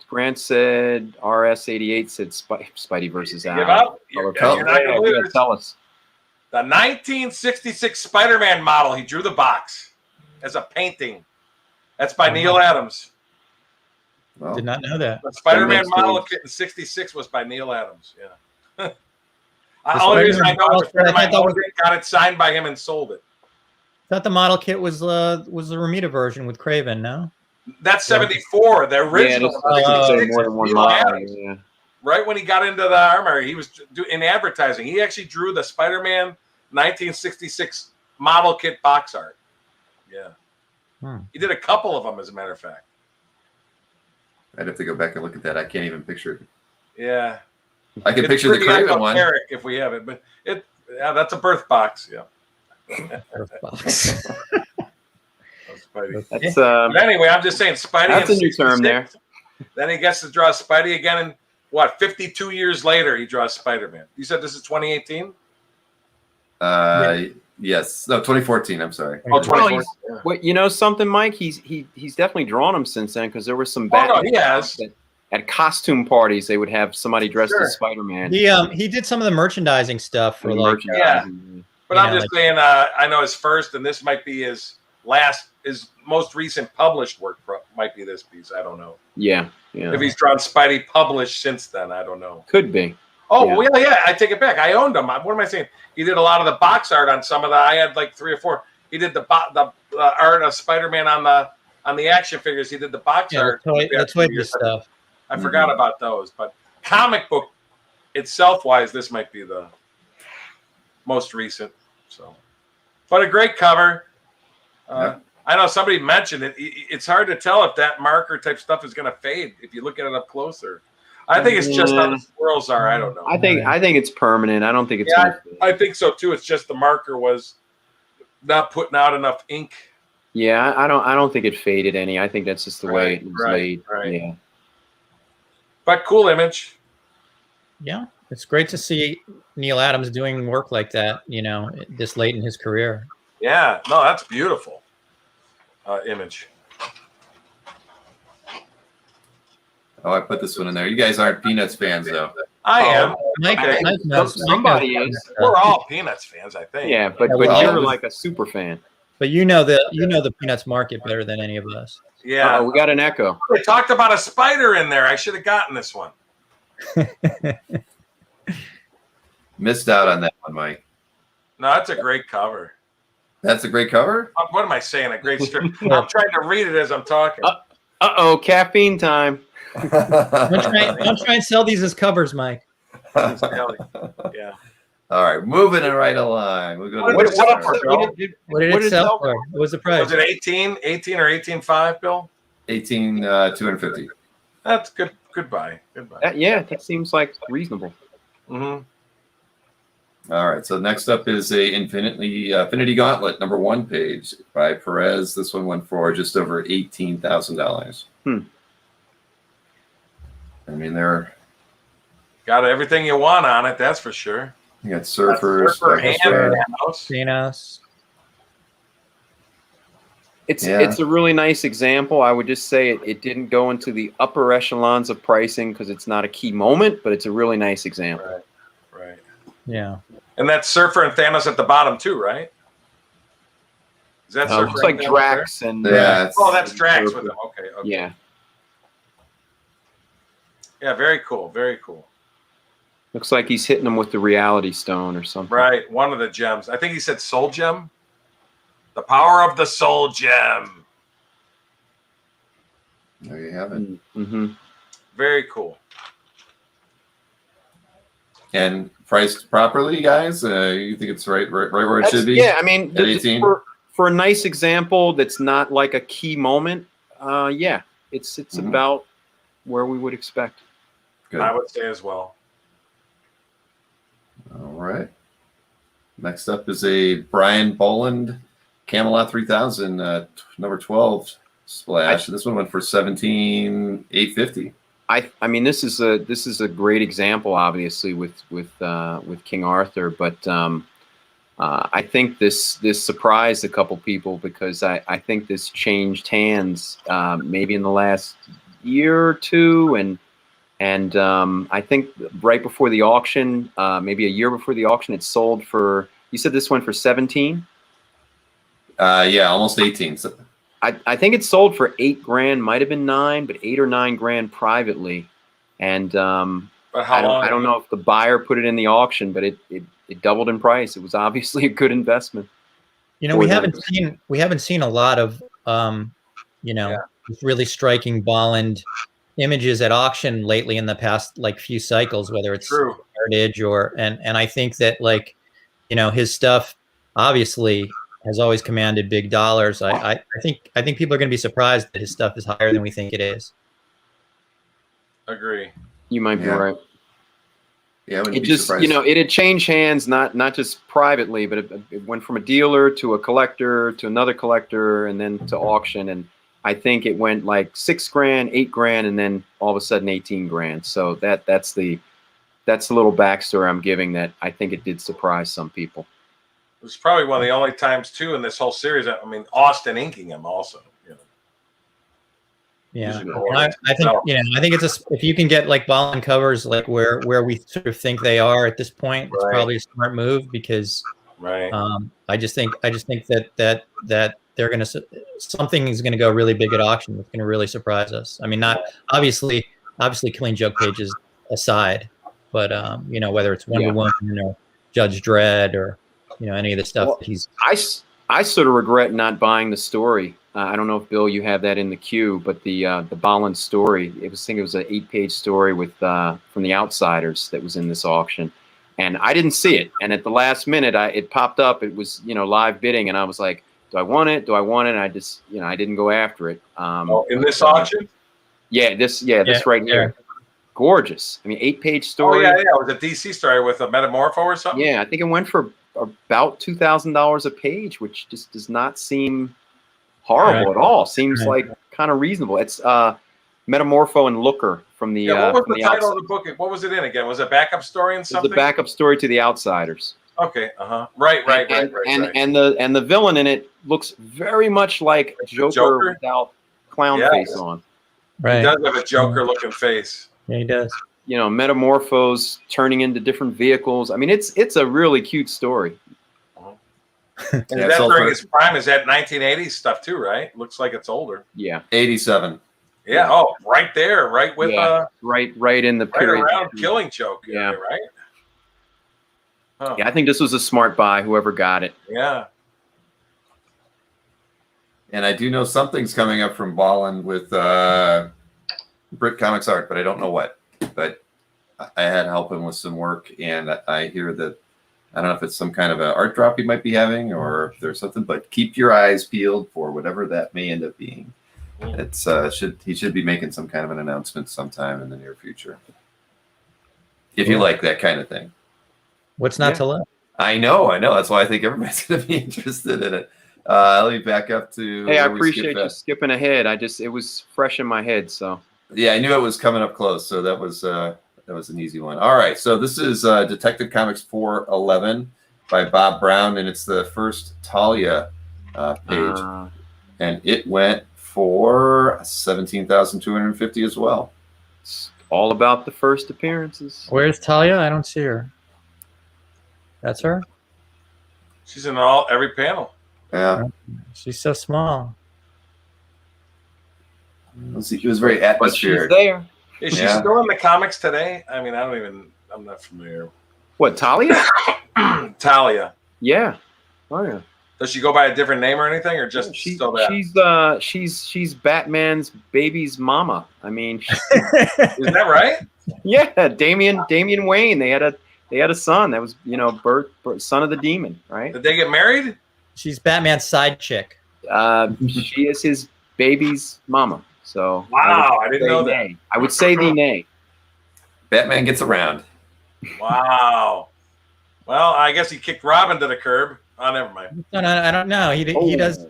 Grant said RS88 said Spidey versus Al. Give up? You're not gonna believe tell us. The 1966 Spider-Man model. He drew the box as a painting. That's by Neil Adams. Well, did not know that. The Spider-Man model kit in '66 was by Neil Adams. Yeah. The only reason I know is a friend of mine got it signed by him and sold it. I thought the model kit was the Romita version with Craven, no? That's 74, the original. More than one model. Yeah. Right when he got into the armory, he was in advertising. He actually drew the Spider-Man 1966 model kit box art. Yeah. He did a couple of them, as a matter of fact. I'd have to go back and look at that. I can't even picture it. Yeah. I can picture the Craven one. If we have it, but that's a birth box. Yeah. Birth box. But anyway, I'm just saying, Spidey. That's a new term there. Then he gets to draw Spidey again, and 52 years later, he draws Spider-Man. You said this is 2018? Yes. No, 2014. I'm sorry. Oh, 2014. Well, something, Mike. He's definitely drawn them since then, because there was some Batman. He has. At costume parties, they would have somebody dressed as Spider-Man. He did some of the merchandising stuff for But I'm just saying, I know his first, and this might be his most recent published work. Might be this piece. I don't know. Yeah. If he's drawn Spidey published since then, I don't know. Could be. Oh, yeah. I take it back. I owned them. What am I saying? He did a lot of the box art on some of the. I had like 3 or 4. He did the art of Spider-Man on the action figures. He did the box art. The toy stuff. I forgot about those, but comic book itself-wise, this might be the most recent. So, but a great cover. I know somebody mentioned it. It's hard to tell if that marker type stuff is going to fade if you look at it up closer. I think it's just how the swirls are. I don't know. I think it's permanent. I don't think it's. Yeah, I think so too. It's just the marker was not putting out enough ink. Yeah, I don't think it faded any. I think that's just the way it was laid. Right. Yeah. But cool image. Yeah, it's great to see Neil Adams doing work like that, this late in his career. Yeah, no, that's beautiful image. Oh, I put this one in there. You guys aren't Peanuts fans, though. I am. Mike somebody is. We're all Peanuts fans, I think. Yeah, but you're like a super fan. But you know the Peanuts market better than any of us. Yeah. We got an echo. They talked about a spider in there. I should have gotten this one. Missed out on that one, Mike. No, that's a great cover. That's a great cover? What am I saying? A great strip. I'm trying to read it as I'm talking. Uh-oh, caffeine time. Don't try and sell these as covers, Mike. Yeah. All right, moving it right along. We'll go to What did it sell for? What was the price? Was it 18 or 18.5, Bill? 250. That's good. Goodbye. Yeah, that seems like reasonable. Mm-hmm. All right, so next up is a Infinity Gauntlet #1 page by Perez. This one went for just over $18,000. I mean, they're got everything you want on it. That's for sure. You got surfers, Thanos. It's a really nice example. I would just say it didn't go into the upper echelons of pricing because it's not a key moment, but it's a really nice example. Right. Yeah. And that's Surfer and Thanos at the bottom too, right? Is that Surfer? Looks like Drax and that's Drax with them. Okay. Yeah. Yeah, very cool. Very cool. Looks like he's hitting them with the Reality Stone or something. Right, one of the gems. I think he said Soul Gem. The power of the Soul Gem. There you have it. Mm-hmm. Very cool. And priced properly, guys? You think it's right where it should be? Yeah, I mean, at 18? For a nice example that's not like a key moment, yeah, it's about where we would expect. Good. I would say as well. All right. Next up is a Brian Boland Camelot 3000 #12 splash. This one went for $17,850. I mean, this is a great example, obviously, with King Arthur, but I think this surprised a couple people because I think this changed hands maybe in the last year or two, and I think right before the auction, maybe a year before the auction, it sold for. You said this went for 17? Yeah, almost 18. So, I think it sold for $8,000, might have been 9, but $8 or 9 grand privately, and but how I don't know if the buyer put it in the auction, but it doubled in price. It was obviously a good investment. We haven't seen a lot of really striking Bolland images at auction lately in the past few cycles, whether it's Heritage and I think that his stuff obviously has always commanded big dollars. I think people are going to be surprised that his stuff is higher than we think it is. Agree. You might be right. Yeah, it just it had changed hands, not just privately, but it went from a dealer to a collector to another collector and then to auction, and I think it went like $6,000, $8,000, and then all of a sudden $18,000. So that's the little backstory I'm giving that I think it did surprise some people. It was probably one of the only times too in this whole series. I mean, Austin inking him also. Yeah, I think it's if you can get Bolland covers where we sort of think they are at this point, it's probably a smart move because I just think that they're gonna something is gonna go really big at auction that's gonna really surprise us. I mean, not obviously Killing Joke pages aside, but whether it's Wonder Woman or Judge Dredd or any of the stuff that he's. I sort of regret not buying the story. I don't know if Bill, you have that in the queue, but the Bolland story. I think it was an 8-page story with from the Outsiders that was in this auction, and I didn't see it. And at the last minute, it popped up. It was live bidding, and I was like, "Do I want it? Do I want it?" And I just I didn't go after it. In this auction? Yeah, this right here. Gorgeous. I mean, 8-page story. Oh yeah. It was a DC story with a Metamorpho or something. Yeah, I think it went for about $2,000 a page, which just does not seem horrible at all. Seems like kind of reasonable. It's Metamorpho and Looker from the. What was the title of the book? What was it in again? Was it a backup story and something? It's a backup story to The Outsiders. Okay. Right. And the villain in it looks very much like Joker without clown face on. Right. He does have a Joker-looking face. Yeah, he does. You know, Metamorphos turning into different vehicles. I mean, it's a really cute story. And that's during his prime. Is that 1980s stuff too, right? Looks like it's older. Yeah. 87. Yeah. Oh, right there, right with right in the period. Right around Killing Joke. Yeah. Right. Huh. Yeah, I think this was a smart buy. Whoever got it. Yeah. And I do know something's coming up from Ballin with Brit Comics art, but I don't know what. But I had help him with some work, and I hear that I don't know if it's some kind of an art drop he might be having, or if there's something. But keep your eyes peeled for whatever that may end up being. It's he should be making some kind of an announcement sometime in the near future. If you like that kind of thing. What's not to love? I know. That's why I think everybody's going to be interested in it. Let me back up to. Hey, I appreciate you skipping ahead. It was fresh in my head, so. Yeah, I knew it was coming up close, so that was an easy one. All right, so this is Detective Comics 411 by Bob Brown, and it's the first Talia page, and it went for $17,250 as well. It's all about the first appearances. Where's Talia? I don't see her. That's her? She's in every panel. Yeah. She's so small. It was very atmospheric. She's there. Is she still in the comics today? I mean, I'm not familiar. What, Talia? Talia. Yeah. Oh, yeah. Does she go by a different name or anything, or just still that? She's Batman's baby's mama. I mean, is that right? Yeah, Damian Wayne. They had a son that was, birth son of the demon, right? Did they get married? She's Batman's side chick. She is his baby's mama. So wow, I didn't know that. I would say the nay. Batman gets around. Wow. Well, I guess he kicked Robin to the curb. Oh, never mind. No, I don't know. He does.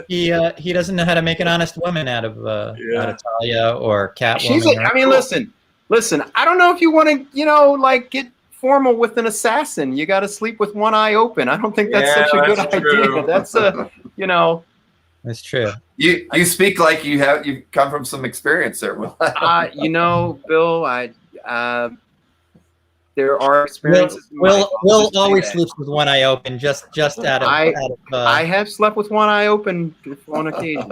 He doesn't know how to make an honest woman out of Talia or Catwoman. Listen. I don't know if you want to, get formal with an assassin. You got to sleep with one eye open. I don't think that's such a good idea. That's That's true. You speak like you've come from some experience there. Bill, there are experiences. Will always sleeps with one eye open, just out of. I have slept with one eye open on occasion.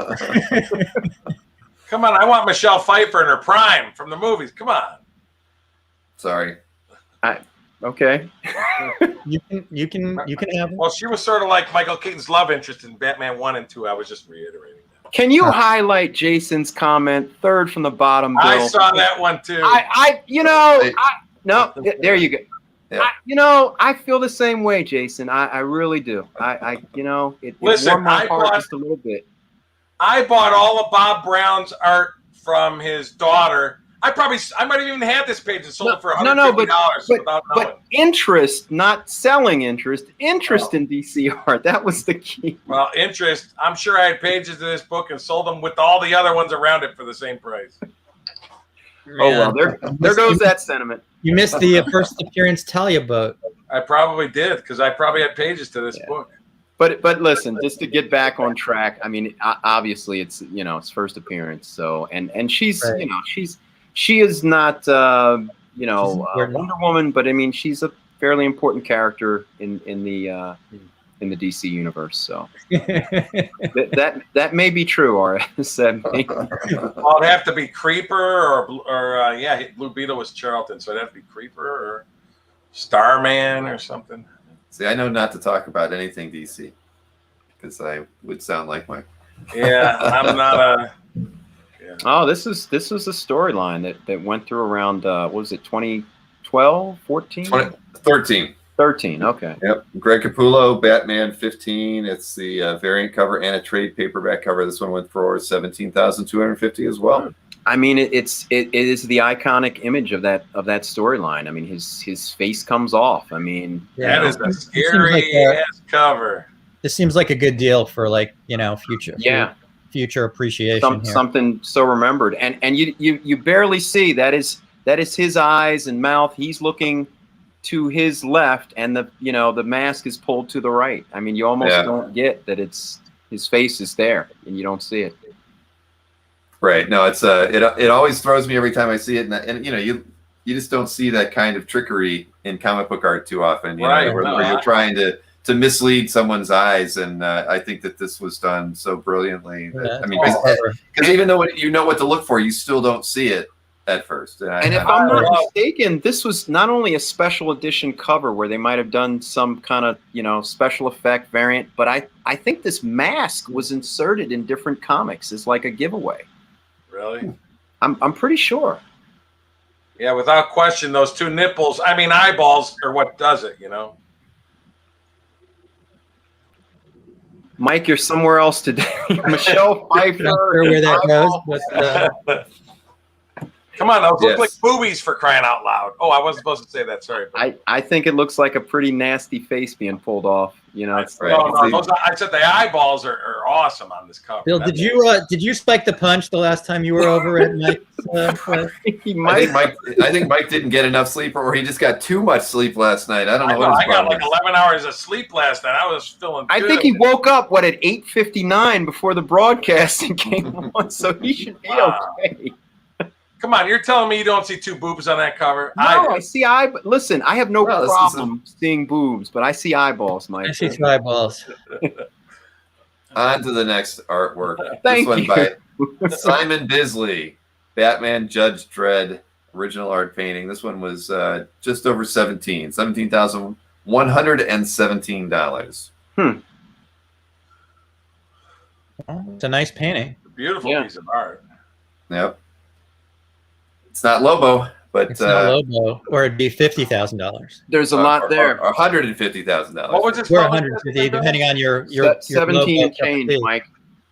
Come on, I want Michelle Pfeiffer in her prime from the movies. Come on. Sorry. Okay. You can have. Well, she was sort of like Michael Keaton's love interest in Batman 1 and 2. I was just reiterating that. Can you highlight Jason's comment, third from the bottom, Bill? I saw that one too. No, there you go. Yeah. I feel the same way, Jason. I really do. It warmed my heart just a little bit. I bought all of Bob Brown's art from his daughter. I might have even had this page and sold it for $150 without knowing. But interest, not selling interest in DC art. That was the key. Well, interest. I'm sure I had pages of this book and sold them with all the other ones around it for the same price. Oh, well, there goes that sentiment. You missed the first appearance Talia boat. I probably did, because I probably had pages to this book. But listen, just to get back on track, I mean, obviously it's it's first appearance. So and she's she is not Wonder Woman, but I mean she's a fairly important character in the DC universe. So that may be true, RS. Well, it'd have to be Creeper or Blue Beetle was Charlton, so it'd have to be Creeper or Starman or something. See, I know not to talk about anything DC because I would sound like my. Yeah, I'm not a. Yeah. Oh, this was a storyline that went through around what was it, 2012, 14? 13. 13, okay. Yep. Greg Capullo, Batman 15. It's the variant cover and a trade paperback cover. This one went for $17,250 as well. I mean, it is the iconic image of that storyline. I mean, his face comes off. I mean, that is a scary ass cover. This seems like a good deal for, like, future appreciation. Something so remembered, and you barely see that is his eyes and mouth. He's looking to his left, and the mask is pulled to the right. I mean, you almost don't get that it's his face is there, and you don't see it. Right. No, it's it always throws me every time I see it, and you just don't see that kind of trickery in comic book art too often. Where you're trying to mislead someone's eyes, and I think that this was done so brilliantly. Because even though you know what to look for, you still don't see it at first. And if I'm not mistaken, this was not only a special edition cover where they might have done some kind of special effect variant, but I think this mask was inserted in different comics as like a giveaway. Really? I'm pretty sure. Yeah, without question, those two nipples, I mean eyeballs, are what does it, Mike, you're somewhere else today. Michelle Pfeiffer. Not sure where that goes, but come on, those look like boobies, for crying out loud. Oh, I wasn't supposed to say that. Sorry. I think it looks like a pretty nasty face being pulled off. I said the eyeballs are awesome on this cover. Bill, did you spike the punch the last time you were over at Mike's? I think Mike didn't get enough sleep, or he just got too much sleep last night. I don't know. I got like 11 hours of sleep last night. I was feeling good. I think he woke up at 8:59 before the broadcasting came on, so he should be okay. Come on, you're telling me you don't see two boobs on that cover? No, I see listen, I have no problem seeing boobs, but I see eyeballs, Mike. I see two eyeballs. On to the next artwork. Thank this you. one by Simon Bisley, Batman Judge Dredd, original art painting. This one was just over $17,117. It's a nice painting. Beautiful piece of art. Yep. It's not Lobo, but it's not Lobo, or it'd be $50,000. There's a lot there. Or $150,000. What was this? We're 150, depending on your 17 and change, Mike.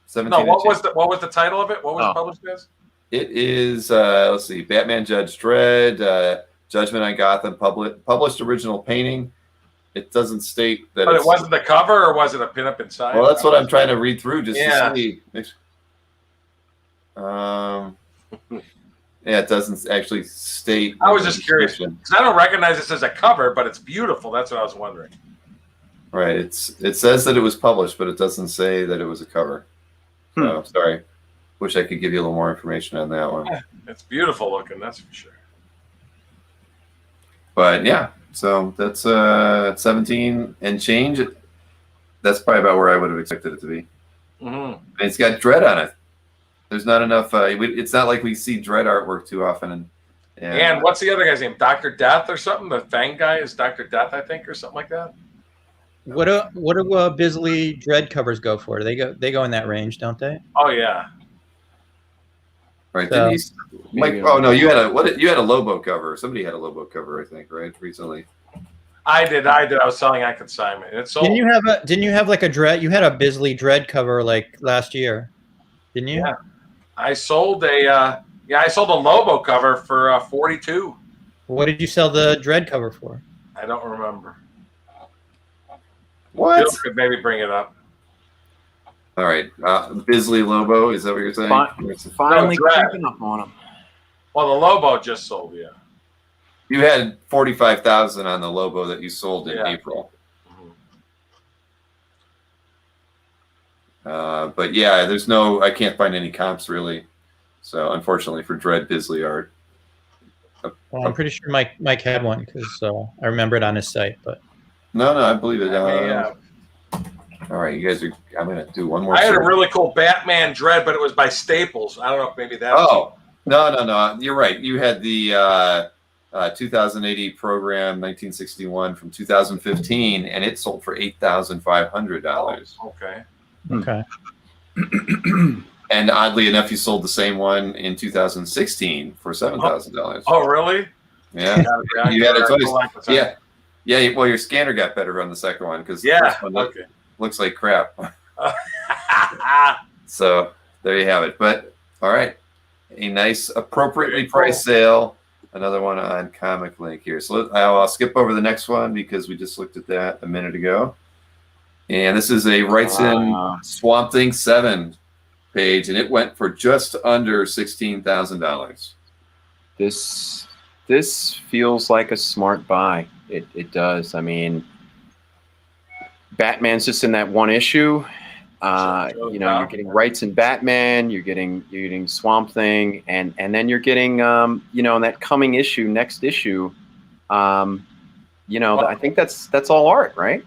17. No, what was the title of it? What was it published as? It is let's see, Batman Judge Dredd, Judgment on Gotham, published original painting. It doesn't state that. But it wasn't the cover, or was it a pinup inside? Well, that's what I'm trying to read through just to see. Yeah, it doesn't actually state. I was just curious because I don't recognize this as a cover, but it's beautiful. That's what I was wondering. Right. It says that it was published, but it doesn't say that it was a cover. So sorry. Wish I could give you a little more information on that one. It's beautiful looking, that's for sure. But yeah, so that's 17 and change. That's probably about where I would have expected it to be. And it's got Dredd on it. There's not enough. It's not like we see Dredd artwork too often. And what's the other guy's name? Dr. Death or something? The Fang guy is Dr. Death, I think, or something like that. What do Bisley Dredd covers go for? They go in that range, don't they? Oh yeah. Right. So, Mike, oh no, you had a Lobo cover. Somebody had a Lobo cover, I think, right? Recently. I did. I was selling on consignment. It's sold. Didn't you have like a Dredd? You had a Bisley Dredd cover like last year, didn't you? Yeah. I sold a Lobo cover for 42. What did you sell the Dredd cover for? I don't remember. What? Bill could maybe bring it up. All right, Bisley Lobo. Is that what you're saying? Finally creeping up on him. Well, the Lobo just sold. Yeah. You had 45,000 on the Lobo that you sold in April. But yeah, I can't find any comps really. So unfortunately for Dredd Bisley art. Well, I'm pretty sure Mike had one because I remember it on his site. But no, I believe it. All right, you guys are. I'm gonna do one more. I had a really cool Batman Dredd, but it was by Staples. I don't know if maybe that. Oh no, you're right. You had the 2080 program 1961 from 2015, and it sold for $8,500. Okay. And oddly enough, you sold the same one in 2016 for $7,000. Oh, really? Yeah. You had a choice. Yeah. Well, your scanner got better on the second one because the first one looks like crap. So there you have it. But all right, a nice, appropriately priced sale. Another one on ComicLink here. So I'll skip over the next one because we just looked at that a minute ago. And this is a Wrightson Swamp Thing 7 page, and it went for just under $16,000. This feels like a smart buy. It does. I mean, Batman's just in that one issue. You know, you're getting Wrightson Batman, you're getting Swamp Thing, and then you're getting you know, in that coming issue, next issue, you know, I think that's all art, right?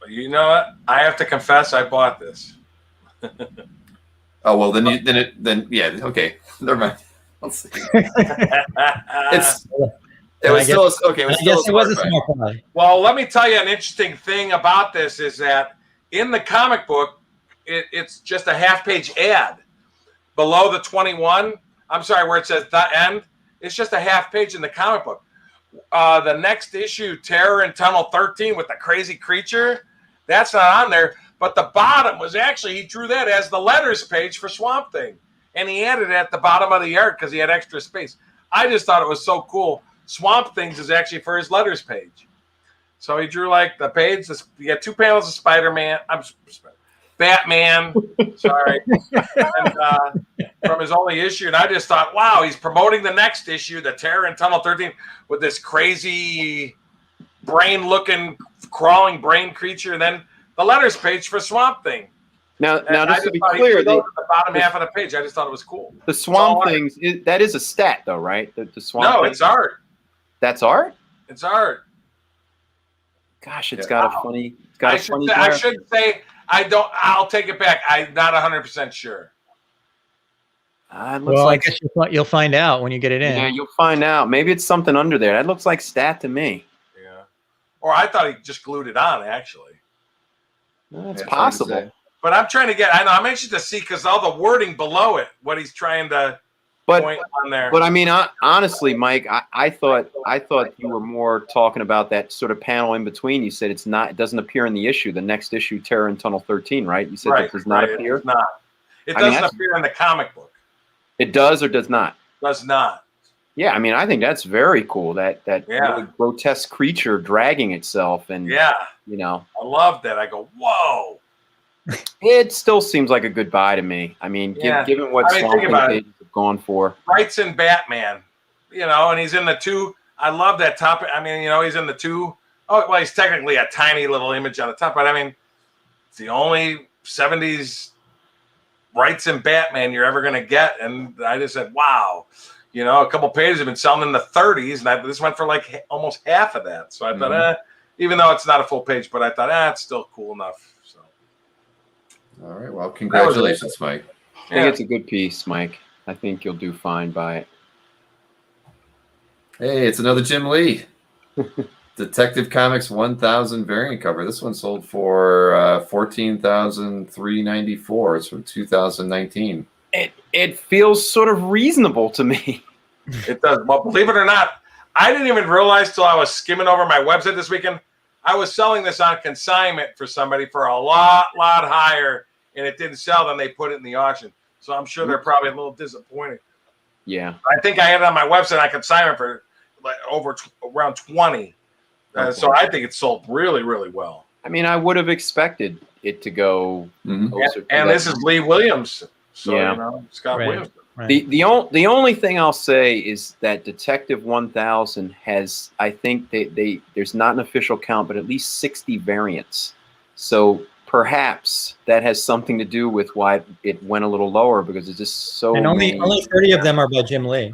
You know what? I have to confess, I bought this. Oh well, then yeah, okay, never mind. Let's see. It was still okay. It was a smart buy. Well, let me tell you an interesting thing about this is that in the comic book, it's just a half-page ad below the 21. I'm sorry, where it says the end. It's just a half page in the comic book. The next issue, Terror in Tunnel 13 with the crazy creature, that's not on there. But the bottom was actually, he drew that as the letters page for Swamp Thing. And he added it at the bottom of the art because he had extra space. I just thought it was so cool. Swamp Things is actually for his letters page. So he drew like the page. You got 2 panels of Spider-Man. Batman. Sorry. And, from his only issue. And I just thought, wow, he's promoting the next issue, the Terror in Tunnel 13, with this crazy brain-looking, crawling brain creature. And then the letters page for Swamp Thing. Now just to be clear, the bottom half of the page, I just thought it was cool. The Swamp Things, that is a stat, though, right? The Swamp No, Thing? it's art. That's art? It's art. Gosh, it's got a funny. I should say I don't. I'll take it back. I'm not 100% sure. Well, like, I guess you'll find out when you get it in. Yeah, you'll find out. Maybe it's something under there. That looks like stat to me. Yeah. Or I thought he just glued it on, actually. That's possible. But I'm trying to get. I know. I'm anxious to see because all the wording below it, what he's trying to point on there. But I mean, honestly, Mike, I thought you were more talking about that sort of panel in between. You said it doesn't appear in the issue. The next issue, Terror in Tunnel 13, right? You said that does not appear. It does not. It doesn't appear in the comic book. It does or does not? Does not. Yeah, I mean, I think that's very cool. That really grotesque creature dragging itself, and you know, I love that. I go, whoa. It still seems like a good buy to me. I mean, given what Swamp Thing pages have gone for. Wrightson Batman, you know, and he's in the 2. I love that top. I mean, you know, he's in the 2. Oh, well, he's technically a tiny little image on the top, but I mean, it's the only 70s Wrightson Batman you're ever going to get. And I just said, wow. You know, a couple pages have been selling in the 30s, and this went for like almost half of that. So I thought, even though it's not a full page, but I thought, it's still cool enough. So. All right. Well, congratulations, Mike. I think it's a good piece, Mike. I think you'll do fine by it. Hey, it's another Jim Lee. Detective Comics 1000 variant cover. This one sold for $14,394. It's from 2019. It feels sort of reasonable to me. It does. Well, believe it or not, I didn't even realize till I was skimming over my website this weekend. I was selling this on consignment for somebody for a lot higher, and it didn't sell. Then they put it in the auction. So I'm sure they're probably a little disappointed. Yeah. I think I had it on my website on consignment for like around 20. So I think it sold really, really well. I mean, I would have expected it to go closer. And this is Lee Williams. So, you know, Scott Williams. Right. The only thing I'll say is that Detective 1000 has, I think there's not an official count, but at least 60 variants. So perhaps that has something to do with why it went a little lower, because it's just so. And only 30 of them are by Jim Lee.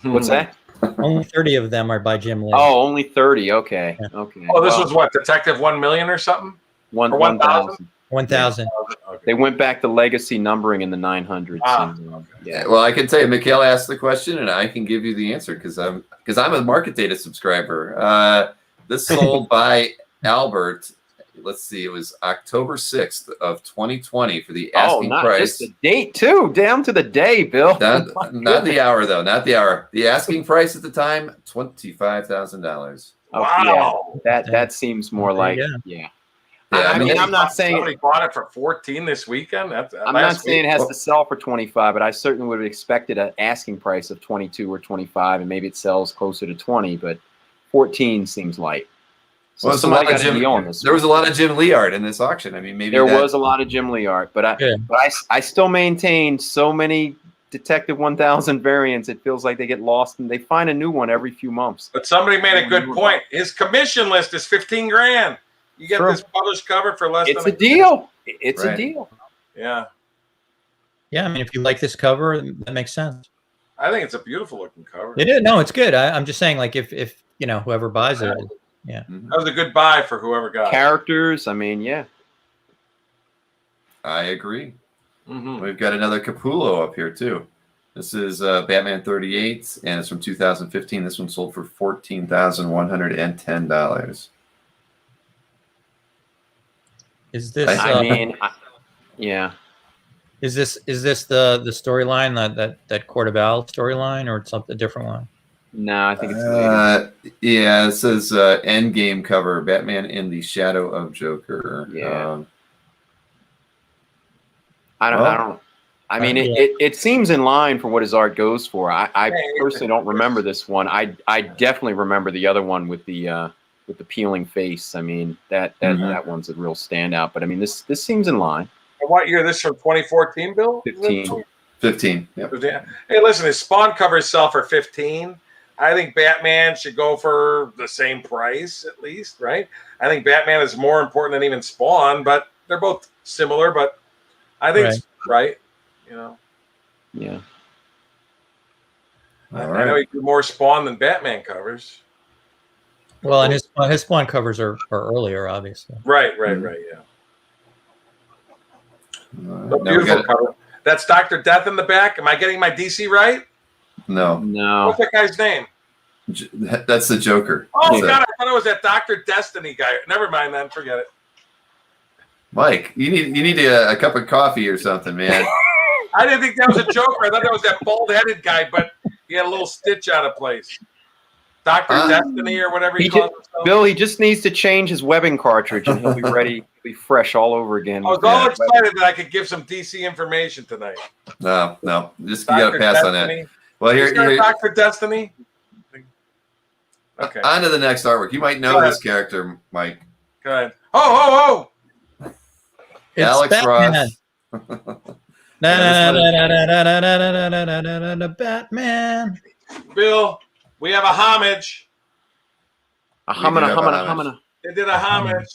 What's that? Only 30 of them are by Jim Lee. Oh, only 30. Okay. Yeah. Okay. Oh, this was what, Detective 1 million or something? 1,000. 1,000. Okay. They went back to legacy numbering in the 900s. Yeah. Well, I can tell you, Mikhail asked the question, and I can give you the answer because I'm a market data subscriber. This sold by Albert. Let's see, it was October 6th of 2020 for the asking price. Just the date too, down to the day, Bill. Not the hour though, not the hour. The asking price at the time, $25,000. Wow, that seems more like Yeah, I mean, I'm not saying somebody bought it for 14 this weekend. I'm not saying it has to sell for 25, but I certainly would have expected an asking price of 22 or 25, and maybe it sells closer to 20, but 14 seems light. So well, somebody got a deal on this. There was a lot of Jim Lee art in this auction. I mean, maybe there was a lot of Jim Lee art, but I still maintain so many Detective 1000 variants. It feels like they get lost and they find a new one every few months. But somebody made a good point. His commission list is 15 grand. You get this published cover for less it's than a deal. It's a deal. Yeah. Yeah, I mean, if you like this cover, that makes sense. I think it's a beautiful looking cover. It is. No, it's good. I'm just saying, like, if you know, whoever buys it, yeah. That was a good buy for whoever got characters. I mean, yeah. I agree. We've got another Capullo up here too. This is Batman 38, and it's from 2015. This one sold for $14,110. Is this? Yeah. Is this the storyline that Court of Owls storyline, or something a different one? No, I think it's yeah. It says Endgame cover, Batman in the Shadow of Joker. Yeah. I mean, it seems in line for what his art goes for. I personally don't remember this one. I definitely remember the other one with the peeling face. I mean, that one's a real standout. But I mean, this seems in line. And what year? This from 2014, Bill? 15. 15. Yep. Hey, listen, his Spawn covers sell for 15. I think Batman should go for the same price at least, right? I think Batman is more important than even Spawn, but they're both similar. But I think it's right. You know. Yeah. I know he do more Spawn than Batman covers. Well, and his Spawn covers are earlier, obviously. Right, yeah. Beautiful cover. That's Dr. Death in the back. Am I getting my DC right? No. What's that guy's name? That's the Joker. Oh, God, I thought it was that Dr. Destiny guy. Never mind then. Forget it. Mike, you need a cup of coffee or something, man. I didn't think that was a Joker. I thought that was that bald-headed guy, but he had a little stitch out of place. Dr. Destiny or whatever he calls himself. Bill, he just needs to change his webbing cartridge and he'll be ready, be fresh all over again. I was all excited that I could give some DC information tonight. No. Just you got to pass on that. Well, here Dr. Destiny. Okay. On to the next artwork. You might know this character, Mike. Go ahead. Oh! It's Alex Batman. Ross. Batman. Bill, we have a homage. A homina. They did a homage.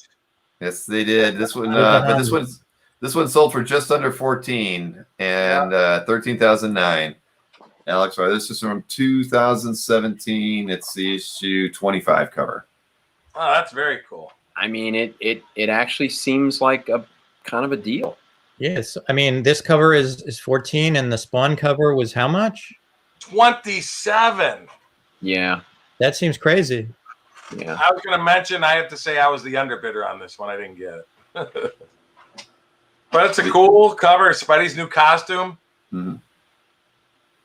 Yes, they did. This one, but this one sold for just under 14 and 13,009. Alex, this is from 2017. It's the issue 25 cover. Oh, that's very cool. I mean, it actually seems like a kind of a deal. Yes, I mean, this cover is 14, and the Spawn cover was how much? 27. Yeah, that seems crazy. Yeah, I was going to mention. I have to say I was the underbidder on this one. I didn't get it, but it's a cool cover. Spidey's new costume. Mm-hmm.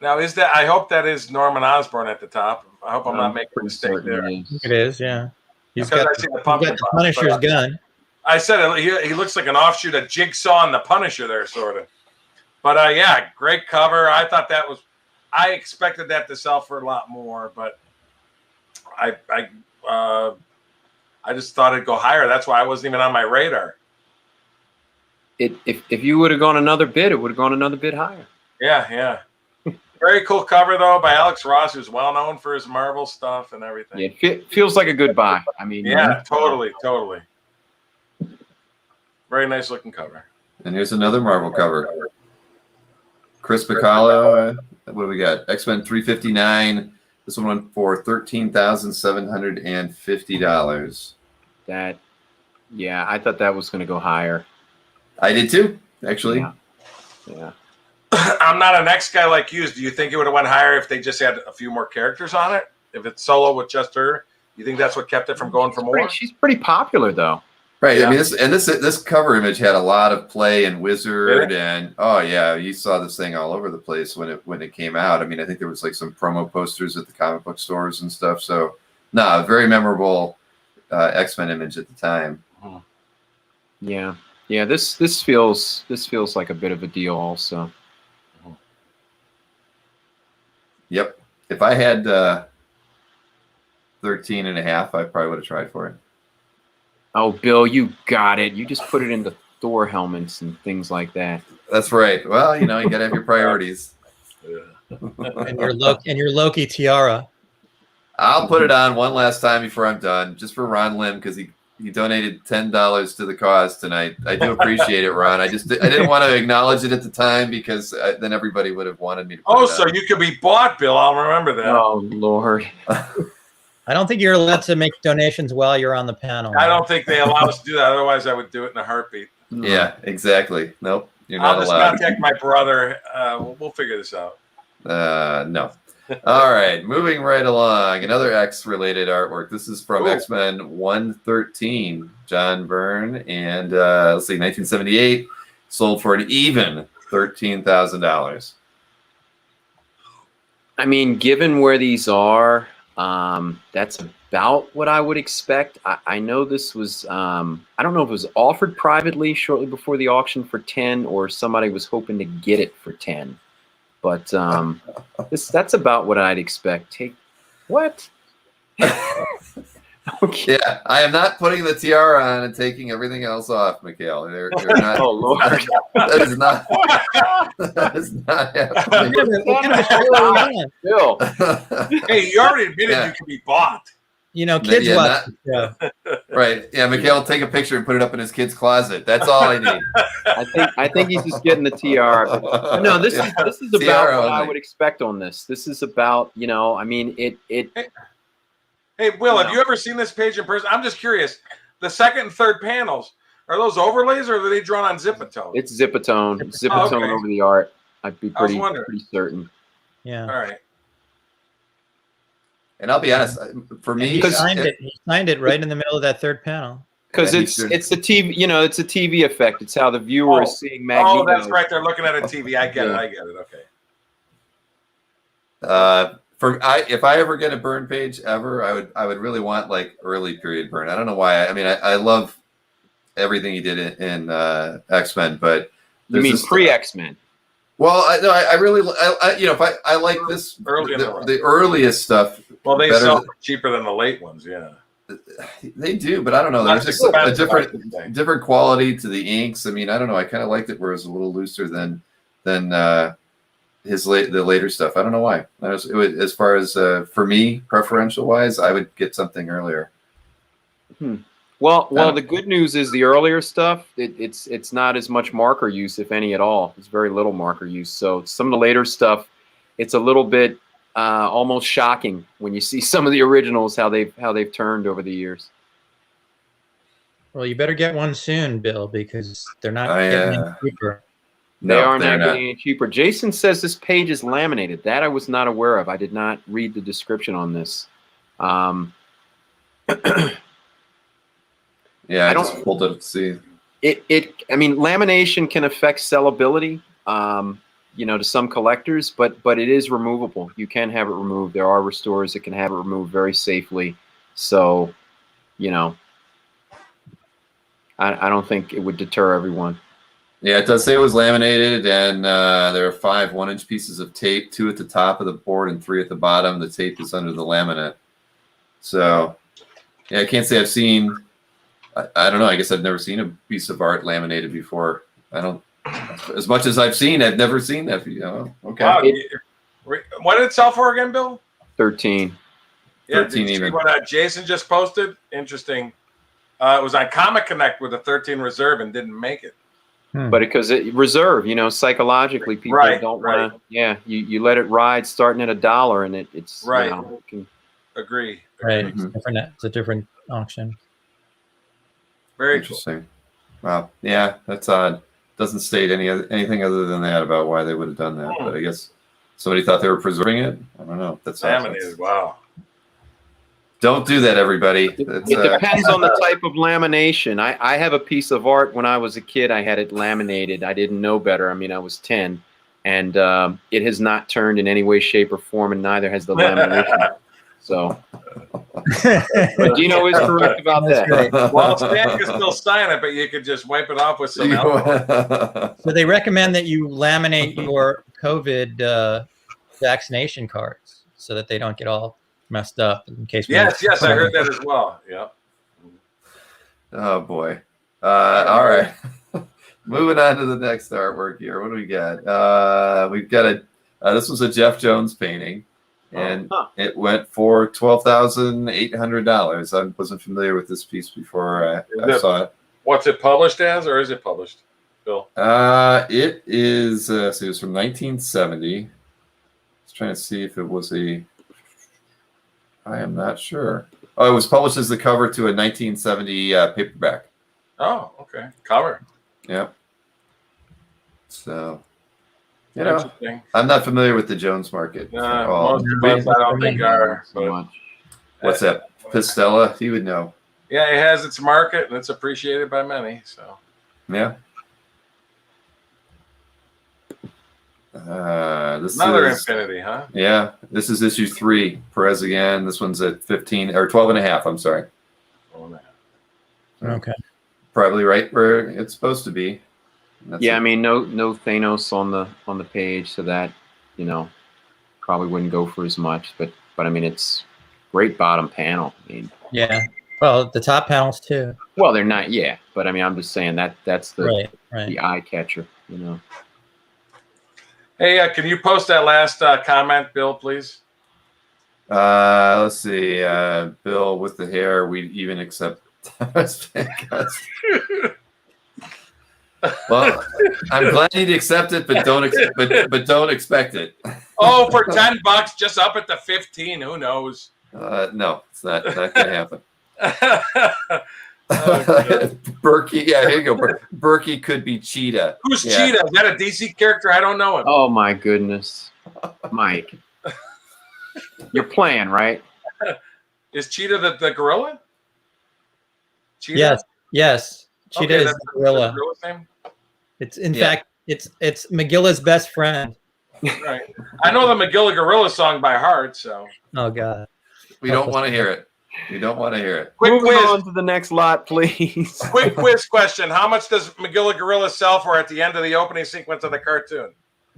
Now, is that? I hope that is Norman Osborn at the top. I hope I'm not making a mistake there. It is, yeah. He's got the Punisher's gun. I said it, he looks like an offshoot of Jigsaw and the Punisher there, sort of. But yeah, great cover. I thought that was. I expected that to sell for a lot more, but I just thought it'd go higher. That's why I wasn't even on my radar. If you would have gone another bit, it would have gone another bit higher. Yeah. Very cool cover though by Alex Ross, who's well known for his Marvel stuff and everything. Yeah, it feels like a good buy. I mean, yeah, totally. Very nice looking cover. And here's another Marvel cover. Chris Bacallo. What do we got? X-Men 359. This one went for $13,750. Yeah, I thought that was going to go higher. I did too, actually. Yeah. I'm not an X guy like you. Do you think it would have went higher if they just had a few more characters on it? If it's solo with just her, you think that's what kept it from going for more? She's pretty popular though. Right. Yeah. I mean, this cover image had a lot of play in Wizard, and oh yeah, you saw this thing all over the place when it came out. I mean, I think there was like some promo posters at the comic book stores and stuff. So, a very memorable X-Men image at the time. Yeah. Yeah. This feels like a bit of a deal also. Yep. If I had 13 and a half, I probably would have tried for it. Oh, Bill, you got it. You just put it into Thor helmets and things like that. That's right. Well, you know, you got to have your priorities. And your Loki tiara. I'll put it on one last time before I'm done, just for Ron Lim, because he donated $10 to the cause tonight. I do appreciate it, Ron. I didn't want to acknowledge it at the time because then everybody would have wanted me to. Oh, so you could be bought, Bill. I'll remember that. Oh Lord. I don't think you're allowed to make donations while you're on the panel. I don't think they allow us to do that. Otherwise, I would do it in a heartbeat. Yeah, exactly. Nope, you're not allowed. I'll just contact my brother. We'll figure this out. No. All right, moving right along. Another X-related artwork. This is from X-Men 113, John Byrne, and let's see, 1978, sold for an even $13,000. I mean, given where these are, that's about what I would expect. I know this was, I don't know if it was offered privately shortly before the auction for 10 or somebody was hoping to get it for 10. But that's about what I'd expect. Take what? Okay. Yeah, I am not putting the tiara on and taking everything else off, Mikhail. They're not. Oh Lord, that is not. That is not happening. Bill. Hey, you already admitted you can be bought. You know, kids watch. Right. Yeah, Mikhail will take a picture and put it up in his kid's closet. That's all I need. I think he's just getting the tiara. No, this is about what I would expect on this. This is about, you know, I mean, it. Hey, Will, have you ever seen this page in person? I'm just curious. The second and third panels, are those overlays or are they drawn on Zipatone? It's Zipatone. Zipatone over the art. I'd be pretty certain. Yeah. All right. And I'll be honest, for me, he signed it right in the middle of that third panel. Because it's the TV, you know, it's a TV effect. It's how the viewer is seeing Magneto. Oh, that's right. They're looking at a TV. I get it. Okay. If I ever get a Byrne page ever, I would really want like early period Byrne. I don't know why. I mean, I love everything he did in X-Men, but you mean pre-X-Men? Well, I really, you know, if I like this the earliest stuff. Well, they sell cheaper than the late ones, yeah. They do, but I don't know. There's just a different quality to the inks. I mean, I don't know. I kind of liked it where it was a little looser than the later stuff. I don't know why. As far as for me, preferential wise, I would get something earlier. Well, the good news is the earlier stuff, it's not as much marker use, if any at all. It's very little marker use. So some of the later stuff, it's a little bit almost shocking when you see some of the originals how they've turned over the years. Well, you better get one soon, Bill, because they're not getting any cheaper. They are not getting any cheaper. Jason says this page is laminated. That I was not aware of. I did not read the description on this. Yeah, I just pulled it up to see. I mean, lamination can affect sellability, you know, to some collectors, but it is removable. You can have it removed. There are restorers that can have it removed very safely. So, you know, I don't think it would deter everyone. Yeah, it does say it was laminated, and there are 5 1-inch pieces of tape, 2 at the top of the board and 3 at the bottom. The tape is under the laminate. So, yeah, I can't say I've seen. I don't know. I guess I've never seen a piece of art laminated before. I don't. As much as I've seen, I've never seen that. You know, okay. Wow, what did it sell for again, Bill? 13. Yeah, 13 even. What Jason just posted? Interesting. It was on Comic Connect with a 13 reserve and didn't make it. But because reserve, you know, psychologically, people don't want to. Yeah, you let it ride, starting at $1, and it's right. You know, Agree. Right. It's a different auction. Very interesting. Cool. Wow. Yeah, that's odd. Doesn't state anything other than that about why they would have done that. But I guess somebody thought they were preserving it. I don't know. That's laminated. Wow. Don't do that, everybody. It depends on the type of lamination. I have a piece of art when I was a kid. I had it laminated. I didn't know better. I mean, I was 10, and it has not turned in any way, shape, or form, and neither has the lamination. So, but Dino is correct about that. Well, Stan can still sign it, but you could just wipe it off with some alcohol. So they recommend that you laminate your COVID vaccination cards so that they don't get all messed up in case. Yes, I heard that as well. Yeah. Oh boy. All right. Moving on to the next artwork here. What do we got? We've got this was a Jeff Jones painting, and it went for $12,800. I wasn't familiar with this piece before I saw it. What's it published as, or is it published, Bill? It is. So it was from 1970. I was trying to see if it was I am not sure. Oh, it was published as the cover to a 1970 paperback. Oh, okay. Cover. Yep. So, you know, I'm not familiar with the Jones market. Most of us I don't think are. But what's that? Pistella? He would know. Yeah, it has its market and it's appreciated by many. So, yeah. This another is Infinity, huh? Yeah, this is issue 3. Perez again. This one's at 15 or 12 and a half. I'm sorry. 12 and a half. Okay. Probably right where it's supposed to be. Yeah, I mean, no Thanos on the page, so that, you know, probably wouldn't go for as much. But I mean, it's great bottom panel. I mean, yeah. Well, the top panels too. Well, they're not. Yeah, but I mean, I'm just saying that's the right. the eye catcher. You know. Hey, can you post that last comment, Bill, please? Let's see. Bill with the hair. We even accept. Well, I'm glad you'd accept it, but don't expect it. Oh, for $10, just up at the 15. Who knows? No, it's not gonna happen. Oh, Berkey, yeah, here you go. Berkey could be Cheetah. Who's Cheetah? Is that a DC character? I don't know him. Oh my goodness, Mike, you're playing, right? Is Cheetah the gorilla? Cheetah? Yes. Cheetah is the gorilla. The gorilla's name? It's in fact it's Magilla's best friend. Right. I know the Magilla Gorilla song by heart, so. Oh God. We don't want to hear it. We don't want to hear it. Quick quiz on to the next lot, please. Quick quiz question. How much does Magilla Gorilla sell for at the end of the opening sequence of the cartoon?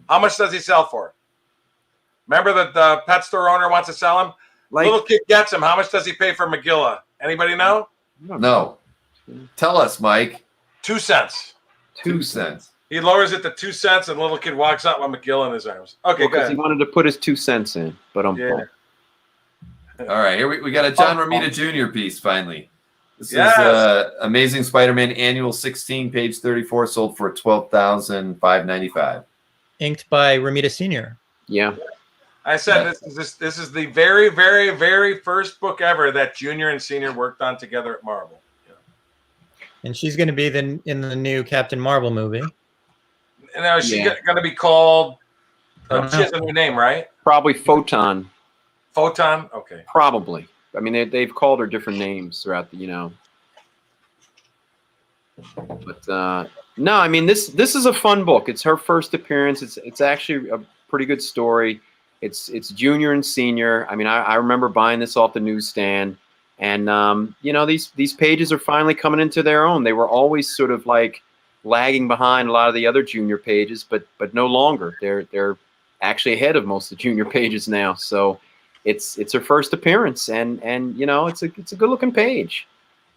How much does he sell for? Remember that the pet store owner wants to sell him? Little kid gets him. How much does he pay for Magilla? Anybody know? No. Tell us, Mike. 2 cents. 2 cents. He lowers it to 2 cents, and the little kid walks out with Magilla in his arms. Okay, because he wanted to put his 2 cents in, but I'm All right, here we got a John Romita Jr. piece finally. This is Amazing Spider-Man Annual 16, page 34, sold for $12,595. Inked by Romita Sr. Yeah. I said this is the very, very, very first book ever that Junior and Senior worked on together at Marvel. Yeah. And she's going to be in the new Captain Marvel movie. Now, is she going to be called? She has a new name, right? Probably Photon. Photon? Okay. Probably. I mean, they've called her different names throughout the, you know. But no, I mean, this is a fun book. It's her first appearance. It's actually a pretty good story. It's Junior and Senior. I mean, I remember buying this off the newsstand, and you know, these pages are finally coming into their own. They were always sort of like lagging behind a lot of the other Junior pages, but no longer. They're actually ahead of most of the Junior pages now. So it's her first appearance, and you know, it's a good looking page.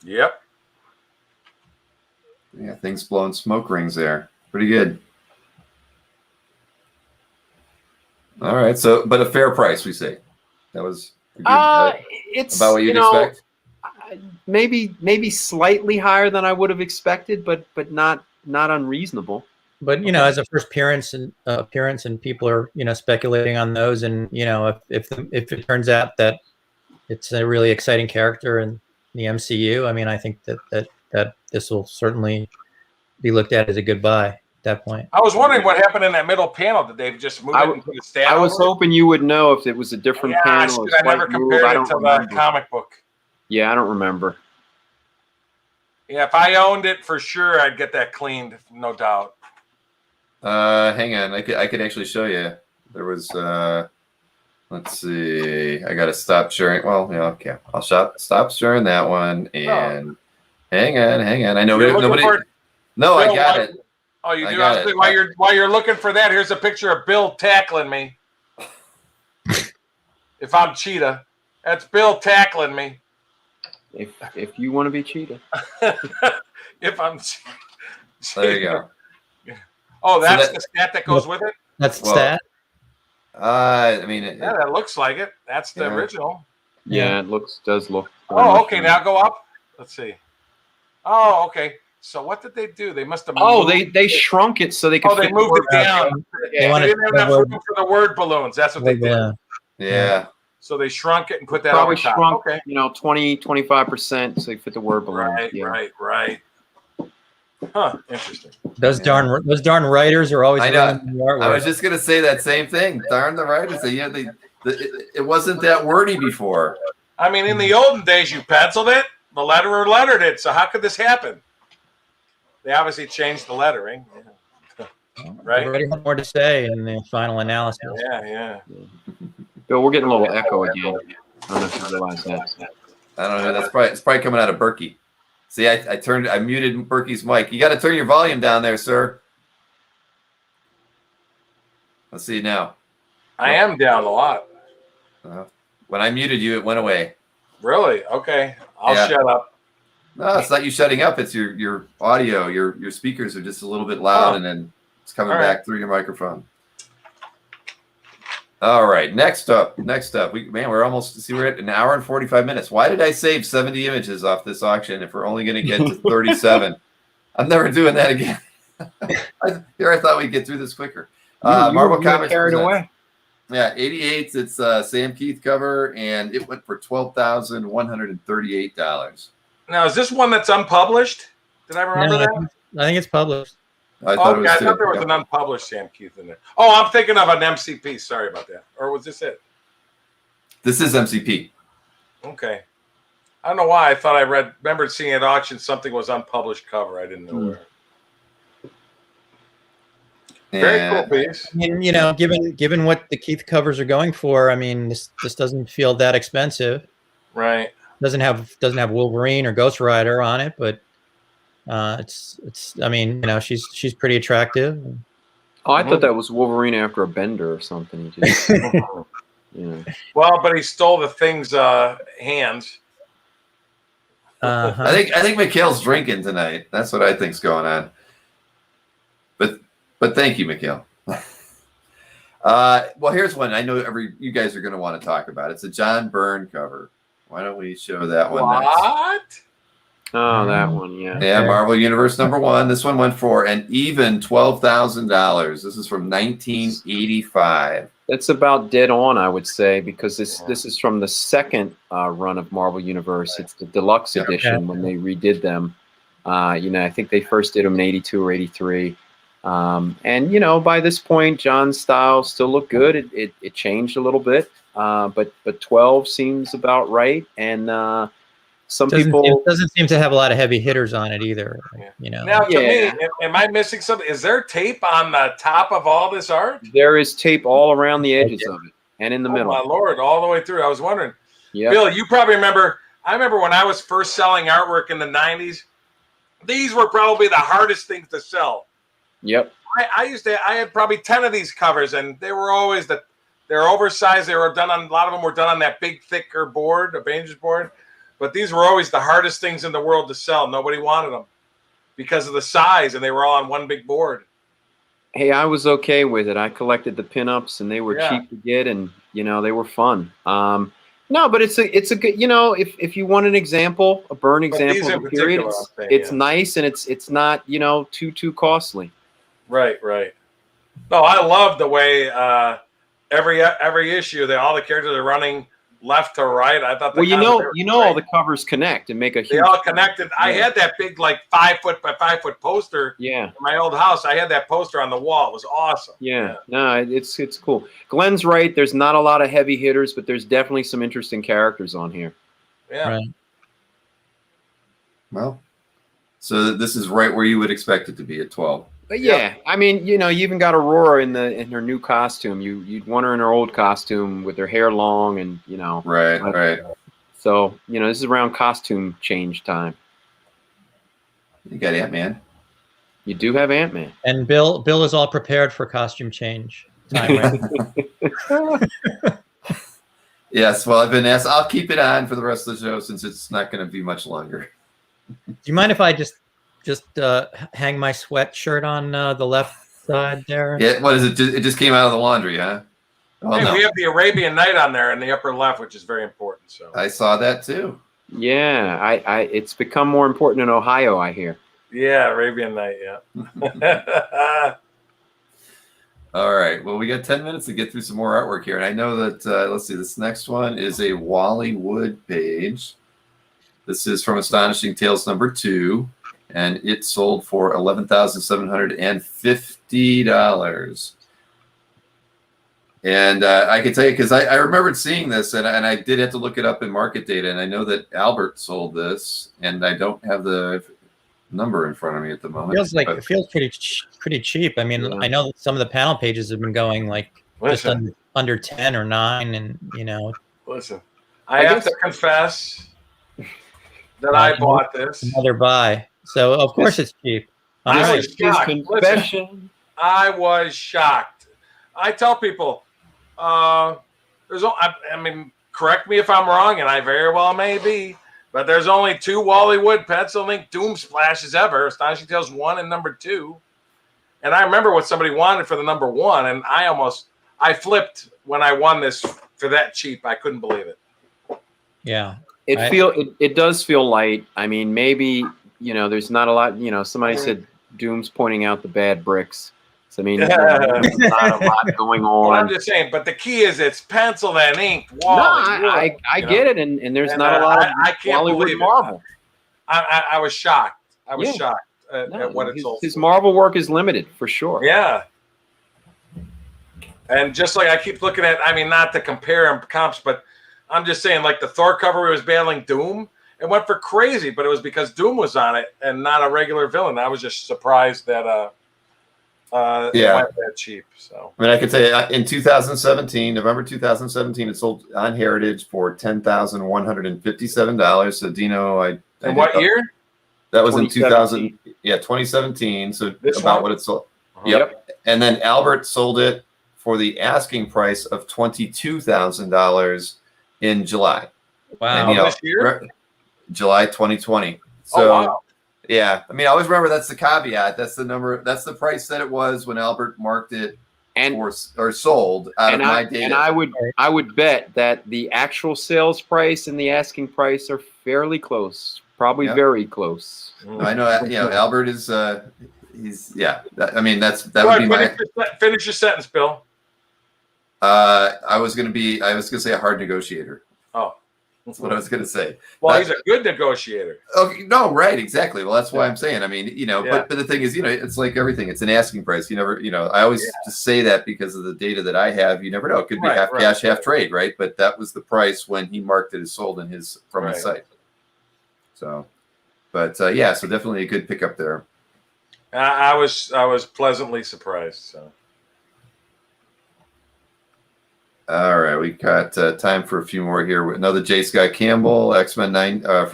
Yep. Yeah, things blowing smoke rings there. Pretty good. All right, so but a fair price, we say. That was it's about what you'd expect. Maybe slightly higher than I would have expected, but not unreasonable. But you know, as a first appearance, and people are, you know, speculating on those, and you know, if it turns out that it's a really exciting character in the MCU, I mean, I think that this will certainly be looked at as a good buy at that point. I was wondering what happened in that middle panel. Did they just move it into the stand? I was hoping you would know if it was a different panel. I never compared it to the comic book. Yeah, I don't remember. Yeah, if I owned it, for sure, I'd get that cleaned, no doubt. Hang on, I could actually show you. There was Let's see. I got to stop sharing. Well, yeah, okay. I'll stop sharing that one. And hang on. I know nobody. No, Bill, I got it. Oh, you do. While you're looking for that, here's a picture of Bill tackling me. If I'm Cheetah, that's Bill tackling me. If you want to be Cheetah. If I'm. There you go. Oh, that's the stat that goes with it. That's the stat. I mean, that looks like it. That's the original. Yeah, it does look. Oh, okay. Now go up. Let's see. Oh, okay. So what did they do? They must have. They shrunk it so they could. Oh, they moved it down. They didn't have enough room for the word balloons. That's what they did. Yeah. So they shrunk it and put that probably over top. Shrunk, okay. 20-25%, so they fit the word balloons. Right. Huh. Interesting. Those darn writers are always. I know. I was just gonna say that same thing. Darn the writers. It wasn't that wordy before. I mean, in the olden days, you penciled it, the letterer lettered it. So how could this happen? They obviously changed the lettering. Right. Already have more to say in the final analysis. Yeah. Bill, we're getting a little echo again. I don't know if you realize that. I don't know. It's probably coming out of Berkey. See, I muted Berkey's mic. You got to turn your volume down there, sir. Let's see now. I am down a lot. When I muted you, it went away. Really? Okay. I'll shut up. No, it's not you shutting up. It's your audio. Your speakers are just a little bit loud, and then it's coming back through your microphone. All right. Next up. We're almost we're at an hour and 45 minutes. Why did I save 70 images off this auction if we're only going to get to 37? I'm never doing that again. I thought we'd get through this quicker. Marvel Comics carried away. Yeah, 88. It's Sam Keith cover, and it went for $12,138. Now, is this one that's unpublished? Did I remember that? I think it's published. I thought there was an unpublished Sam Keith in there. Oh, I'm thinking of an MCP. Sorry about that. Or was this it? This is MCP. Okay. I don't know why. I thought I remembered seeing at auction something was unpublished cover. I didn't know where. Very cool piece. I mean, given what the Keith covers are going for, I mean, this doesn't feel that expensive. Right. Doesn't have Wolverine or Ghost Rider on it, but it's I mean, she's pretty attractive. Oh, I thought that was Wolverine after a bender or something. Well, but he stole the Thing's hands. I think Mikhail's drinking tonight. That's what I think's going on. But thank you, Mikhail. Well, here's one I know you guys are going to want to talk about. It's a John Byrne cover. Why don't we show that one next? Oh, that one, yeah. Yeah, Marvel Universe #1. This one went for an even $12,000. This is from 1985. That's about dead on, I would say, because this is from the second run of Marvel Universe. It's the deluxe edition when they redid them. I think they first did them in 82 or 83. And by this point, John's style still looked good. It changed a little bit, but 12 seems about right. And some people doesn't seem to have a lot of heavy hitters on it either. Now, to me, am I missing something? Is there tape on the top of all this art? There is tape all around the edges of it and in the middle. Oh my Lord, all the way through. I was wondering. Yep. Bill, you probably remember. I remember when I was first selling artwork in the 90s. These were probably the hardest things to sell. Yep. I had probably 10 of these covers, and they were always they're oversized. They were done on, a lot of them were done on that big, thicker board, a Banger's board. But these were always the hardest things in the world to sell. Nobody wanted them because of the size, and they were all on one big board. Hey, I was okay with it. I collected the pinups, and they were cheap to get, and they were fun. No, but it's a good, if you want an example, a Byrne example of the period, it's nice, and it's not too costly. Right. No, I love the way every issue all the characters are running left to right. I thought all the covers connect and make a huge. They all connected. Yeah. I had that big 5 foot by 5 foot poster. Yeah. In my old house, I had that poster on the wall. It was awesome. Yeah. No, it's cool. Glenn's right. There's not a lot of heavy hitters, but there's definitely some interesting characters on here. Yeah. Right. Well, so this is right where you would expect it to be at 12. But yeah, I mean, you even got Aurora in her new costume. You'd want her in her old costume with her hair long, and Right. So this is around costume change time. You got Ant-Man. You do have Ant-Man, and Bill is all prepared for costume change time, right? Yes. Well, I've been asked. I'll keep it on for the rest of the show since it's not going to be much longer. Do you mind if I just hang my sweatshirt on the left side there? Yeah. What is it? It just came out of the laundry, huh? Hey, no. We have the Arabian Night on there in the upper left, which is very important. So I saw that too. Yeah, it's become more important in Ohio, I hear. Yeah, Arabian Night. Yeah. All right. Well, we got 10 minutes to get through some more artwork here, and I know that. Let's see. This next one is a Wally Wood page. This is from Astonishing Tales #2, and it sold for $11,750. And I can tell you, because I remembered seeing this, and I did have to look it up in market data, and I know that Albert sold this, and I don't have the number in front of me at the moment. It feels pretty cheap. I mean, I know that some of the panel pages have been going like just under 10 or 9, and Listen, I have to confess that I bought this. Another buy. So of course it's cheap. I was shocked. Listen, I was shocked. I tell people, I mean, correct me if I'm wrong, and I very well may be, but there's only 2 Wally Wood pencil ink Doom Splashes ever, Astonishing Tales 1 and #2. And I remember what somebody wanted for the #1, and I flipped when I won this for that cheap. I couldn't believe it. Yeah. It does feel light. I mean, maybe, there's not a lot, somebody said Doom's pointing out the bad bricks. So, I mean, there's not a lot going on. Well, I'm just saying, but the key is it's pencil and ink. I get it, and there's not a lot of Hollywood Marvel. I was shocked. I was shocked at what it sold. His Marvel work is limited, for sure. Yeah. And just like I keep looking at, I mean, not to compare comps, but I'm just saying, like the Thor cover where he was battling Doom, it went for crazy, but it was because Doom was on it and not a regular villain. I was just surprised that it went that cheap. So I mean, I could say in 2017, November 2017, it sold on Heritage for $10,157. So Dino, and what year? That was in 2000. Yeah, 2017. So this about what it sold. Yep. And then Albert sold it for the asking price of $22,000 in July. Wow. And, this year? July 2020. So, wow. Yeah. I mean, I always remember that's the caveat. That's the number. That's the price that it was when Albert marked it or sold out of my data. And I would bet that the actual sales price and the asking price are fairly close. Probably very close. I know. Albert is. He's. Yeah. That would be my. Finish your sentence, Bill. I was gonna say a hard negotiator. Oh, that's what I was gonna say. Well, he's a good negotiator. Okay, no, right, exactly. Well, that's why I'm saying. I mean, but the thing is, it's like everything. It's an asking price. You never, I always just say that because of the data that I have. You never know. It could be half cash, half trade, right? But that was the price when he marked it as sold in his site. So, but so definitely a good pickup there. I was pleasantly surprised. So. All right, we got time for a few more here. Another J. Scott Campbell, X-Men 9 for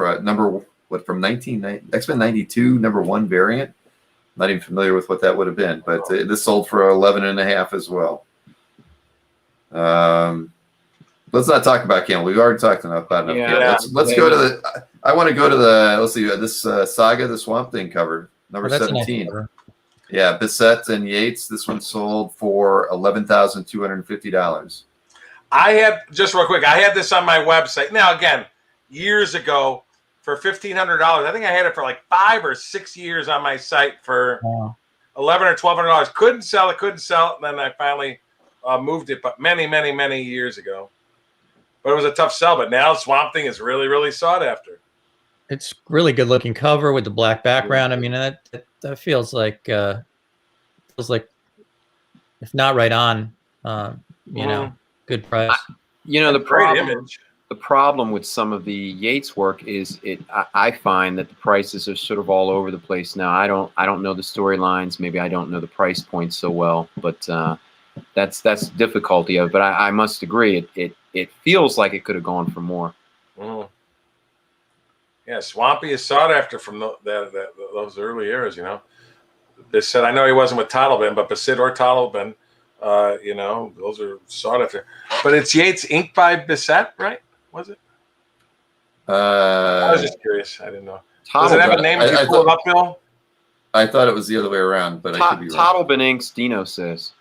from 1990 X-Men 92 #1 variant. Not even familiar with what that would have been, but this sold for 11.5 as well. Let's not talk about Campbell. We've already talked about enough. Yeah, let's go to the. I want to go to the. Let's see this Saga the Swamp Thing cover number 17. Yeah, Bissett and Yates. This one sold for $11,250. I had, just real quick, I had this on my website. Now, again, years ago for $1,500. I think I had it for like 5 or 6 years on my site for $1,100 or $1,200. Couldn't sell it. And then I finally moved it, but many, many, many years ago. But it was a tough sell. But now Swamp Thing is really, really sought after. It's really good looking cover with the black background. I mean, that feels like if not right on, good price. The great image. The problem with some of the Yates work is I find that the prices are sort of all over the place now. I don't know the storylines. Maybe I don't know the price points so well, but that's the difficulty of it. But I must agree, it feels like it could have gone for more. Mm. Yeah, Swampy is sought after from those early eras. Bissett, I know he wasn't with Tottleben, but Bissett or Tottleben, those are sought after. But it's Yates inked by Bissett, right? Was it? I was just curious. I didn't know. Does it have a name? Did you pull it up, Bill? I thought it was the other way around, but I could be wrong. Tottleben inks, Dino says.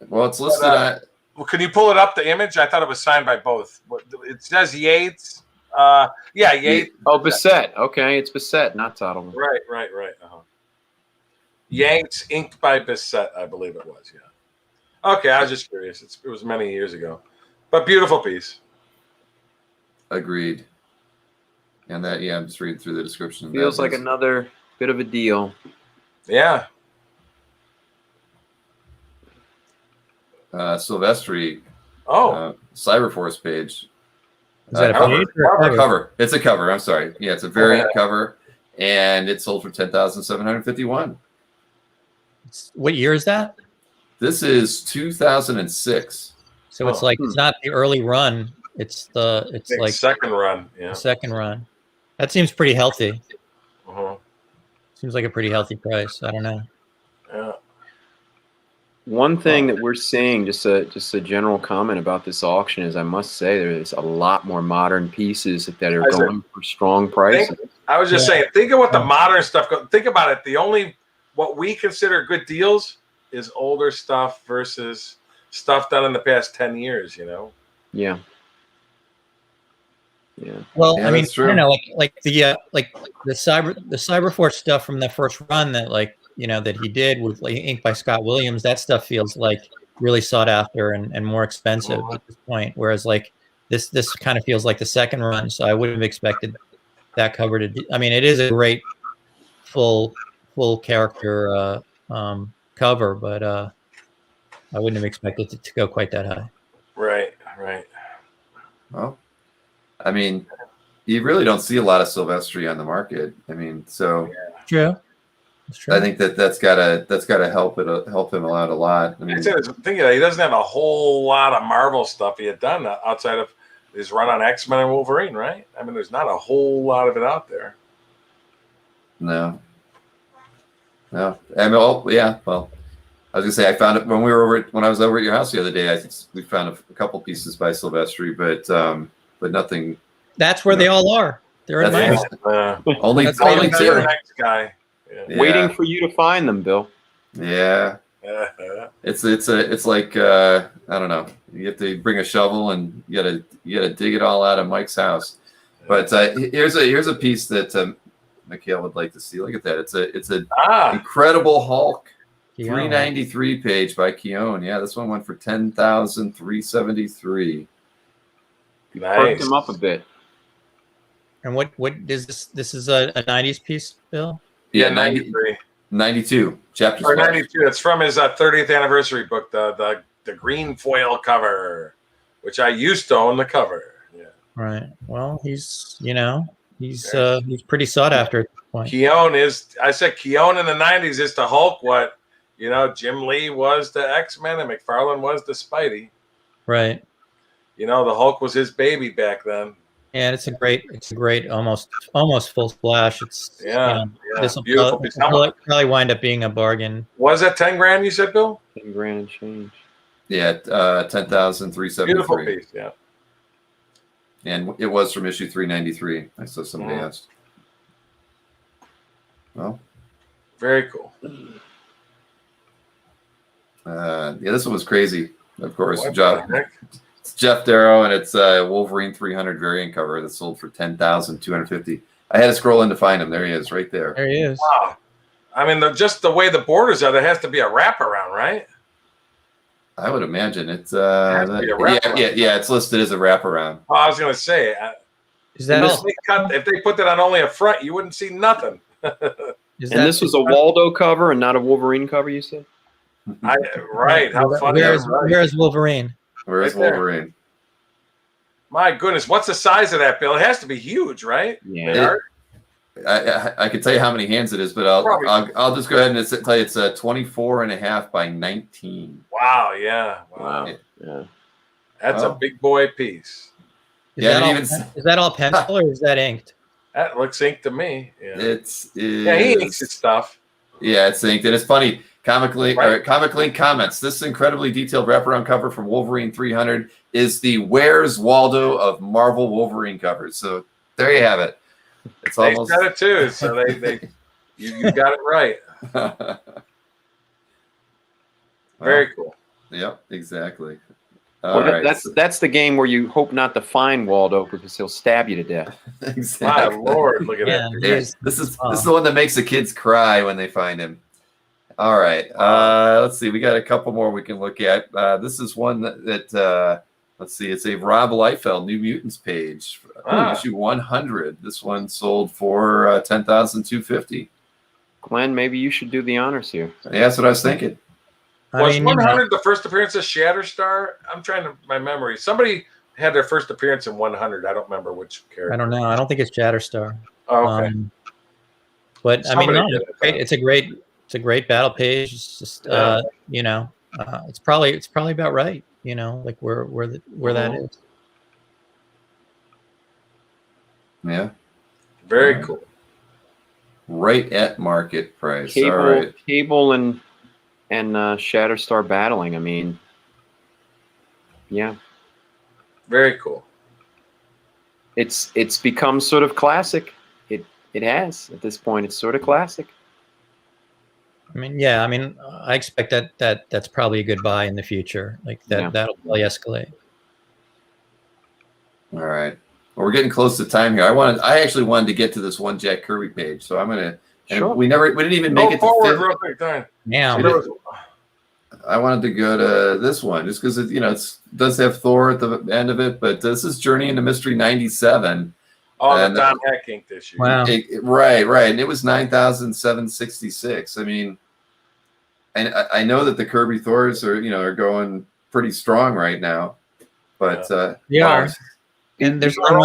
Well, it's listed at. Well, can you pull it up, the image? I thought it was signed by both. It says Yates. Yeah, Yates. Oh, Bissett. Okay, it's Bissett, not Tottleben. Right. Yates inked by Bissett, I believe it was. Yeah. Okay, I was just curious. It was many years ago. But beautiful piece. Agreed. And that, I'm just reading through the description. Feels like another bit of a deal. Yeah. Silvestri. Oh. Cyberforce page. Is that a page or a cover? It's a cover. I'm sorry. Yeah, it's a variant cover, and it sold for $10,751. What year is that? This is 2006. So it's like it's not the early run. It's like second run. Yeah. Second run. That seems pretty healthy. Uh-huh. Seems like a pretty healthy price. I don't know. Yeah. One thing that we're seeing, just a general comment about this auction, is I must say there's a lot more modern pieces that are going for strong prices. I was just saying, think of what the modern stuff. Think about it. What we consider good deals is older stuff versus stuff done in the past 10 years. Yeah. Well, I mean, I don't know, like the Cyberforce stuff from the first run that that he did with ink by Scott Williams. That stuff feels like really sought after and more expensive at this point. Whereas this kind of feels like the second run. So I wouldn't have expected that cover to. I mean, it is a great full character cover, but I wouldn't have expected it to go quite that high. Right. Well, I mean, you really don't see a lot of Silvestri on the market. I mean, so true. I think that's gotta help him out a lot. I mean, he doesn't have a whole lot of Marvel stuff he had done outside of his run on X-Men and Wolverine, right? I mean, there's not a whole lot of it out there. No. I mean, well, I was gonna say I found it when I was over at your house the other day. I think we found a couple pieces by Silvestri, but nothing. That's where they all are. They're in my house. Only two. Next guy. Yeah. Waiting for you to find them, Bill. Yeah. It's like I don't know. You have to bring a shovel and you gotta dig it all out of Mike's house. But here's a piece that Mikhail would like to see. Look at that. It's a Incredible Hulk 393 page by Keown. Yeah, this one went for $10,373. You perked him up a bit. And what is this? This is a 90s piece, Bill? Yeah, 93. 92. Chapter or 92. It's from his 30th anniversary book, the green foil cover, which I used to own the cover. Yeah. Right. Well, he's pretty sought after at this point. Keown in the 90s is to Hulk what Jim Lee was to X-Men and McFarlane was to Spidey. Right. The Hulk was his baby back then. And it's a great almost full splash. It's this will probably wind up being a bargain. Was that 10 grand you said, Bill? 10 grand and change. Yeah, 10,373. Beautiful piece, yeah. And it was from issue 393. I saw somebody asked. Well, very cool. This one was crazy. Of course, it's Jeff Darrow, and it's a Wolverine 300 variant cover that sold for $10,250. I had to scroll in to find him. There he is, right there. There he is. Wow. I mean, just the way the borders are, there has to be a wraparound, right? I would imagine it's it's listed as a wraparound. Oh, I was gonna say, is that if they put that on only a front, you wouldn't see nothing. This was a Waldo cover and not a Wolverine cover, you said? Right. How funny. Where's Wolverine? Where's Wolverine? My goodness, what's the size of that, Bill? It has to be huge, right? Yeah. I could tell you how many hands it is, but I'll just go ahead and tell you it's 24.5 by 19. Wow, yeah. Wow. Yeah. That's a big boy piece. Is that all pencil or is that inked? That looks inked to me. Yeah. Yeah, he inks his stuff. Yeah, it's inked. And it's funny. ComicLink comments, this incredibly detailed wraparound cover from Wolverine 300 is the Where's Waldo of Marvel Wolverine covers. So there you have it. It's almost... They said it too, so you got it right. Very cool. Yep, exactly. That's the game where you hope not to find Waldo because he'll stab you to death. Exactly. My Lord, look at that. This is the one that makes the kids cry when they find him. All right. Let's see. We got a couple more we can look at. This is one that let's see. It's a Rob Liefeld New Mutants page, issue 100. This one sold for $10,250. Glenn, maybe you should do the honors here. Yeah, that's what I was thinking. Was 100 the first appearance of Shatterstar? I'm trying to my memory. Somebody had their first appearance in 100. I don't remember which character. I don't know. I don't think it's Shatterstar. Oh, okay. But I mean, it's a great battle page. It's just you know, it's probably about right. You know, like where that is. Yeah. Very cool. Right at market price. Cable, all right. Cable and Shatterstar battling. I mean, yeah. Very cool. It's become sort of classic. It has at this point. It's sort of classic. I mean, yeah. I mean, I expect that's probably a good buy in the future. Like that'll probably escalate. All right. Well, we're getting close to time here. I actually wanted to get to this one Jack Kirby page, so I'm gonna. Sure. We didn't even make it forward to real quick. Darn. Yeah. I wanted to go to this one just because it does have Thor at the end of it, but this is Journey into Mystery 97. Oh, the Don Heck inked issue. Wow. Right, and it was 9,766. I mean, and I know that the Kirby Thors are going pretty strong right now, but they are. And there's one of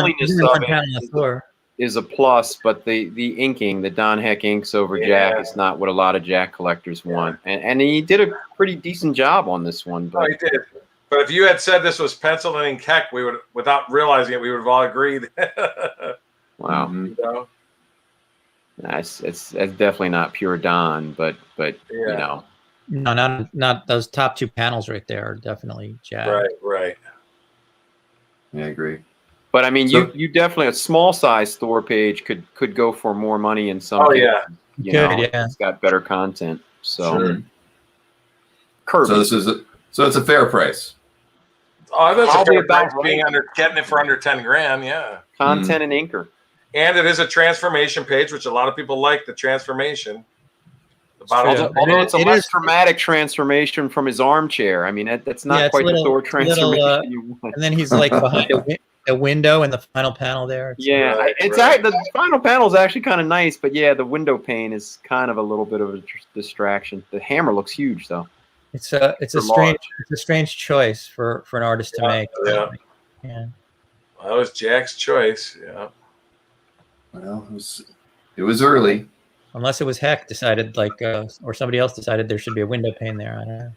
panel of Thor. Is a plus, but the inking, the Don Heck inks over Jack is not what a lot of Jack collectors want. And he did a pretty decent job on this one. But he did. But if you had said this was pencil and ink Heck, we would, without realizing it, we would have all agreed. Wow. You know? It's definitely not pure Don, but you know. No, not those top two panels right there are definitely Jack. Right. Yeah, I agree. But I mean, you definitely, a small size Thor page could go for more money in some cases. It's got better content. So Kirby. So it's a fair price. Oh, that's a fair price getting it for under 10 grand. Yeah. Content and inker. And it is a transformation page, which a lot of people like the transformation. Although it's a less dramatic transformation from his armchair. I mean, that's not quite the Thor transformation you want. And then he's like behind a window in the final panel there. The final panel is actually kind of nice, but yeah, the window pane is kind of a little bit of a distraction. The hammer looks huge, though. It's a strange choice for an artist to make. Yeah. That was Jack's choice. Yeah. Well, it was early. Unless it was Heck decided, or somebody else decided there should be a window pane there. I don't know.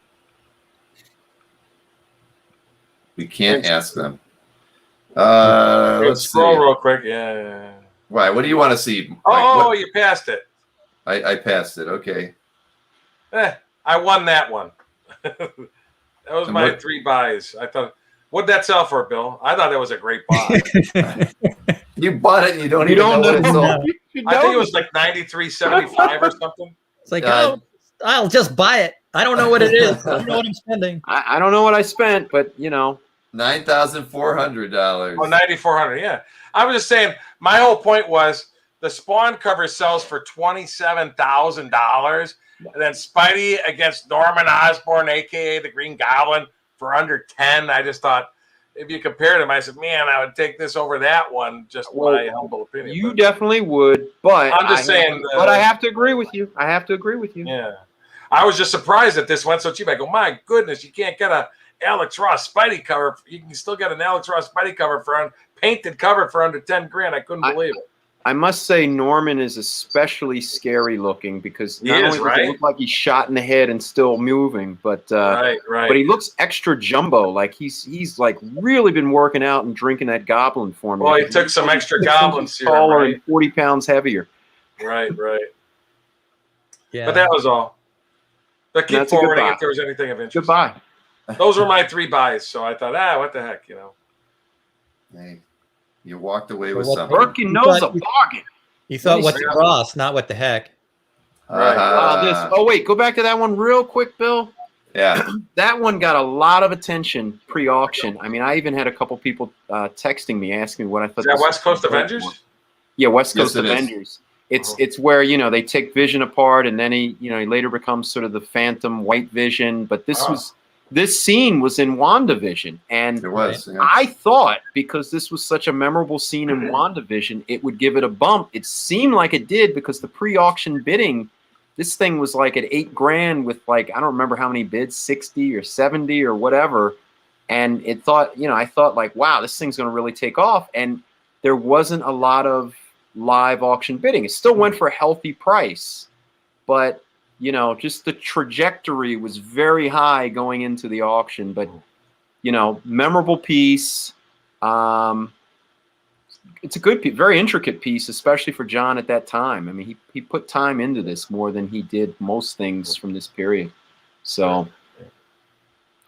We can't ask them. Let's scroll real quick. Yeah. Why? What do you want to see? You passed it. I passed it. Okay. I won that one. That was my 3 buys. I thought, what'd that sell for, Bill? I thought that was a great buy. You bought it and you don't even know what it sold. I think it was like $93.75 or something. It's like, I'll just buy it. I don't know what it is. I don't know what I'm spending. I don't know what I spent, but $9,400. Oh, $9,400. Yeah. I was just saying, my whole point was the Spawn cover sells for $27,000. And then Spidey against Norman Osborn, a.k.a. the Green Goblin, for under 10. I just thought, if you compared them, I said, man, I would take this over that one, just my humble opinion. You definitely would, but I'm just saying. But I have to agree with you. Yeah. I was just surprised that this went so cheap. I go, my goodness, you can't get a Alex Ross Spidey cover. You can still get an Alex Ross Spidey cover for painted cover for under 10 grand. I couldn't believe it. I must say Norman is especially scary looking because not only does it look like he's shot in the head and still moving, but but he looks extra jumbo. Like he's like really been working out and drinking that goblin formula. Well, he took some extra goblin serum, taller and 40 pounds heavier. Right. Yeah. But that was all. But keep forwarding if there was anything of interest. Goodbye. Those were my 3 buys, so I thought, what the heck, Hey, you walked away with something. Birkin knows a bargain. You thought what the cross, not what the heck. Oh wait, go back to that one real quick, Bill. Yeah, that one got a lot of attention pre-auction. I mean, I even had a couple people texting me asking me what I thought. Is that West Coast Avengers? Yeah, West Coast Avengers. It's where they take Vision apart, and then he later becomes sort of the Phantom White Vision. But this scene was in WandaVision, and it was. Yeah. I thought because this was such a memorable scene in WandaVision, it would give it a bump. It seemed like it did because the pre-auction bidding, this thing was like at $8 grand with I don't remember how many bids, 60 or 70 or whatever, and I thought wow, this thing's going to really take off, and there wasn't a lot of live auction bidding. It still went for a healthy price, but just the trajectory was very high going into the auction. But memorable piece. It's a good piece, very intricate piece, especially for John at that time. I mean, he put time into this more than he did most things from this period. So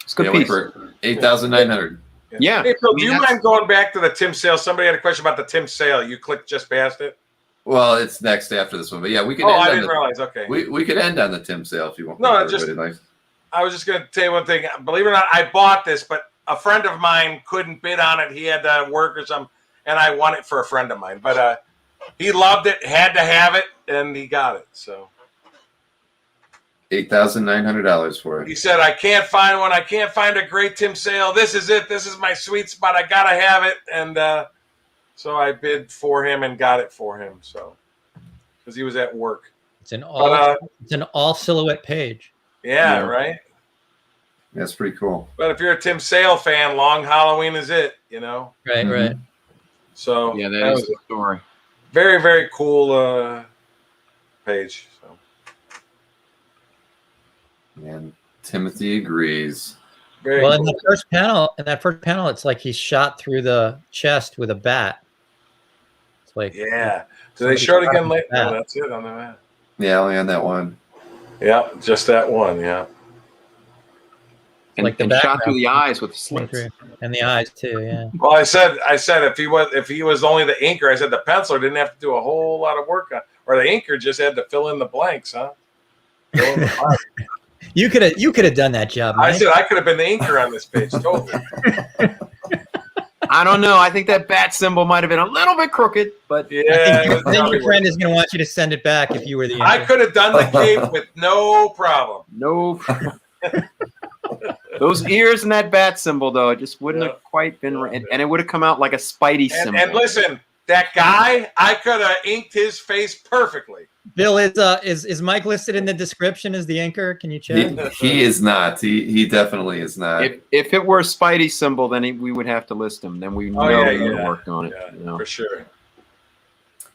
it's a good piece. For 8,900. Yeah. Hey, Bill, do you mind going back to the Tim Sale? Somebody had a question about the Tim Sale. You clicked just past it. Well, it's next after this one, but yeah, we can. I didn't realize. Okay, we could end on the Tim Sale if you want. No, I was just going to tell you one thing. Believe it or not, I bought this, but a friend of mine couldn't bid on it. He had to work or something, and I won it for a friend of mine. But he loved it, had to have it, and he got it. So $8,900 for it. He said, "I can't find one. I can't find a great Tim Sale. This is it. This is my sweet spot. I gotta have it." And so I bid for him and got it for him. So, because he was at work. It's an all silhouette page. Yeah, right. That's pretty cool. But if you're a Tim Sale fan, Long Halloween is it. Right, right. So yeah, that is the story. Very, very cool page. So. And Timothy agrees. Very well, cool. in that first panel, it's like he's shot through the chest with a bat. It's like So they showed again later. No, that's it on the map. Yeah, only on that one. Yeah, just that one. Yeah. And, like the shot through the eyes with slits. And the eyes too. Yeah. Well, I said if he was only the inker, I said the penciler didn't have to do a whole lot of work on, or the inker just had to fill in the blanks, huh? You could have done that job. I said I could have been the inker on this page. Totally. I don't know. I think that bat symbol might have been a little bit crooked, but I think your friend is going to want you to send it back if you were the inker. I could have done the cape with no problem. No problem. Those ears and that bat symbol, though, it just wouldn't have quite been right. And it would have come out like a Spidey symbol. And listen, that guy, I could have inked his face perfectly. Bill, is Mike listed in the description as the inker? Can you check? He is not. He definitely is not. If it were a Spidey symbol, then we would have to list him. Then we worked on it. Yeah, for sure.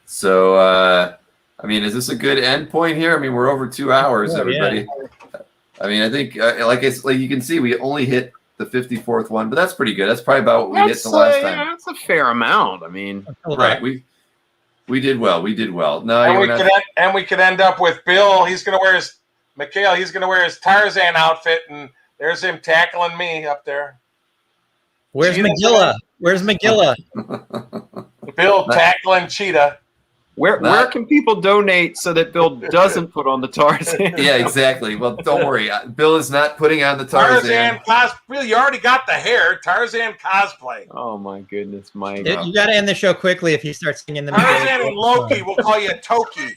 So, I mean, is this a good end point here? I mean, we're over 2 hours, everybody. Yeah. I mean, I think, like you can see, we only hit the 54th one, but that's pretty good. That's probably about what we hit the last time. Yeah, that's a fair amount. I mean, right. We did well. We did well. No, and we could end up with Bill. He's going to wear his Mikhail. He's going to wear his Tarzan outfit, and there's him tackling me up there. Where's Magilla? Where's Magilla? Bill tackling Cheetah. Where can people donate so that Bill doesn't put on the Tarzan? Yeah, exactly. Well, don't worry. Bill is not putting on the Tarzan. Bill, you already got the hair. Tarzan cosplay. Oh, my goodness, Mike. You got to end the show quickly if you start singing the Tarzan and Loki. We'll call you Toki.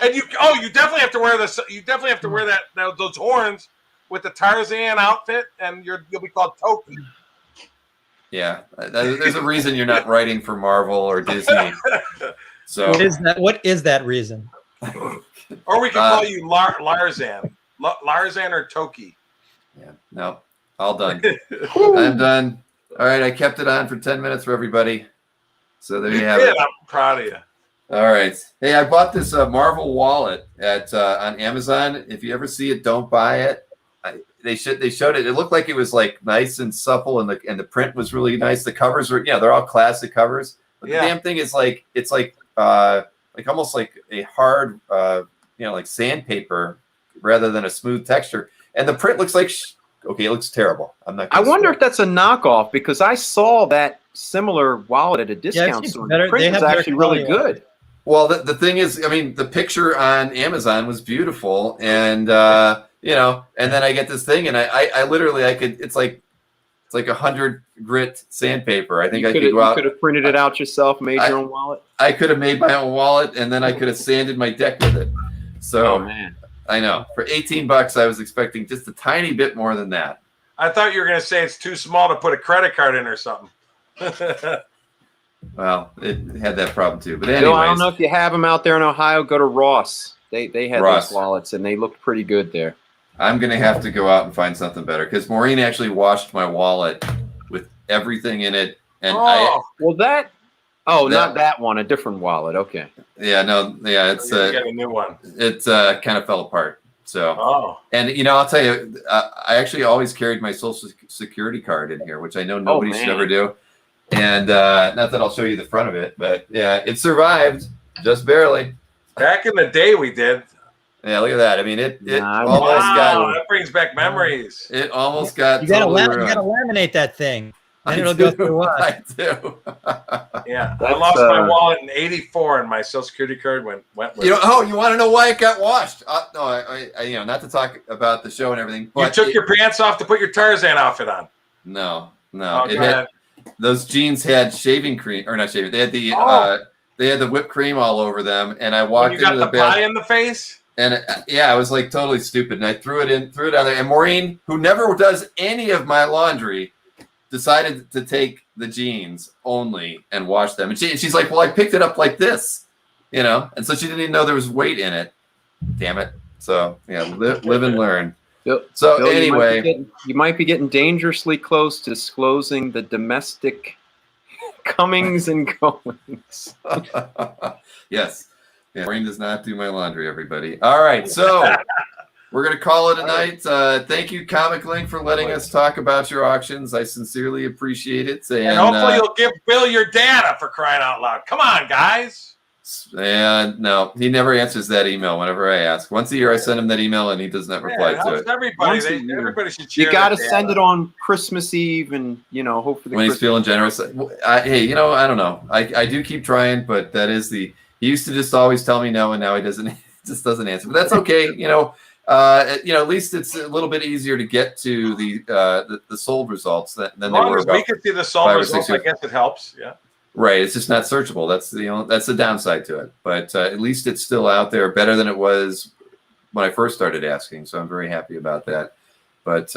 And you definitely have to wear this. You definitely have to wear those horns with the Tarzan outfit, and you'll be called Toki. Yeah, there's a reason you're not writing for Marvel or Disney. So what is that reason? Or we can call you Larzan or Toki. Yeah, no, all done. I'm done. All right, I kept it on for 10 minutes for everybody. So there you have it. I'm proud of you. All right. Hey, I bought this Marvel wallet at on Amazon. If you ever see it, don't buy it. They showed it. It looked like it was like nice and supple, and the print was really nice. The covers were, they're all classic covers. But the damn thing is like it's like almost like a hard like sandpaper rather than a smooth texture. And the print looks like okay, it looks terrible. I'm not. I wonder if that's a knockoff, because I saw that similar wallet at a discount store. The print was actually really good. Well, the thing is, I mean, the picture on Amazon was beautiful, and and then I get this thing, and I literally it's like 100 grit sandpaper. I think I could go out. You could have printed it out yourself, made your own wallet. I could have made my own wallet, and then I could have sanded my deck with it. So, oh man, I know for $18, I was expecting just a tiny bit more than that. I thought you were going to say it's too small to put a credit card in or something. Well, it had that problem too. But anyways, I don't know if you have them out there in Ohio. Go to Ross. They had those wallets, and they looked pretty good there. I'm going to have to go out and find something better, because Maureen actually washed my wallet with everything in it. And not that one, a different wallet. Okay. Yeah, no, yeah, it's get a new one. It kind of fell apart. So, and I'll tell you, I actually always carried my Social Security card in here, which I know nobody should ever do. And not that I'll show you the front of it, but yeah, it survived just barely. Back in the day, we did. Yeah, look at that. I mean, it almost got. That brings back memories. It almost got. You gotta laminate that thing. Then it'll go through what? I do. Yeah, I lost my wallet in '84, and my Social Security card went with it. You want to know why it got washed? No, I not to talk about the show and everything. But you took your pants off to put your Tarzan outfit on. No. Oh, those jeans had shaving cream, or not shaving. They had the whipped cream all over them, and I walked into the bed. You got the pie in the face. And I was like totally stupid, and I threw it out there. And Maureen, who never does any of my laundry, decided to take the jeans only and wash them. And she's like, "Well, I picked it up like this, and so she didn't even know there was weight in it. Damn it! So yeah, live and learn." So Bill, anyway, you might be getting dangerously close to disclosing the domestic comings and goings. Yes. Yeah, Maureen does not do my laundry, everybody. All right, so we're going to call it a night. Thank you, ComicLink, for letting us talk about your auctions. I sincerely appreciate it. And hopefully you'll give Bill your data, for crying out loud. Come on, guys. And no, he never answers that email whenever I ask. Once a year, I send him that email, and he does not reply to it. Everybody should share. You got to send it on Christmas Eve, and hopefully when he's feeling generous. Hey, I don't know. I do keep trying, but that is the. He used to just always tell me no, and now he just doesn't answer. But that's okay. At least it's a little bit easier to get to the sold results than they were. As we can see the sold results, I guess it helps. Yeah. Right. It's just not searchable. That's the downside to it. But at least it's still out there, better than it was when I first started asking. So I'm very happy about that. But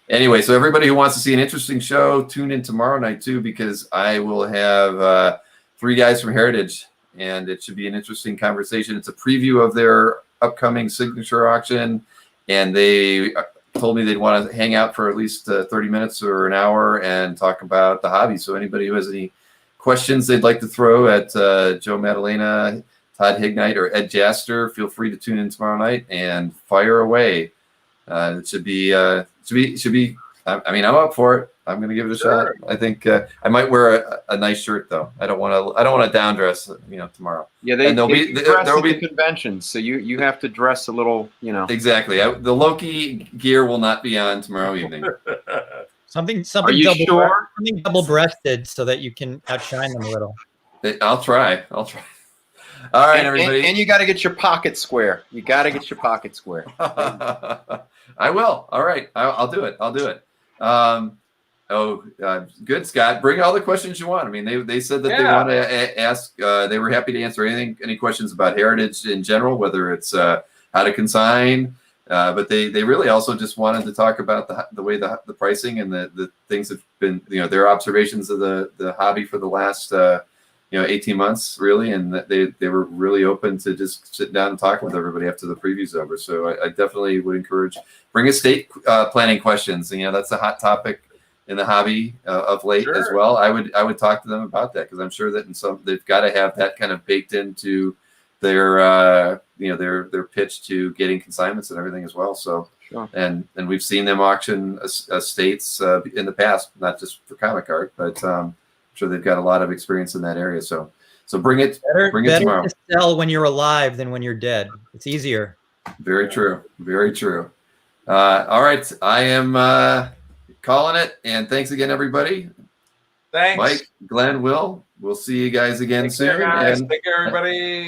anyway, so everybody who wants to see an interesting show, tune in tomorrow night too, because I will have 3 guys from Heritage. And it should be an interesting conversation. It's a preview of their upcoming signature auction, and they told me they'd want to hang out for at least 30 minutes or an hour and talk about the hobby. So anybody who has any questions they'd like to throw at Joe Madalena, Todd Hignite, or Ed Jaster, feel free to tune in tomorrow night and fire away. It should be. I mean, I'm up for it. I'm going to give it a shot. I think I might wear a nice shirt though. I don't want to down dress, tomorrow. Yeah, there'll be conventions, so you have to dress a little, Exactly. The Loki gear will not be on tomorrow evening. Something double-breasted so that you can outshine them a little. I'll try. All right, everybody. And you got to get your pocket square. I will. All right. I'll do it. Good, Scott. Bring all the questions you want. I mean, they said that they want to ask. They were happy to answer any questions about Heritage in general, whether it's how to consign. But they really also just wanted to talk about the way the pricing and the things have been, their observations of the hobby for the last 18 months really, and that they were really open to just sitting down and talking with everybody after the preview's over. So I definitely would encourage bring estate planning questions. And, that's a hot topic in the hobby of late as well. I would talk to them about that, because I'm sure that they've got to have that kind of baked into their their pitch to getting consignments and everything as well. So and we've seen them auction estates in the past, not just for comic art, but sure they've got a lot of experience in that area. So bring it tomorrow. To sell when you're alive than when you're dead. It's easier. Very true. Very true. All right, I am calling it, and thanks again, everybody. Thanks, Mike, Glenn, Will. We'll see you guys again soon. Take care, guys. Take care, everybody.